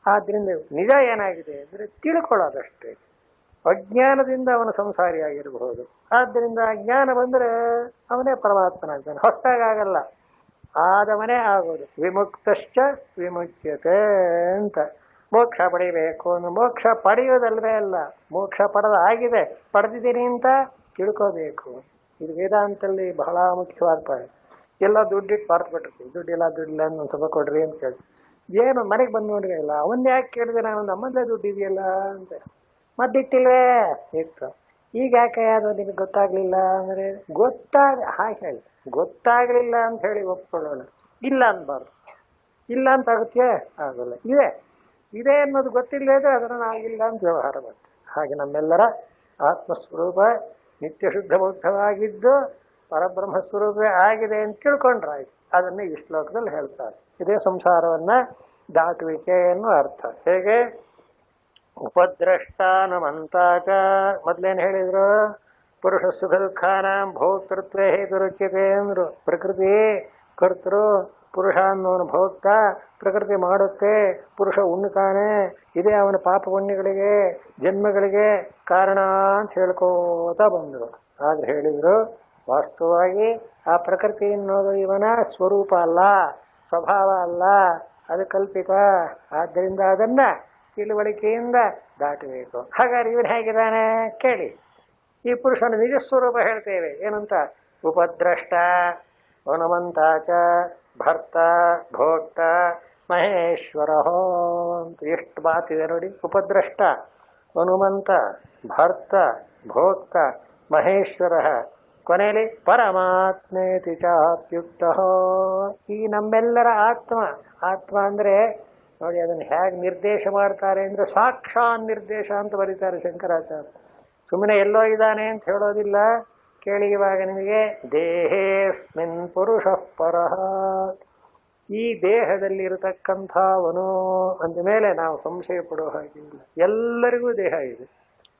ಆದ್ರಿಂದ ನಿಜ ಏನಾಗಿದೆ ಅಂದರೆ ತಿಳ್ಕೊಳ್ಳೋದಷ್ಟೇ. ಅಜ್ಞಾನದಿಂದ ಅವನು ಸಂಸಾರಿಯಾಗಿರಬಹುದು. ಆದ್ದರಿಂದ ಅಜ್ಞಾನ ಬಂದರೆ ಅವನೇ ಪರಮಾತ್ಮನಾಗ್ತಾನೆ, ಹೊಸದಾಗಲ್ಲ, ಆದವನೇ ಆಗೋದು. ವಿಮುಕ್ತಶ್ಚ ವಿಮುಚ್ಯತೆ ಅಂತ. ಮೋಕ್ಷ ಪಡಿಬೇಕು ಅಂದ್ರೆ ಮೋಕ್ಷ ಪಡೆಯೋದಲ್ವೇ ಅಲ್ಲ, ಮೋಕ್ಷ ಪಡೆದಾಗಿದೆ, ಪಡೆದಿದ್ದೀನಿ ಅಂತ ತಿಳ್ಕೋಬೇಕು. ಇದು ವೇದಾಂತಲ್ಲಿ ಬಹಳ ಮುಖ್ಯವಾದ ಪಾಯಿಂಟ್. ಎಲ್ಲ ದುಡ್ಡಿಟ್ಟು ಪಾರ್ತ್ಬಿಟ್ಟಿರ್ತೀವಿ. ದುಡ್ಡಿಲ್ಲ ಅಂತ ಒಂದು ಸ್ವಲ್ಪ ಕೊಡ್ರಿ ಅಂತ ಕೇಳಿ, ಏನು ಮನೆಗೆ ಬಂದು ನೋಡ್ರಿ ಇಲ್ಲ, ಅವನ್ನ ಯಾಕೆ ಕೇಳಿದೆ ನಾನು, ನಮ್ಮಲ್ಲೇ ದುಡ್ಡು ಇದೆಯಲ್ಲ ಅಂತ. ಮದ್ದಿಟ್ಟಿಲ್ವೇ? ಇತ್ತು. ಈಗ ಯಾಕೆ ಅದು ನಿಮಗೆ ಗೊತ್ತಾಗ್ಲಿಲ್ಲ ಅಂದರೆ ಹಾಗೆ ಹೇಳಿ ಗೊತ್ತಾಗ್ಲಿಲ್ಲ ಅಂತ ಹೇಳಿ ಒಪ್ಕೊಳ್ಳೋಣ. ಇಲ್ಲ ಅನ್ಬಾರ್ದು. ಇಲ್ಲ ಅಂತ ಆಗುತ್ತೆ ಆಗೋಲ್ಲ. ಇದೆ ಇದೆ ಅನ್ನೋದು ಗೊತ್ತಿಲ್ಲದೆ ಇದ್ರೆ ಅದನ್ನು ನಾವು ಇಲ್ಲ ಅಂತ ವ್ಯವಹಾರ ಮಾಡ್ತೀವಿ. ಹಾಗೆ ನಮ್ಮೆಲ್ಲರ ಆತ್ಮಸ್ವರೂಪ ನಿತ್ಯ ಶುದ್ಧ ಬುದ್ಧವಾಗಿದ್ದು ಪರಬ್ರಹ್ಮ ಸ್ವರೂಪವೇ ಆಗಿದೆ ಅಂತ ತಿಳ್ಕೊಂಡ್ರಾಯ್ತು. ಅದನ್ನೇ ಈ ಶ್ಲೋಕದಲ್ಲಿ ಹೇಳ್ತಾರೆ. ಇದೇ ಸಂಸಾರವನ್ನ ದಾಟುವಿಕೆ ಎನ್ನುವ ಅರ್ಥ. ಹೇಗೆ ಉಪದ್ರಷ್ಟಾನಮಂತಾಚ ಮೊದಲೇನು ಹೇಳಿದ್ರು? ಪುರುಷ ಸುಖ ದುಃಖಾನ ಭೋಕ್ತೃತ್ವೇ ಹೇತುರುಚ್ಯತೆ ಅಂದ್ರು. ಪ್ರಕೃತಿ ಕರ್ತೃ, ಪುರುಷ ಅನ್ನೋನು ಭೋಕ್ತ, ಪ್ರಕೃತಿ ಮಾಡುತ್ತೆ, ಪುರುಷ ಉಣ್ಣುತ್ತಾನೆ, ಇದೇ ಅವನ ಪಾಪ ಪುಣ್ಯಗಳಿಗೆ ಜನ್ಮಗಳಿಗೆ ಕಾರಣ ಅಂತ ಹೇಳ್ಕೋತಾ ಬಂದರು. ಆದ್ರೆ ಹೇಳಿದ್ರು ವಾಸ್ತವವಾಗಿ ಆ ಪ್ರಕೃತಿ ಅನ್ನೋದು ಇವನ ಸ್ವರೂಪ ಅಲ್ಲ, ಸ್ವಭಾವ ಅಲ್ಲ, ಅದು ಕಲ್ಪಿತ. ಆದ್ದರಿಂದ ಅದನ್ನ ತಿಳುವಳಿಕೆಯಿಂದ ದಾಟಬೇಕು. ಹಾಗಾದ್ರೆ ಇವನು ಹೇಗಿದ್ದಾನೆ ಕೇಳಿ. ಈ ಪುರುಷನ ನಿಜ ಸ್ವರೂಪ ಹೇಳ್ತೇವೆ ಏನಂತ? ಉಪದ್ರಷ್ಟ ಹನುಮಂತಾಚ ಭರ್ತ ಭೋಕ್ತ ಮಹೇಶ್ವರ ಅಂತ ಎಷ್ಟು ಮಾತಿದೆ ನೋಡಿ. ಉಪದ್ರಷ್ಟ, ಹನುಮಂತ, ಭರ್ತ, ಭೋಕ್ತ, ಮಹೇಶ್ವರ, ಕೊನೆಯಲ್ಲಿ ಪರಮಾತ್ಮೇತಿ ಚಾಪ್ಯುಕ್ತ. ಈ ನಮ್ಮೆಲ್ಲರ ಆತ್ಮ. ಆತ್ಮ ಅಂದ್ರೆ ನೋಡಿ ಅದನ್ನು ಹೇಗೆ ನಿರ್ದೇಶ ಮಾಡ್ತಾರೆ ಅಂದ್ರೆ ಸಾಕ್ಷಾತ್ ನಿರ್ದೇಶ ಅಂತ ಬರೀತಾರೆ ಶಂಕರಾಚಾರ್ಯ. ಸುಮ್ಮನೆ ಎಲ್ಲೋ ಇದ್ದಾನೆ ಅಂತ ಹೇಳೋದಿಲ್ಲ. ಕೇಳಿ ಇವಾಗ ನಿಮಗೆ ದೇಹೇಸ್ಮಿನ್ ಪುರುಷ ಪರಃ. ಈ ದೇಹದಲ್ಲಿ ಇರತಕ್ಕಂಥವನು ಅಂದ ಮೇಲೆ ನಾವು ಸಂಶಯ ಪಡುವ ಹಾಗಿಲ್ಲ. ಎಲ್ಲರಿಗೂ ದೇಹ ಇದೆ.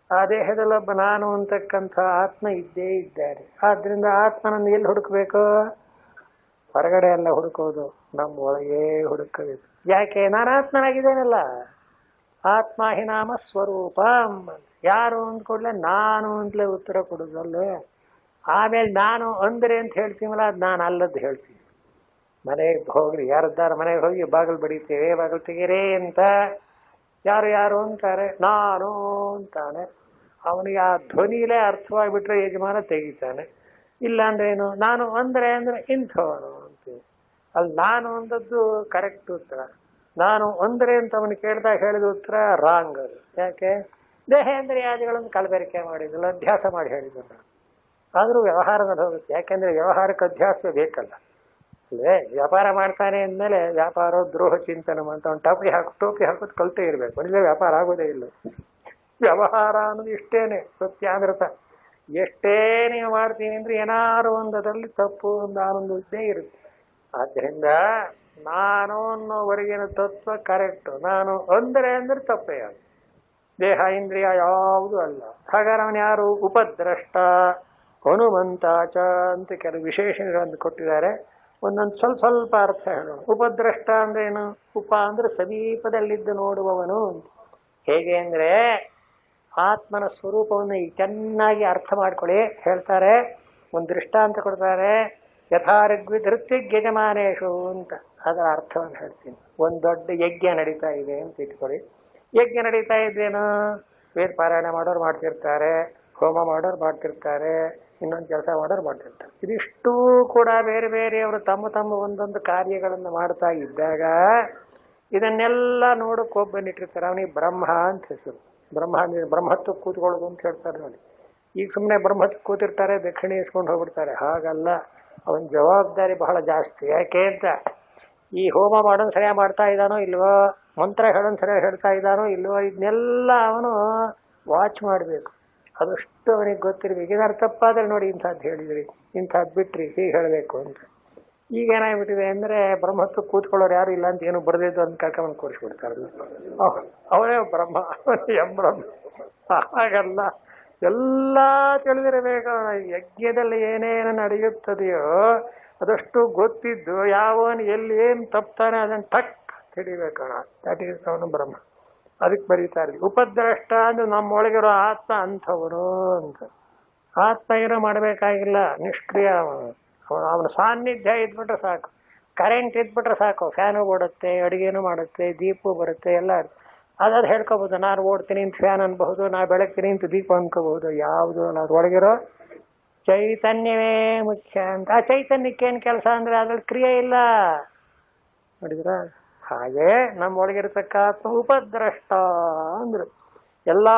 ಆ ದೇಹದಲ್ಲೊಬ್ಬ ನಾನು ಅಂತಕ್ಕಂಥ ಆತ್ಮ ಇದ್ದೇ ಇದ್ದಾರೆ. ಆದ್ರಿಂದ ಆತ್ಮನನ್ನು ಎಲ್ಲಿ ಹುಡುಕಬೇಕು? ಹೊರಗಡೆ ಎಲ್ಲ ಹುಡುಕೋದು, ನಮ್ಮ ಒಳಗೆ ಹುಡುಕಬೇಕು. ಯಾಕೆ? ನಾನು ಆತ್ಮನಾಗಿದ್ದೇನಲ್ಲ. ಆತ್ಮ ಹಿ ನಾಮ ಸ್ವರೂಪ. ಯಾರು ಅಂದ್ಕೊಡ್ಲೆ ನಾನು ಅಂತಲೇ ಉತ್ತರ ಕೊಡೋದಲ್ಲೇ. ಆಮೇಲೆ ನಾನು ಅಂದರೆ ಅಂತ ಹೇಳ್ತೀವಲ್ಲ, ಅದು ನಾನು ಅಲ್ಲದ್ದು ಹೇಳ್ತೀನಿ. ಮನೆಗೆ ಹೋಗ್ರಿ, ಯಾರದ್ದಾರ ಮನೆಗೆ ಹೋಗಿ ಬಾಗಿಲು ಬಡಿತೇವೆ, ಬಾಗಿಲು ತೆಗೀರೇ ಅಂತ ಯಾರು ಯಾರು ಅಂತಾರೆ, ನಾನು ಅಂತಾನೆ. ಅವನಿಗೆ ಆ ಧ್ವನಿಲೇ ಅರ್ಥವಾಗಿಬಿಟ್ರೆ ಯಜಮಾನ ತೆಗಿತಾನೆ. ಇಲ್ಲ ಅಂದ್ರೆ ಏನು? ನಾನು ಅಂದರೆ ಇಂಥವನು ಅಂತೀವಿ. ಅಲ್ಲಿ ನಾನು ಅಂದದ್ದು ಕರೆಕ್ಟ್ ಉತ್ತರ. ನಾನು ಅಂದರೆ ಅಂತ ಅವನು ಕೇಳಿದಾಗ ಹೇಳಿದ ಉತ್ತರ ರಾಂಗ್. ಅದು ಯಾಕೆ? ದೇಹೇಂದ್ರಿಯಾದಿಗಳನ್ನು ಕಲಬೆರಕೆ ಮಾಡಿದ್ದಿಲ್ಲ, ಅಧ್ಯಾಸ ಮಾಡಿ ಹೇಳಿದ್ದಿಲ್ಲ. ಆದರೂ ವ್ಯವಹಾರದಲ್ಲಿ ಹೋಗುತ್ತೆ. ಯಾಕೆಂದ್ರೆ ವ್ಯವಹಾರಕ್ಕೆ ಅಧ್ಯಾಸ ಬೇಕಲ್ಲ. ಅಲ್ಲೇ ವ್ಯಾಪಾರ ಮಾಡ್ತಾನೆ ಅಂದಮೇಲೆ ವ್ಯಾಪಾರ ದ್ರೋಹ ಚಿಂತನೆ ಅಂತ ಒಂದು ಟೋಪಿ ಹಾಕೋದು ಕಲ್ತೇ ಇರಬೇಕು. ಅಂದರೆ ವ್ಯಾಪಾರ ಆಗೋದೇ ಇಲ್ಲ. ವ್ಯವಹಾರ ಅನ್ನೋದು ಇಷ್ಟೇನೆ ಸತ್ಯಾನೃತ. ಎಷ್ಟೇ ನೀವು ಮಾಡ್ತೀನಿ ಅಂದ್ರೆ ಏನಾರು ಒಂದರಲ್ಲಿ ತಪ್ಪು ಒಂದು ಇದ್ದೇ ಇರುತ್ತೆ. ಆದ್ದರಿಂದ ನಾನು ಅನ್ನೋವರೆಗಿನ ತತ್ವ ಕರೆಕ್ಟು. ನಾನು ಅಂದರೆ ತಪ್ಪೇ ಅದು. ದೇಹ ಇಂದ್ರಿಯ ಯಾವುದು ಅಲ್ಲ. ಹಾಗಾದ್ರೆ ಅವನು ಯಾರು? ಉಪದ್ರಷ್ಟ ಹನುಮಂತಾಚ ಅಂತ ಕೆಲವು ವಿಶೇಷಣಗಳನ್ನು ಕೊಟ್ಟಿದ್ದಾರೆ. ಒಂದೊಂದು ಸ್ವಲ್ಪ ಅರ್ಥ ಹೇಳೋಣ. ಉಪದ್ರಷ್ಟ ಅಂದ್ರೆ ಏನು? ಉಪ ಅಂದ್ರೆ ಸಮೀಪದಲ್ಲಿದ್ದು ನೋಡುವವನು. ಹೇಗೆ ಅಂದ್ರೆ ಆತ್ಮನ ಸ್ವರೂಪವನ್ನು ಚೆನ್ನಾಗಿ ಅರ್ಥ ಮಾಡ್ಕೊಳ್ಳಿ. ಹೇಳ್ತಾರೆ, ಒಂದು ದೃಷ್ಟಾಂತ ಕೊಡ್ತಾರೆ. ಯಥಾ ಋತ್ವಿಗ್ಯಜಮಾನೇಶು ಅಂತ. ಅದರ ಅರ್ಥವನ್ನು ಹೇಳ್ತೀನಿ. ಒಂದು ದೊಡ್ಡ ಯಜ್ಞ ನಡೀತಾ ಇದೆ ಅಂತ ಇಟ್ಕೊಳ್ಳಿ. ಯಜ್ಞ ನಡೀತಾ ಇದ್ದೇನು? ವೇದ ಪಾರಾಯಣ ಮಾಡೋರು ಮಾಡ್ತಿರ್ತಾರೆ, ಹೋಮ ಮಾಡೋರು ಮಾಡ್ತಿರ್ತಾರೆ, ಇನ್ನೊಂದು ಕೆಲಸ ಮಾಡೋರು ಮಾಡ್ತಿರ್ತಾರೆ. ಇದಿಷ್ಟೂ ಕೂಡ ಬೇರೆ ಬೇರೆಯವರು ತಮ್ಮ ತಮ್ಮ ಒಂದೊಂದು ಕಾರ್ಯಗಳನ್ನು ಮಾಡ್ತಾ ಇದ್ದಾಗ ಇದನ್ನೆಲ್ಲ ನೋಡಕ್ಕೆ ಒಬ್ಬನಿಟ್ಟಿರ್ತಾರೆ. ಅವನಿಗೆ ಬ್ರಹ್ಮ ಅಂತ ಹೆಸರು. ಬ್ರಹ್ಮತ್ವ ಕೂತ್ಕೊಳ್ಳೋದು ಅಂತ ಹೇಳ್ತಾರೆ ನೋಡಿ. ಈಗ ಸುಮ್ಮನೆ ಬ್ರಹ್ಮತ್ವ ಕೂತಿರ್ತಾರೆ, ದಕ್ಷಿಣೆ ಇಸ್ಕೊಂಡು ಹೋಗ್ಬಿಡ್ತಾರೆ. ಹಾಗಲ್ಲ, ಅವನ ಜವಾಬ್ದಾರಿ ಬಹಳ ಜಾಸ್ತಿ. ಯಾಕೆ ಅಂತ ಈ ಹೋಮ ಮಾಡೋದು ಸರಿಯಾಗಿ ಮಾಡ್ತಾ ಇದ್ದಾನೋ ಇಲ್ವೋ, ಮಂತ್ರ ಹೇಳೋದು ಸರಿಯಾಗಿ ಹೇಳ್ತಾ ಇದ್ದಾನೋ ಇಲ್ವೋ, ಇದನ್ನೆಲ್ಲ ಅವನು ವಾಚ್ ಮಾಡಬೇಕು. ಅದಷ್ಟು ಅವನಿಗೆ ಗೊತ್ತಿರ್ಬೇಕು. ಏನಾದ್ರು ತಪ್ಪಾದ್ರೆ ನೋಡಿ ಇಂಥದ್ದು ಹೇಳಿದ್ರಿ, ಇಂಥದ್ದು ಬಿಟ್ರಿ, ಹೀಗೆ ಹೇಳಬೇಕು ಅಂತ. ಈಗ ಏನಾಗ್ಬಿಟ್ಟಿದೆ ಅಂದರೆ ಬ್ರಹ್ಮತ್ವ ಕೂತ್ಕೊಳ್ಳೋರು ಯಾರು ಇಲ್ಲ ಅಂತ ಏನು ಬರೆದಿದ್ದು ಅಂತ ಕರ್ಕೊಂಡು ಕೂರಿಸ್ಬಿಡ್ತಾರೆ. ಅವನೇ ಬ್ರಹ್ಮ, ಬ್ರಹ್ಮ. ಹಾಗಲ್ಲ, ಎಲ್ಲ ತಿಳಿದಿರಬೇಕು. ಯಜ್ಞದಲ್ಲಿ ಏನೇನು ನಡೆಯುತ್ತದೆಯೋ ಅದಷ್ಟು ಗೊತ್ತಿದ್ದು ಯಾವನು ಎಲ್ಲಿ ಏನು ತಪ್ತಾನೆ ಅದನ್ನು ಟಕ್ ಹಿಡಿಬೇಕಣ. ದಟ್ ಈಸ್ ಅವನು ಬ್ರಹ್ಮ. ಅದಕ್ಕೆ ಬರೀತಾರೆ ಉಪದ್ರಷ್ಟ ಅಂದ್ರೆ ನಮ್ಮೊಳಗಿರೋ ಆತ್ಮ ಅಂಥವನು ಅಂತ. ಆತ್ಮ ಏನೋ ಮಾಡಬೇಕಾಗಿಲ್ಲ, ನಿಷ್ಕ್ರಿಯ. ಅವನ ಸಾನ್ನಿಧ್ಯ ಇದ್ಬಿಟ್ರೆ ಸಾಕು. ಕರೆಂಟ್ ಇದ್ಬಿಟ್ರೆ ಸಾಕು, ಫ್ಯಾನು ಓಡುತ್ತೆ, ಅಡುಗೆನೂ ಮಾಡುತ್ತೆ, ದೀಪ ಬರುತ್ತೆ, ಎಲ್ಲ ಅದಾದ್ರು ಹೇಳ್ಕೋಬಹುದು. ನಾನು ಓಡ್ತೀನಿ ಅಂತ ಫ್ಯಾನ್ ಅನ್ಬಹುದು, ನಾ ಬೆಳಗ್ತೀನಿ ಅಂತ ದೀಪ ಅನ್ಕೋಬಹುದು. ಯಾವುದು ನಾವು ಒಳಗಿರೋ ಚೈತನ್ಯವೇ ಮುಖ್ಯ ಅಂತ. ಆ ಚೈತನ್ಯಕ್ಕೆ ಏನು ಕೆಲಸ ಅಂದ್ರೆ ಅದ್ರಲ್ಲಿ ಕ್ರಿಯೆ ಇಲ್ಲ. ನೋಡಿದ್ರ? ಹಾಗೆ ನಮ್ಮ ಒಳಗಿರತಕ್ಕ ಆತ್ಮ ಉಪದ್ರಷ್ಟ ಅಂದ್ರು. ಎಲ್ಲಾ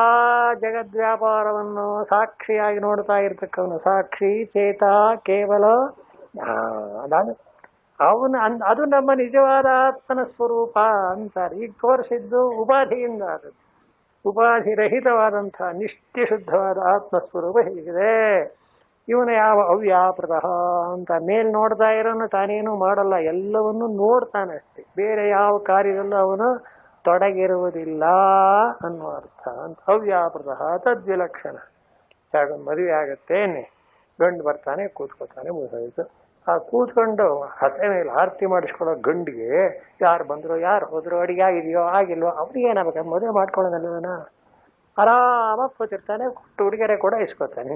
ಜಗದ್ವ್ಯಾಪಾರವನ್ನು ಸಾಕ್ಷಿಯಾಗಿ ನೋಡ್ತಾ ಇರ್ತಕ್ಕವನು ಸಾಕ್ಷಿ ಚೇತ ಕೇವಲ. ಅದಾದ ಅದು ನಮ್ಮ ನಿಜವಾದ ಆತ್ಮನ ಸ್ವರೂಪ ಅಂತಾರೆ. ಈಗ ತೋರಿಸಿದ್ದು ಉಪಾಧಿಯಿಂದ ಆದದ್ದು. ಉಪಾಧಿರಹಿತವಾದಂತಹ ನಿತ್ಯಶುದ್ಧವಾದ ಆತ್ಮಸ್ವರೂಪ ಹೀಗಿದೆ. ಇವನು ಯಾವ ಅವ್ಯಾಪೃತ ಅಂತ ಮೇಲ್ ನೋಡ್ತಾ ಇರೋನು ತಾನೇನು ಮಾಡಲ್ಲ, ಎಲ್ಲವನ್ನೂ ನೋಡ್ತಾನೆ ಅಷ್ಟೇ, ಬೇರೆ ಯಾವ ಕಾರ್ಯದಲ್ಲೂ ಅವನು ತೊಡಗಿರುವುದಿಲ್ಲ ಅನ್ನೋ ಅರ್ಥ ಅಂತ. ಅವ್ಯಾಪೃತ ತದ್ವಿಲಕ್ಷಣ. ಮದುವೆ ಆಗತ್ತೇನೆ, ಗಂಡು ಬರ್ತಾನೆ, ಕೂತ್ಕೊತಾನೆ, ಮುಗಿದೋಯ್ತು. ಆ ಕೂತ್ಕೊಂಡು ಹಸೆ ಮೇಲೆ ಆರತಿ ಮಾಡಿಸ್ಕೊಳ್ಳೋ ಗಂಡಿಗೆ ಯಾರು ಬಂದ್ರು ಯಾರು ಹೋದ್ರು, ಅಡಿಗೆ ಆಗಿದೆಯೋ ಆಗಿಲ್ವೋ ಅವ್ರಿಗೆ ಏನಾಗಬೇಕು, ಮದುವೆ ಮಾಡ್ಕೊಳ್ಳೋದಲ್ವನ, ಆರಾಮಾಗಿ ಕೂತಿರ್ತಾನೆ, ಕೊಟ್ಟು ಉಡುಗೊರೆ ಕೂಡ ಇಸ್ಕೊತಾನೆ.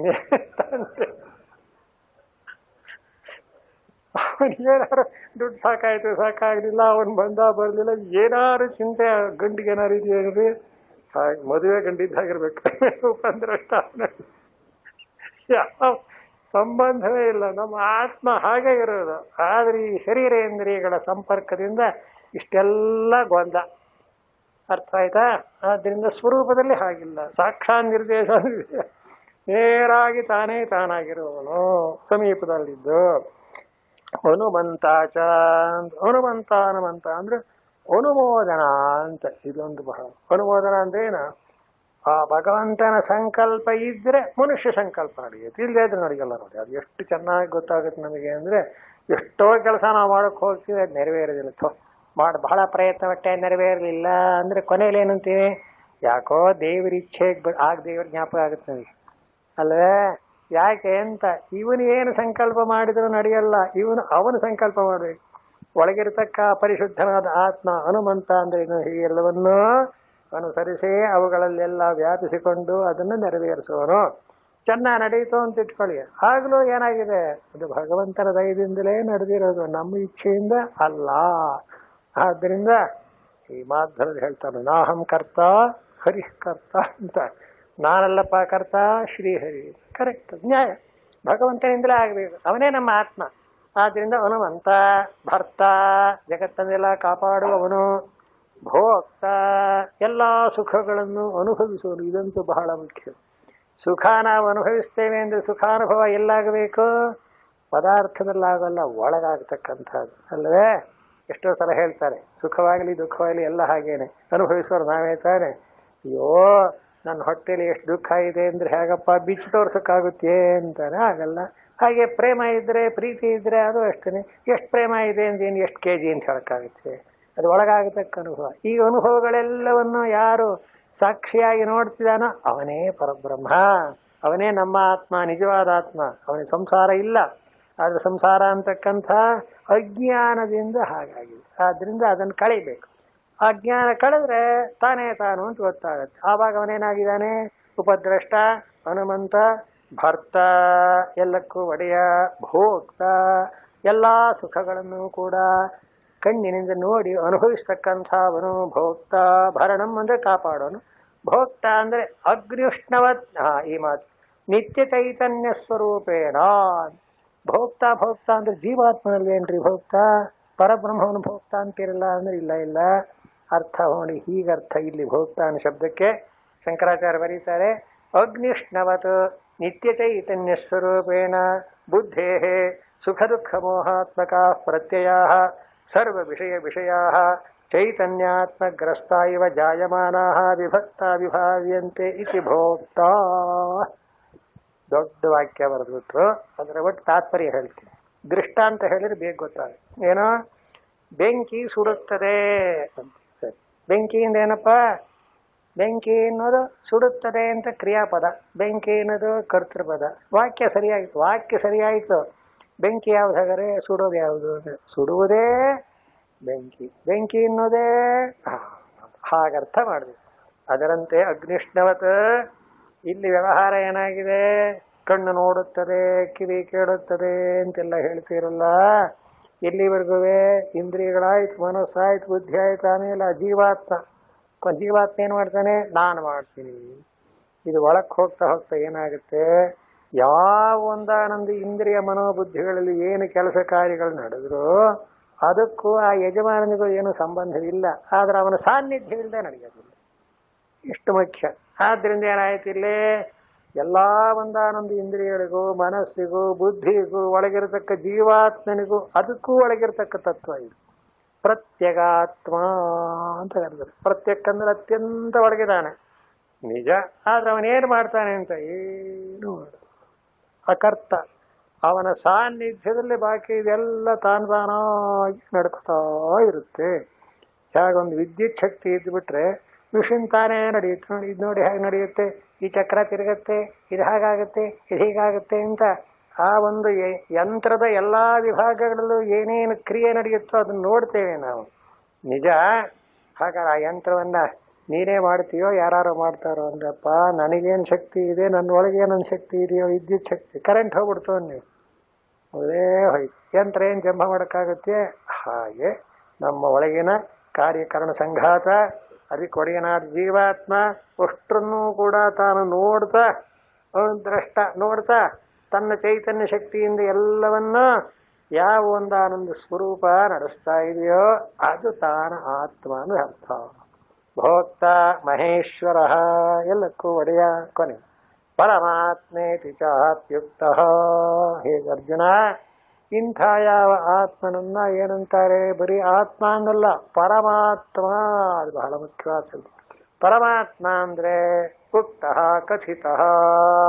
ಅವನಿಗೇನಾರು ದುಡ್ಡು ಸಾಕಾಯ್ತು ಸಾಕಾಗ್ಲಿಲ್ಲ, ಅವನು ಬಂದ ಬರಲಿಲ್ಲ, ಏನಾರು ಚಿಂತೆ ಗಂಡಿಗೆ ಏನಾರು ಇದೆಯೇನ್ರಿ, ಮದುವೆ ಗಂಡಿದ್ದಾಗಿರ್ಬೇಕು ಬಂದ್ರಷ್ಟ. ಯಾವ ಸಂಬಂಧವೇ ಇಲ್ಲ, ನಮ್ಮ ಆತ್ಮ ಹಾಗೆ ಇರೋದು. ಆದ್ರೆ ಈ ಶರೀರೇಂದ್ರಿಯಗಳ ಸಂಪರ್ಕದಿಂದ ಇಷ್ಟೆಲ್ಲ ಗೊಂದ, ಅರ್ಥ ಆಯ್ತಾ? ಆದ್ರಿಂದ ಸ್ವರೂಪದಲ್ಲಿ ಹಾಗಿಲ್ಲ, ಸಾಕ್ಷಾತ್ ನಿರ್ದೇಶ ನೇರಾಗಿ ತಾನೇ ತಾನಾಗಿರುವವನು ಸಮೀಪದಲ್ಲಿದ್ದು. ಹನುಮಂತಾಚ, ಹನುಮಂತ ಹನುಮಂತ ಅಂದ್ರೆ ಅನುಮೋದನ ಅಂತ. ಇದೊಂದು ಬಹಳ ಅನುಮೋದನ ಅಂದ್ರೆ ಏನು? ಆ ಭಗವಂತನ ಸಂಕಲ್ಪ ಇದ್ರೆ ಮನುಷ್ಯ ಸಂಕಲ್ಪ ನಡೆಯುತ್ತೆ, ಇಲ್ಲದೆ ಇದ್ರೆ ನಡೆಯಲ್ಲ. ನೋಡಿ, ಅದು ಎಷ್ಟು ಚೆನ್ನಾಗಿ ಗೊತ್ತಾಗುತ್ತೆ ನಮಗೆ ಅಂದ್ರೆ, ಎಷ್ಟೋ ಕೆಲಸ ನಾವು ಮಾಡೋಕೆ ಹೋಗ್ತೀವಿ, ಅದು ನೆರವೇರೋದಿಲ್ಲ. ಬಹಳ ಪ್ರಯತ್ನ ಪಟ್ಟೆ ನೆರವೇರಲಿಲ್ಲ ಅಂದ್ರೆ ಕೊನೆಯಲ್ಲಿ ಏನಂತೀವಿ, ಯಾಕೋ ದೇವ್ರ ಇಚ್ಛೆಗೆ ಆಗ ದೇವ್ರ ಜ್ಞಾಪಕ ಆಗುತ್ತೆ ನನಗೆ ಅಲ್ವೇ. ಯಾಕೆ ಅಂತ, ಇವನು ಏನು ಸಂಕಲ್ಪ ಮಾಡಿದ್ರು ನಡೆಯಲ್ಲ, ಅವನು ಸಂಕಲ್ಪ ಮಾಡಬೇಕು. ಒಳಗಿರತಕ್ಕ ಪರಿಶುದ್ಧನಾದ ಆತ್ಮ ಹನುಮಂತ ಅಂದ್ರೆ ಹೀಗೆಲ್ಲವನ್ನೂ ಅನುಸರಿಸಿ ಅವುಗಳಲ್ಲೆಲ್ಲ ವ್ಯಾಪಿಸಿಕೊಂಡು ಅದನ್ನು ನೆರವೇರಿಸುವನು. ಚೆನ್ನಾಗಿ ನಡೀತು ಅಂತ ಇಟ್ಕೊಳ್ಳಿ. ಆಗ್ಲೂ ಏನಾಗಿದೆ, ಅದು ಭಗವಂತನ ದಯದಿಂದಲೇ ನಡೆದಿರೋದು, ನಮ್ಮ ಇಚ್ಛೆಯಿಂದ ಅಲ್ಲ. ಆದ್ದರಿಂದ ಈ ಮಾಧ್ಯಮದಲ್ಲಿ ಹೇಳ್ತಾರೆ, ನಾಹಂ ಕರ್ತ ಹರಿಃ ಕರ್ತ ಅಂತ. ನಾನಲ್ಲಪ್ಪ ಕರ್ತ, ಶ್ರೀಹರಿ. ಕರೆಕ್ಟ್, ನ್ಯಾಯ. ಭಗವಂತನಿಂದಲೇ ಆಗಬೇಕು, ಅವನೇ ನಮ್ಮ ಆತ್ಮ. ಆದ್ರಿಂದ ಹನುಮಂತ ಭರ್ತ, ಜಗತ್ತನ್ನೆಲ್ಲ ಕಾಪಾಡುವವನು. ಭೋಕ್ತ, ಎಲ್ಲ ಸುಖಗಳನ್ನು ಅನುಭವಿಸುವನು. ಇದಂತೂ ಬಹಳ ಮುಖ್ಯ. ಸುಖ ನಾವು ಅನುಭವಿಸ್ತೇವೆ ಅಂದರೆ ಸುಖಾನುಭವ ಎಲ್ಲಾಗಬೇಕು, ಪದಾರ್ಥದಲ್ಲಾಗಲ್ಲ, ಒಳಗಾಗತಕ್ಕಂಥದ್ದು ಅಲ್ಲವೇ. ಎಷ್ಟೋ ಸಲ ಹೇಳ್ತಾರೆ, ಸುಖವಾಗಲಿ ದುಃಖವಾಗಲಿ ಎಲ್ಲ ಹಾಗೇನೆ, ಅನುಭವಿಸೋರು ನಾವೇ ತಾನೆ. ಅಯ್ಯೋ ನನ್ನ ಹೊಟ್ಟೆಲಿ ಎಷ್ಟು ದುಃಖ ಇದೆ ಅಂದ್ರೆ ಹೇಗಪ್ಪ ಬಿಚ್ಚಿ ತೋರ್ಸೋಕ್ಕಾಗುತ್ತೆ ಅಂತಾನೆ, ಆಗಲ್ಲ. ಹಾಗೆ ಪ್ರೇಮ ಇದ್ರೆ, ಪ್ರೀತಿ ಇದ್ರೆ ಅದು ಅಷ್ಟೇ. ಎಷ್ಟು ಪ್ರೇಮ ಇದೆ ಅಂದೇನು ಎಷ್ಟು ಕೆಜಿ ಅಂತ ಹೇಳೋಕ್ಕಾಗುತ್ತೆ, ಅದು ಒಳಗಾಗತಕ್ಕ ಅನುಭವ. ಈ ಅನುಭವಗಳೆಲ್ಲವನ್ನು ಯಾರು ಸಾಕ್ಷಿಯಾಗಿ ನೋಡ್ತಿದ್ದಾನೋ ಅವನೇ ಪರಬ್ರಹ್ಮ, ಅವನೇ ನಮ್ಮ ಆತ್ಮ, ನಿಜವಾದ ಆತ್ಮ. ಅವನಿಗೆ ಸಂಸಾರ ಇಲ್ಲ, ಆದರೆ ಸಂಸಾರ ಅಂತಕ್ಕಂಥ ಅಜ್ಞಾನದಿಂದ ಹಾಗಾಗಿದೆ. ಆದ್ದರಿಂದ ಅದನ್ನು ಕಳಿಬೇಕು. ಅಜ್ಞಾನ ಕಳೆದ್ರೆ ತಾನೇ ತಾನು ಅಂತ ಗೊತ್ತಾಗತ್ತೆ. ಆವಾಗ ಅವನೇನಾಗಿದ್ದಾನೆ, ಉಪದ್ರಷ್ಟ, ಹನುಮಂತ, ಭರ್ತ, ಎಲ್ಲಕ್ಕೂ ಒಡೆಯ, ಭೋಕ್ತ, ಎಲ್ಲ ಸುಖಗಳನ್ನು ಕೂಡ ಕಣ್ಣಿನಿಂದ ನೋಡಿ ಅನುಭವಿಸ್ತಕ್ಕಂಥವನು ಭೋಕ್ತ. ಭರಣಂ ಅಂದ್ರೆ ಕಾಪಾಡೋನು, ಭೋಕ್ತ ಅಂದ್ರೆ ಅಗ್ನಿಷ್ಣವತ್. ಈ ಮಾತು ನಿತ್ಯ ಚೈತನ್ಯ ಸ್ವರೂಪೇಣ. ಭೋಕ್ತ ಭೋಕ್ತ ಅಂದ್ರೆ ಜೀವಾತ್ಮನಲ್ವೇನ್ರಿ ಭೋಕ್ತ, ಪರಬ್ರಹ್ಮವನು ಭೋಕ್ತ ಅಂತಿರಲ್ಲ ಅಂದ್ರೆ ಇಲ್ಲ ಇಲ್ಲ. ಅರ್ಥ ನೋಡಿ, ಹೀಗರ್ಥ ಇಲ್ಲಿ ಭೋಕ್ತ ಅನ್ನೋ ಶಬ್ದಕ್ಕೆ ಶಂಕರಾಚಾರ್ಯ ಬರೀತಾರೆ, ಅಗ್ನಿಷ್ಣವತ್ ನಿತ್ಯ ಚೈತನ್ಯ ಸ್ವರೂಪೇಣ ಬುದ್ಧೇ ಸುಖ ದುಃಖ ಮೋಹಾತ್ಮಕ ಪ್ರತ್ಯಯ ಸರ್ವ ವಿಷಯ ಚೈತನ್ಯಾತ್ಮಗ್ರಸ್ತ ಇವ ಜಾಯಮಾನಾ ವಿಭಕ್ತ ವಿಭಾವ್ಯಂತೆ ಇತಿ ಭೋಕ್ತ. ದೊಡ್ಡ ವಾಕ್ಯ ಬರೆದ್ಬಿಟ್ರು, ಅದರ ಒಟ್ಟು ತಾತ್ಪರ್ಯ ಹೇಳ್ತೀನಿ. ದೃಷ್ಟಾಂತ ಹೇಳಿದ್ರೆ ಬೇಗ ಗೊತ್ತಾಗುತ್ತೆ. ಏನೋ ಬೆಂಕಿ ಸುಡುತ್ತದೆ ಅಂತ. ಸರಿ, ಬೆಂಕಿಯಿಂದ ಏನಪ್ಪ, ಬೆಂಕಿ ಅನ್ನೋದು ಸುಡುತ್ತದೆ ಅಂತ ಕ್ರಿಯಾಪದ, ಬೆಂಕಿ ಅನ್ನೋದು ಕರ್ತೃಪದ. ವಾಕ್ಯ ಸರಿಯಾಯಿತು, ವಾಕ್ಯ ಸರಿಯಾಯಿತು. ಬೆಂಕಿ ಯಾವ್ದು ಹಾಗಾದ್ರೆ, ಸುಡೋದು ಯಾವುದು? ಸುಡುವುದೇ ಬೆಂಕಿ, ಬೆಂಕಿ ಅನ್ನೋದೇ ಹಾಗರ್ಥ ಮಾಡಬೇಕು. ಅದರಂತೆ ಅಗ್ನಿಷ್ಣವತ್ ಇಲ್ಲಿ ವ್ಯವಹಾರ ಏನಾಗಿದೆ, ಕಣ್ಣು ನೋಡುತ್ತದೆ, ಕಿವಿ ಕೇಳುತ್ತದೆ ಅಂತೆಲ್ಲ ಹೇಳ್ತೀರಲ್ಲ, ಎಲ್ಲಿವರೆಗೂ ಇಂದ್ರಿಯಗಳಾಯ್ತು, ಮನಸ್ಸಾಯ್ತು, ಬುದ್ಧಿ ಆಯ್ತು, ಆಮೇಲೆ ಜೀವಾತ್ಮ ಏನು ಮಾಡ್ತಾನೆ, ನಾನು ಮಾಡ್ತೀನಿ. ಇದು ಒಳಕ್ಕೆ ಹೋಗ್ತಾ ಹೋಗ್ತಾ ಏನಾಗುತ್ತೆ, ಯಾವ ಒಂದಾನೊಂದು ಇಂದ್ರಿಯ ಮನೋಬುದ್ಧಿಗಳಲ್ಲಿ ಏನು ಕೆಲಸ ಕಾರ್ಯಗಳು ನಡೆದ್ರು ಅದಕ್ಕೂ ಆ ಯಜಮಾನನಿಗೂ ಏನು ಸಂಬಂಧವಿಲ್ಲ. ಆದ್ರೆ ಅವನ ಸಾನ್ನಿಧ್ಯ ಇಲ್ಲದೆ ನಡೆಯೋದಿಲ್ಲ, ಇಷ್ಟು ಮುಖ್ಯ. ಆದ್ರಿಂದ ಏನಾಯ್ತು, ಇಲ್ಲಿ ಎಲ್ಲ ಒಂದಾನೊಂದು ಇಂದ್ರಿಯಗಳಿಗೂ ಮನಸ್ಸಿಗೂ ಬುದ್ಧಿಗೂ ಒಳಗಿರತಕ್ಕ ಜೀವಾತ್ಮನಿಗೂ ಅದಕ್ಕೂ ಒಳಗಿರತಕ್ಕ ತತ್ವ ಇದು. ಪ್ರತ್ಯಗಾತ್ಮ ಅಂತ ಕರೆದರು. ಪ್ರತ್ಯಕ್ ಅಂದ್ರೆ ಅತ್ಯಂತ ಒಳಗಿದಾನೆ ನಿಜ. ಆದ್ರೆ ಅವನೇನು ಮಾಡ್ತಾನೆ ಅಂತ ಏನು ಅಕರ್ತ. ಅವನ ಸಾನ್ನಿಧ್ಯದಲ್ಲಿ ಬಾಕಿ ಇದೆಲ್ಲ ತಾನಾಗಿ ನಡ್ಕೊತಾ ಇರುತ್ತೆ. ಹೇಗೊಂದು ವಿದ್ಯುತ್ ಶಕ್ತಿ ಇದ್ಬಿಟ್ರೆ ಮಿಷಿನ್ ತಾನೇ ನಡೆಯುತ್ತೆ. ನೋಡಿ, ಇದು ನೋಡಿ ಹೇಗೆ ನಡೆಯುತ್ತೆ, ಈ ಚಕ್ರ ತಿರುಗತ್ತೆ, ಇದು ಹಾಗಾಗತ್ತೆ, ಇದು ಹೀಗಾಗತ್ತೆ ಅಂತ ಆ ಒಂದು ಯಂತ್ರದ ಎಲ್ಲ ವಿಭಾಗಗಳಲ್ಲೂ ಏನೇನು ಕ್ರಿಯೆ ನಡೆಯುತ್ತೋ ಅದನ್ನು ನೋಡ್ತೇವೆ ನಾವು. ನಿಜ. ಹಾಗಾದ್ರೆ ಆ ಯಂತ್ರವನ್ನ ನೀನೇ ಮಾಡ್ತೀಯೋ ಯಾರು ಮಾಡ್ತಾರೋ ಅಂದ್ರಪ್ಪ, ನನಗೇನು ಶಕ್ತಿ ಇದೆ, ನನ್ನ ಒಳಗೆ ಏನೊಂದು ಶಕ್ತಿ ಇದೆಯೋ, ವಿದ್ಯುತ್ ಶಕ್ತಿ. ಕರೆಂಟ್ ಹೋಗ್ಬಿಡ್ತು ನೀವು, ಅದೇ ಹೋಯ್ತು. ಯಂತ್ರ ಏನು ಜಂಬ ಮಾಡೋಕ್ಕಾಗುತ್ತೆ? ಹಾಗೆ ನಮ್ಮ ಒಳಗಿನ ಕಾರ್ಯಕರಣ ಸಂಘಾತ, ಅದಕ್ಕೆ ಒಡೆಯನಾದ ಜೀವಾತ್ಮ ಅಷ್ಟರನ್ನೂ ಕೂಡ ತಾನು ನೋಡ್ತಾ, ದ್ರಷ್ಟ ನೋಡ್ತಾ ತನ್ನ ಚೈತನ್ಯ ಶಕ್ತಿಯಿಂದ ಎಲ್ಲವನ್ನೂ ಯಾವ ಒಂದಾನೊಂದು ಸ್ವರೂಪ ನಡೆಸ್ತಾ ಇದೆಯೋ ಅದು ತಾನ ಆತ್ಮ ಅನ್ನೋ ಅರ್ಥ. ಭೋಕ್ತ ಮಹೇಶ್ವರ, ಎಲ್ಲಕ್ಕೂ ಒಡೆಯ ಕೊನೆ. ಪರಮಾತ್ಮೇತಿ ಚಾತ್ಯುಕ್ತ. ಹೇಗೆ ಅರ್ಜುನ, ಇಂಥ ಯಾವ ಆತ್ಮನನ್ನ ಏನಂತಾರೆ? ಬರೀ ಆತ್ಮ ಅನ್ನಲ್ಲ, ಪರಮಾತ್ಮ. ಅದು ಬಹಳ ಮುಖ್ಯವಾದ. ಪರಮಾತ್ಮ ಅಂದ್ರೆ ಉಕ್ತ ಕಥಿತ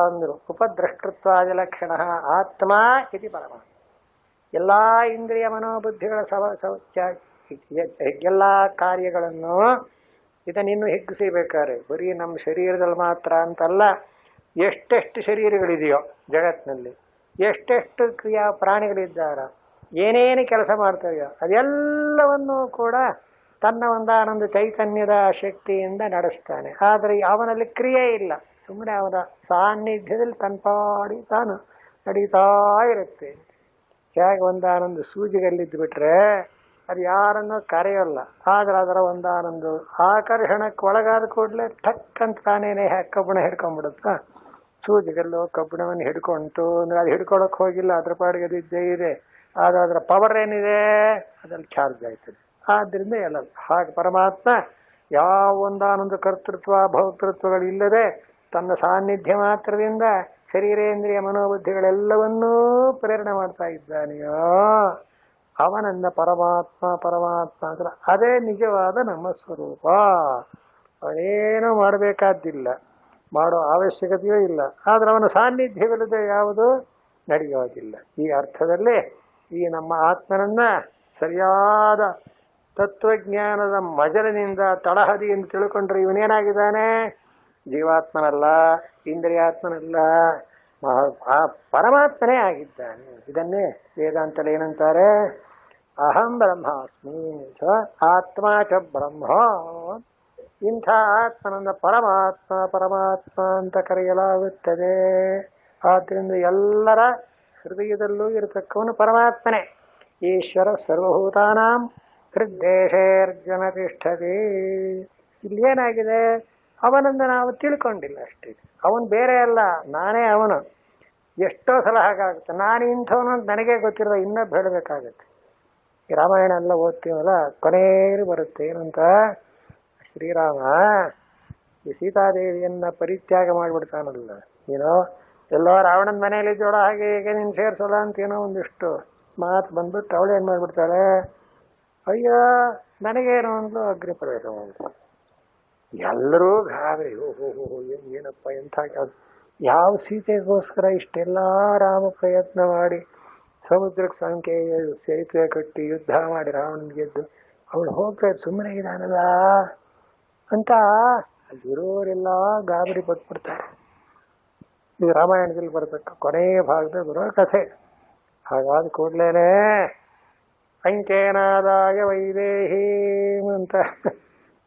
ಅಂದ್ರು. ಉಪದ್ರಷ್ಟೃತ್ವಾದಿ ಲಕ್ಷಣ ಆತ್ಮ ಇತಿ ಪರಮಾತ್ಮ. ಎಲ್ಲ ಇಂದ್ರಿಯ ಮನೋಬುದ್ಧಿಗಳ ಎಲ್ಲ ಕಾರ್ಯಗಳನ್ನು ಇದನ್ನಿನ್ನು ಹಿಗ್ಗಿಸಬೇಕಾರೆ ಬರೀ ನಮ್ಮ ಶರೀರದಲ್ಲಿ ಮಾತ್ರ ಅಂತಲ್ಲ, ಎಷ್ಟೆಷ್ಟು ಶರೀರಗಳಿದೆಯೋ ಜಗತ್ತಿನಲ್ಲಿ, ಎಷ್ಟೆಷ್ಟು ಕ್ರಿಯಾ ಪ್ರಾಣಿಗಳಿದ್ದಾರ, ಏನೇನು ಕೆಲಸ ಮಾಡ್ತವೆಯೋ ಅದೆಲ್ಲವನ್ನೂ ಕೂಡ ತನ್ನ ಒಂದಾನೊಂದು ಚೈತನ್ಯದ ಶಕ್ತಿಯಿಂದ ನಡೆಸ್ತಾನೆ. ಆದರೆ ಅವನಲ್ಲಿ ಕ್ರಿಯೆ ಇಲ್ಲ, ಸುಮ್ಮನೆ ಅವನ ಸಾನ್ನಿಧ್ಯದಲ್ಲಿ ತನ್ಪಾಡಿ ತಾನು ನಡೀತಾ ಇರುತ್ತೆ. ಹೇಗೆ ಒಂದಾನೊಂದು ಸೂಜಿಗಲ್ಲಿದ್ದು ಬಿಟ್ರೆ ಅದು ಯಾರನ್ನೂ ಕರೆಯೋಲ್ಲ, ಆದ್ರೆ ಅದರ ಒಂದಾನೊಂದು ಆಕರ್ಷಣಕ್ಕೆ ಒಳಗಾದ ಕೂಡಲೇ ಠಕ್ ಅಂತ ತಾನೇನೆ ಕಬ್ಬಣ ಹಿಡ್ಕೊಂಡ್ಬಿಡುತ್ತ. ಸೂಜಿಗಲ್ಲು ಕಬ್ಬಣವನ್ನು ಹಿಡ್ಕೊಂತು ಅಂದ್ರೆ ಅದು ಹಿಡ್ಕೊಳಕ್ ಹೋಗಿಲ್ಲ, ಅದ್ರ ಪಾಡಿಗೆ ಅದು ಇದ್ದೇ ಇದೆ. ಆದ್ರೆ ಅದರ ಪವರ್ ಏನಿದೆ ಅದ್ರಲ್ಲಿ ಚಾರ್ಜ್ ಆಯ್ತದೆ. ಆದ್ರಿಂದ ಎಲ್ಲ ಹಾಗೆ ಪರಮಾತ್ಮ ಯಾವ ಒಂದಾನೊಂದು ಕರ್ತೃತ್ವ ಭೋಕ್ತೃತ್ವಗಳಿಲ್ಲದೆ ತನ್ನ ಸಾನ್ನಿಧ್ಯ ಮಾತ್ರದಿಂದ ಶರೀರೇಂದ್ರಿಯ ಮನೋಬುದ್ಧಿಗಳೆಲ್ಲವನ್ನೂ ಪ್ರೇರಣೆ ಮಾಡ್ತಾ ಇದ್ದಾನೆಯೋ ಅವನನ್ನ ಪರಮಾತ್ಮ. ಪರಮಾತ್ಮ ಅಂದ್ರೆ ಅದೇ ನಿಜವಾದ ನಮ್ಮ ಸ್ವರೂಪ. ಅವನೇನೂ ಮಾಡಬೇಕಾದ್ದಿಲ್ಲ, ಮಾಡೋ ಅವಶ್ಯಕತೆಯೂ ಇಲ್ಲ. ಆದ್ರೆ ಅವನ ಸಾನ್ನಿಧ್ಯವಿಲ್ಲದೆ ಯಾವುದು ನಡೆಯೋದಿಲ್ಲ. ಈ ಅರ್ಥದಲ್ಲಿ ಈ ನಮ್ಮ ಆತ್ಮನನ್ನ ಸರಿಯಾದ ತತ್ವಜ್ಞಾನದ ಮಜಲಿನಿಂದ ತಳಹದಿಯಿಂದ ತಿಳ್ಕೊಂಡ್ರೆ ಇವನೇನಾಗಿದ್ದಾನೆ? ಜೀವಾತ್ಮನಲ್ಲ, ಇಂದ್ರಿಯಾತ್ಮನಲ್ಲ, ಪರಮಾತ್ಮನೇ ಆಗಿದ್ದಾನೆ. ಇದನ್ನೇ ವೇದಾಂತದಲ್ಲಿ ಏನಂತಾರೆ? ಅಹಂ ಬ್ರಹ್ಮಾಸ್ಮಿ ಆತ್ಮ ಚ ಬ್ರಹ್ಮ. ಇಂಥ ಆತ್ಮನನ್ನ ಪರಮಾತ್ಮ ಪರಮಾತ್ಮ ಅಂತ ಕರೆಯಲಾಗುತ್ತದೆ. ಆದ್ರಿಂದ ಎಲ್ಲರ ಹೃದಯದಲ್ಲೂ ಇರತಕ್ಕವನು ಪರಮಾತ್ಮನೇ. ಈಶ್ವರ ಸರ್ವಭೂತಾನಾಂ ಹೃದ್ದೇಶೇರ್ಜುನ ತಿಷ್ಠತಿ. ಇಲ್ಲಿ ಏನಾಗಿದೆ? ಅವನನ್ನು ನಾವು ತಿಳ್ಕೊಂಡಿಲ್ಲ ಅಷ್ಟೇ. ಅವನು ಬೇರೆ ಅಲ್ಲ, ನಾನೇ ಅವನು. ಎಷ್ಟೋ ಸಲ ಹಾಗಾಗುತ್ತೆ, ನಾನು ಇಂಥವನು ಅಂತ ನನಗೇ ಗೊತ್ತಿರೋ ಇನ್ನೊಬ್ಬ ಹೇಳಬೇಕಾಗತ್ತೆ. ಈ ರಾಮಾಯಣ ಎಲ್ಲ ಓದ್ತೀವಲ್ಲ, ಕೊನೆಯಲ್ಲಿ ಬರುತ್ತೆ ಏನಂತ? ಶ್ರೀರಾಮ ಈ ಸೀತಾದೇವಿಯನ್ನ ಪರಿತ್ಯಾಗ ಮಾಡಿಬಿಡ್ತಾನಲ್ಲ, ಏನೋ ಎಲ್ಲೋ ರಾವಣನ ಮನೆಯಲ್ಲಿ ಜೋಡ ಹಾಗೆ ಹೀಗೆ ನೀನು ಸೇರಿಸೋಲ್ಲ ಅಂತ ಏನೋ ಒಂದಿಷ್ಟು ಮಾತು ಬಂದ್ಬಿಟ್ಟು ಅವಳು ಏನು ಮಾಡಿಬಿಡ್ತಾಳೆ? ಅಯ್ಯೋ ನನಗೇನು ಅಂದ್ಲು, ಅಗ್ನಿ ಪ್ರವೇಶ ಮಾಡಿದ್ರು. ಎಲ್ಲರೂ ಗಾಬರಿ, ಏನಪ್ಪ ಎಂಥ ಯಾವ ಸೀತೆಗೋಸ್ಕರ ಇಷ್ಟೆಲ್ಲ ರಾಮ ಪ್ರಯತ್ನ ಮಾಡಿ ಸಮುದ್ರಕ್ಕೆ ಸಂಖ್ಯೆ ಸೇತುವೆ ಕಟ್ಟಿ ಯುದ್ಧ ಮಾಡಿ ರಾವಣನ ಗೆದ್ದು ಅವಳು ಹೋಗ್ತಾ ಸುಮ್ಮನೆ ಇದಾನಲ್ಲ ಅಂತ ಅಲ್ಲಿರೋರೆಲ್ಲ ಗಾಬರಿ ಪಟ್ಬಿಡ್ತಾರೆ. ಇದು ರಾಮಾಯಣದಲ್ಲಿ ಬರತಕ್ಕ ಕೊನೆಯ ಭಾಗದಲ್ಲಿ ಬರೋ ಕಥೆ. ಹಾಗಾದ ಕೂಡ್ಲೇನೆ ಅಂಕೇನಾದಾಯ ವೈದೇಹಿ ಅಂತ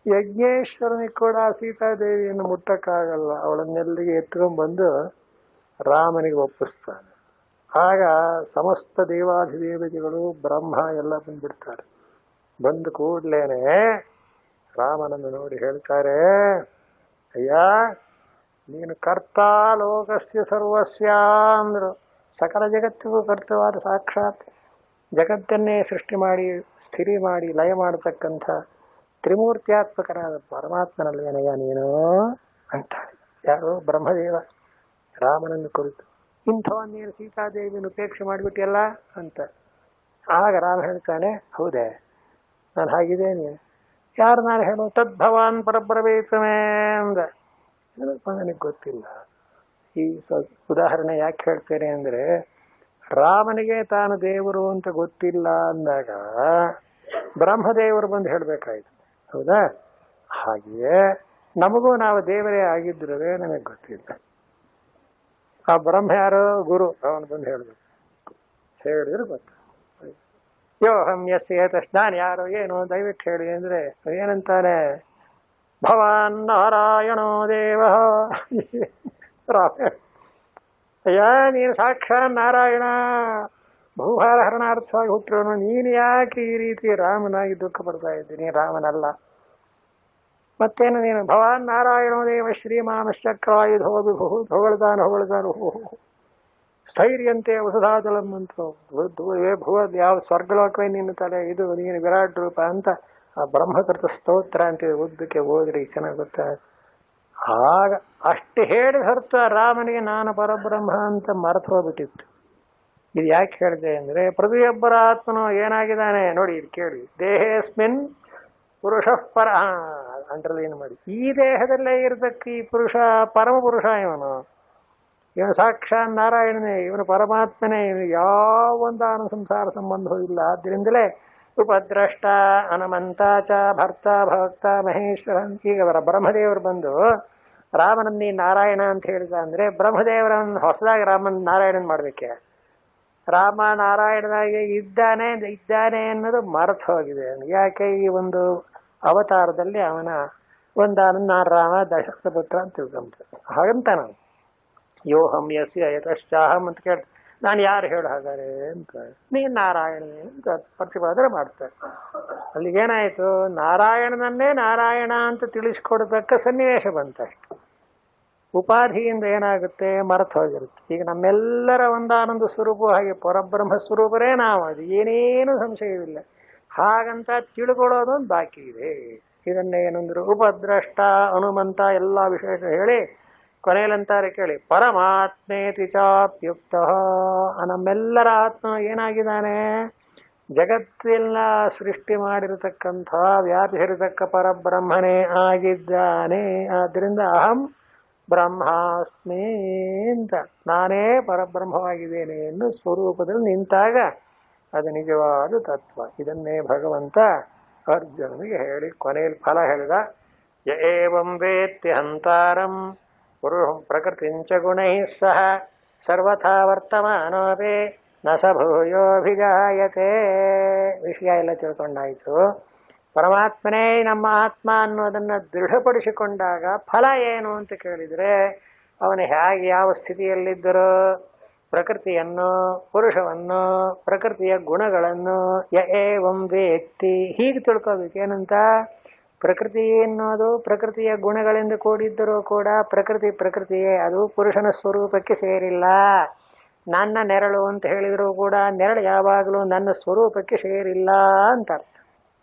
ಯಜ್ಞೇಶ್ವರನಿಗೆ ಕೂಡ ಸೀತಾದೇವಿಯನ್ನು ಮುಟ್ಟಕ್ಕಾಗಲ್ಲ. ಅವಳನ್ನೆಲ್ಲಿಗೆ ಎತ್ಕೊಂಡ್ಬಂದು ರಾಮನಿಗೆ ಒಪ್ಪಿಸ್ತಾನೆ. ಆಗ ಸಮಸ್ತ ದೇವಾಧಿದೇವತೆಗಳು ಬ್ರಹ್ಮ ಎಲ್ಲ ಬಂದ್ಬಿಡ್ತಾರೆ. ಬಂದು ಕೂಡ್ಲೇನೆ ರಾಮನನ್ನು ನೋಡಿ ಹೇಳ್ತಾರೆ, ಅಯ್ಯ ನೀನು ಕರ್ತ ಲೋಕಸ್ಯ ಸರ್ವಸ್ಯ ಅಂದ್ರು. ಸಕಲ ಜಗತ್ತಿಗೂ ಕರ್ತವಾದ ಸಾಕ್ಷಾತ್ ಜಗತ್ತನ್ನೇ ಸೃಷ್ಟಿ ಮಾಡಿ ಸ್ಥಿರಿ ಮಾಡಿ ಲಯ ಮಾಡತಕ್ಕಂಥ ತ್ರಿಮೂರ್ತ್ಯಾತ್ಮಕನಾದ ಪರಮಾತ್ಮನಲ್ವೇನಯ್ಯ ನೀನು ಅಂತಾರೆ. ಯಾರು? ಬ್ರಹ್ಮದೇವ. ರಾಮನನ್ನು ಕುರಿತು. ಇಂಥವನ್ನೇನು ಸೀತಾದೇವಿಯನ್ನು ಉಪೇಕ್ಷೆ ಮಾಡಿಬಿಟ್ಟಿಯಲ್ಲ ಅಂತ. ಆಗ ರಾಮ ಹೇಳ್ತಾನೆ, ಹೌದೇ, ನಾನು ಹಾಗಿದ್ದೇನೆ, ಯಾರು ನಾನು ಹೇಳೋ ತದ್ಭವಾನ್ ಪರಬ್ರವೇತಮೇ ಅಂದ. ನನಗೆ ಗೊತ್ತಿಲ್ಲ. ಈ ಉದಾಹರಣೆ ಯಾಕೆ ಹೇಳ್ತೇನೆ ಅಂದರೆ, ರಾಮನಿಗೆ ತಾನು ದೇವರು ಅಂತ ಗೊತ್ತಿಲ್ಲ ಅಂದಾಗ ಬ್ರಹ್ಮದೇವರು ಬಂದು ಹೇಳಬೇಕಾಯ್ತು, ಹೌದಾ? ಹಾಗೆಯೇ ನಮಗೂ ನಾವು ದೇವರೇ ಆಗಿದ್ದರೆ ನಮಗೆ ಗೊತ್ತಿಲ್ಲ. ಆ ಬ್ರಹ್ಮ ಯಾರು? ಗುರು, ಅವನು ಬಂದು ಹೇಳಬೇಕು. ಹೇಳಿದ್ರೆ ಗೊತ್ತು. ಯೋಹಂ ಯಸ್ಯ ತಸ್ಟ್, ನಾನು ಯಾರು ಏನು ದಯವಿಟ್ಟು ಹೇಳಿ ಅಂದರೆ ಏನಂತಾನೆ? ಭವಾನ್ ನಾರಾಯಣೋ ದೇವ. ಅಯ್ಯ, ನೀನು ಸಾಕ್ಷಾತ್ ನಾರಾಯಣ, ಭೂಭಾರ ಹರಣಾರ್ಥವಾಗಿ ಹುಟ್ಟಿರೋನು, ನೀನು ಯಾಕೆ ಈ ರೀತಿ ರಾಮನಾಗಿ ದುಃಖ ಪಡ್ತಾ ಇದ್ದೀನಿ? ರಾಮನಲ್ಲ ಮತ್ತೇನು ನೀನು? ಭವಾನ್ ನಾರಾಯಣೋ ದೇವ ಶ್ರೀಮಾನಶ್ಚಕ್ರಾಯುಧೋ ವಿಭು. ಹೊಗಳ್ದಾನು ಸ್ಥೈರ್ಯಂತೆ ವಸುಧಾಚಲಂ ಅಂತ. ಭುವ ಯಾವ ಸ್ವರ್ಗಲೋಕವೇ ನಿನ್ನ ತಲೆ, ಇದು ನೀನು ವಿರಾಟ್ ರೂಪ ಅಂತ ಆ ಬ್ರಹ್ಮಕೃತ ಸ್ತೋತ್ರ ಅಂತ ಉದ್ದಕ್ಕೆ ಓದ್ರಿ ಚೆನ್ನಾಗಿ ಗೊತ್ತಾ. ಆಗ ಅಷ್ಟು ಹೇಳಿದ ಹೊರತು ರಾಮನಿಗೆ ನಾನು ಪರಬ್ರಹ್ಮ ಅಂತ ಮರೆತು ಹೋಗ್ಬಿಟ್ಟಿತ್ತು. ಇದು ಯಾಕೆ ಹೇಳಿದೆ ಅಂದರೆ, ಪ್ರತಿಯೊಬ್ಬರ ಆತ್ಮನು ಏನಾಗಿದ್ದಾನೆ ನೋಡಿ, ಇದು ಕೇಳಿ. ದೇಹೇಸ್ಮಿನ್ ಪುರುಷ ಪರ, ಅಂಡರ್ಲೈನ್ ಮಾಡಿ. ಈ ದೇಹದಲ್ಲೇ ಇರತಕ್ಕ ಈ ಪುರುಷ ಪರಮ ಪುರುಷ. ಇವನು ಸಾಕ್ಷಾತ್ ನಾರಾಯಣನೇ, ಇವನು ಪರಮಾತ್ಮನೇ, ಇವನು ಯಾವೊಂದು ಸಂಸಾರ ಸಂಬಂಧವೂ ಇಲ್ಲ. ಆದ್ದರಿಂದಲೇ ಉಪದ್ರಷ್ಟ ಹನುಮಂತ ಚ ಭರ್ತ ಭಕ್ತ ಮಹೇಶ್ವರ. ಈಗ ಬ್ರಹ್ಮದೇವರು ಬಂದು ರಾಮನನ್ನಿ ನಾರಾಯಣ ಅಂತ ಹೇಳಿದ ಅಂದರೆ, ಬ್ರಹ್ಮದೇವರನ್ನು ಹೊಸದಾಗಿ ರಾಮನ್ ನಾರಾಯಣನ್ ಮಾಡಬೇಕೆ? ರಾಮ ನಾರಾಯಣನಾಗಿ ಇದ್ದಾನೆ ಅನ್ನೋದು ಮರೆತು ಹೋಗಿದೆ. ಯಾಕೆ? ಈ ಒಂದು ಅವತಾರದಲ್ಲಿ ಅವನ ನಾನು ರಾಮ ದಶರಥ ಪುತ್ರ ಅಂತ ತಿಳ್ಕೊಂತ. ಹಾಗಂತ ನಾನು ಯೋಹಂ ಯಸ್ಯ ಯತಶ್ಚಾಹಂ ಅಂತ ಕೇಳ್ತ, ನಾನು ಯಾರು ಹೇಳು ಹಾಗಾರೆ ಅಂತ. ನೀನು ನಾರಾಯಣನೇ ಅಂತ ಪ್ರತಿಪಾದನೆ ಮಾಡ್ತಾರೆ. ಅಲ್ಲಿಗೇನಾಯಿತು? ನಾರಾಯಣನನ್ನೇ ನಾರಾಯಣ ಅಂತ ತಿಳಿಸ್ಕೊಡ್ತಕ್ಕ ಸನ್ನಿವೇಶ ಬಂತಷ್ಟು. ಉಪಾಧಿಯಿಂದ ಏನಾಗುತ್ತೆ? ಮರೆತು ಹೋಗಿರುತ್ತೆ. ಈಗ ನಮ್ಮೆಲ್ಲರ ಒಂದಾನೊಂದು ಸ್ವರೂಪ ಹಾಗೆ ಪರಬ್ರಹ್ಮ ಸ್ವರೂಪರೇ ನಾವು, ಅದು ಏನೇನು ಸಂಶಯವಿಲ್ಲ. ಹಾಗಂತ ತಿಳ್ಕೊಳ್ಳೋದು ಬಾಕಿ ಇದೆ. ಇದನ್ನೇ ಏನಂದ್ರು? ಉಪದ್ರಷ್ಟ ಹನುಮಂತ ಎಲ್ಲ ವಿಶೇಷ ಹೇಳಿ ಕೊನೆಯಲ್ಲಂತಾರೆ ಕೇಳಿ, ಪರಮಾತ್ಮೇತಿ ಚಾಪ್ಯುಕ್ತ. ನಮ್ಮೆಲ್ಲರ ಆತ್ಮ ಏನಾಗಿದ್ದಾನೆ? ಜಗತ್ತೆಲ್ಲ ಸೃಷ್ಟಿ ಮಾಡಿರತಕ್ಕಂಥ ವ್ಯಾಪಿಸಿರತಕ್ಕ ಪರಬ್ರಹ್ಮನೇ ಆಗಿದ್ದಾನೆ. ಆದ್ದರಿಂದ ಅಹಂ ಬ್ರಹ್ಮಾಸ್ಮಿ ಅಂತ, ನಾನೇ ಪರಬ್ರಹ್ಮವಾಗಿದ್ದೇನೆ ಎಂದು ಸ್ವರೂಪದಲ್ಲಿ ನಿಂತಾಗ ಅದು ನಿಜವಾದ ತತ್ವ. ಇದನ್ನೇ ಭಗವಂತ ಅರ್ಜುನನಿಗೆ ಹೇಳಿ ಕೊನೆಯಲ್ಲಿ ಫಲ ಹೇಳಿದ. ಯ ಏವಂ ವೇತ್ತಿ ಹಂತಾರಂ ಪುರುಷಂ ಪ್ರಕೃತಿಂಚ ಗುಣೈಃ ಸಹ ಸರ್ವಥಾ ವರ್ತಮಾನೋಪಿ ನ ಸ ಭೂಯೋಭಿಜಾಯತೆ. ವಿಷಯ ಎಲ್ಲ ತಿಳ್ಕೊಂಡಾಯಿತು. ಪರಮಾತ್ಮನೇ ನಮ್ಮ ಆತ್ಮ ಅನ್ನೋದನ್ನು ದೃಢಪಡಿಸಿಕೊಂಡಾಗ ಫಲ ಏನು ಅಂತ ಕೇಳಿದರೆ, ಅವನು ಹೇಗೆ ಯಾವ ಸ್ಥಿತಿಯಲ್ಲಿದ್ದರೂ ಪ್ರಕೃತಿಯನ್ನು, ಪುರುಷವನ್ನು, ಪ್ರಕೃತಿಯ ಗುಣಗಳನ್ನು ಯ ಏವಂ ವೇತ್ತಿ ಹೀಗೆ ತಿಳ್ಕೋಬೇಕು. ಏನಂತ? ಪ್ರಕೃತಿ ಎನ್ನುವುದು ಪ್ರಕೃತಿಯ ಗುಣಗಳಿಂದ ಕೂಡಿದ್ದರೂ ಕೂಡ ಪ್ರಕೃತಿಯೇ, ಅದು ಪುರುಷನ ಸ್ವರೂಪಕ್ಕೆ ಸೇರಿಲ್ಲ. ನನ್ನ ನೆರಳು ಅಂತ ಹೇಳಿದರೂ ಕೂಡ ನೆರಳು ಯಾವಾಗಲೂ ನನ್ನ ಸ್ವರೂಪಕ್ಕೆ ಸೇರಿಲ್ಲ ಅಂತ ಅರ್ಥ,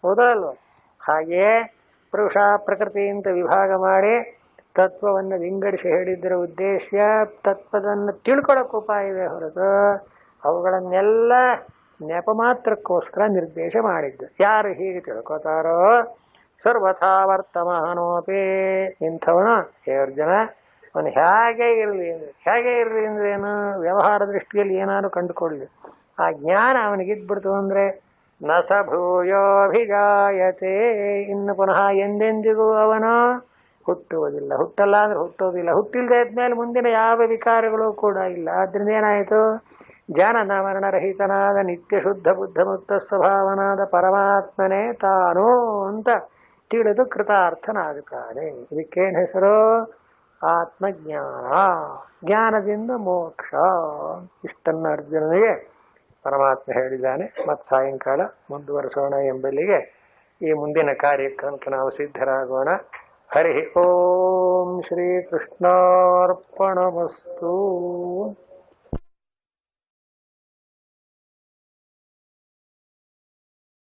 ಹೌದಲ್ವ? ಹಾಗೆಯೇ ಪುರುಷ ಪ್ರಕೃತಿ ಅಂತ ವಿಭಾಗ ಮಾಡಿ ತತ್ವವನ್ನು ವಿಂಗಡಿಸಿ ಹೇಳಿದ್ದರ ಉದ್ದೇಶ ತತ್ವವನ್ನು ತಿಳ್ಕೊಳ್ಳೋಕೆ ಉಪಾಯವೇ ಹೊರತು ಅವುಗಳನ್ನೆಲ್ಲ ನೆಪ ಮಾತ್ರಕ್ಕೋಸ್ಕರ ನಿರ್ದೇಶ ಮಾಡಿದ್ದು. ಯಾರು ಹೀಗೆ ತಿಳ್ಕೋತಾರೋ ಸರ್ವಥಾ ವರ್ತಮಾನೋಪಿ, ಇಂಥವನು ಹೇ ಅರ್ಜುನ ಅವನು ಹೇಗೆ ಇರಲಿ ಅಂದ್ರೇನು? ವ್ಯವಹಾರ ದೃಷ್ಟಿಯಲ್ಲಿ ಏನಾದ್ರು ಕಂಡುಕೊಳ್ಳಿ, ಆ ಜ್ಞಾನ ಅವನಿಗಿದ್ಬಿಡ್ತು ಅಂದರೆ ನ ಸ ಭೂಯೋಭಿಜಾಯತೆ, ಇನ್ನು ಪುನಃ ಎಂದೆಂದಿಗೂ ಅವನು ಹುಟ್ಟುವುದಿಲ್ಲ. ಹುಟ್ಟಲ್ಲ ಅಂದ್ರೆ ಹುಟ್ಟೋದಿಲ್ಲ. ಹುಟ್ಟಿಲ್ಲದೆ ಇದ್ಮೇಲೆ ಮುಂದಿನ ಯಾವ ವಿಕಾರಗಳು ಕೂಡ ಇಲ್ಲ. ಆದ್ರಿಂದ ಏನಾಯಿತು? ಜಾನನ ಮರಣರಹಿತನಾದ ನಿತ್ಯ ಶುದ್ಧ ಬುದ್ಧ ಮುಕ್ತ ಸ್ವಭಾವನಾದ ಪರಮಾತ್ಮನೇ ತಾನು ಅಂತ ತಿಳಿದು ಕೃತಾರ್ಥನಾಗುತ್ತಾನೆ. ಇದಕ್ಕೇನು ಹೆಸರು? ಆತ್ಮಜ್ಞಾನ. ಜ್ಞಾನದಿಂದ ಮೋಕ್ಷ. ಇಷ್ಟನ್ನು ಅರ್ಜುನನಿಗೆ ಪರಮಾತ್ಮ ಹೇಳಿದ್ದಾನೆ. ಮತ್ತು ಸಾಯಂಕಾಲ ಮುಂದುವರಿಸೋಣ ಎಂಬಲ್ಲಿಗೆ ಈ ಮುಂದಿನ ಕಾರ್ಯಕ್ರಮಕ್ಕೆ ನಾವು ಸಿದ್ಧರಾಗೋಣ. ಹರಿ ಓಂ ಶ್ರೀ ಕೃಷ್ಣಾರ್ಪಣಮಸ್ತು.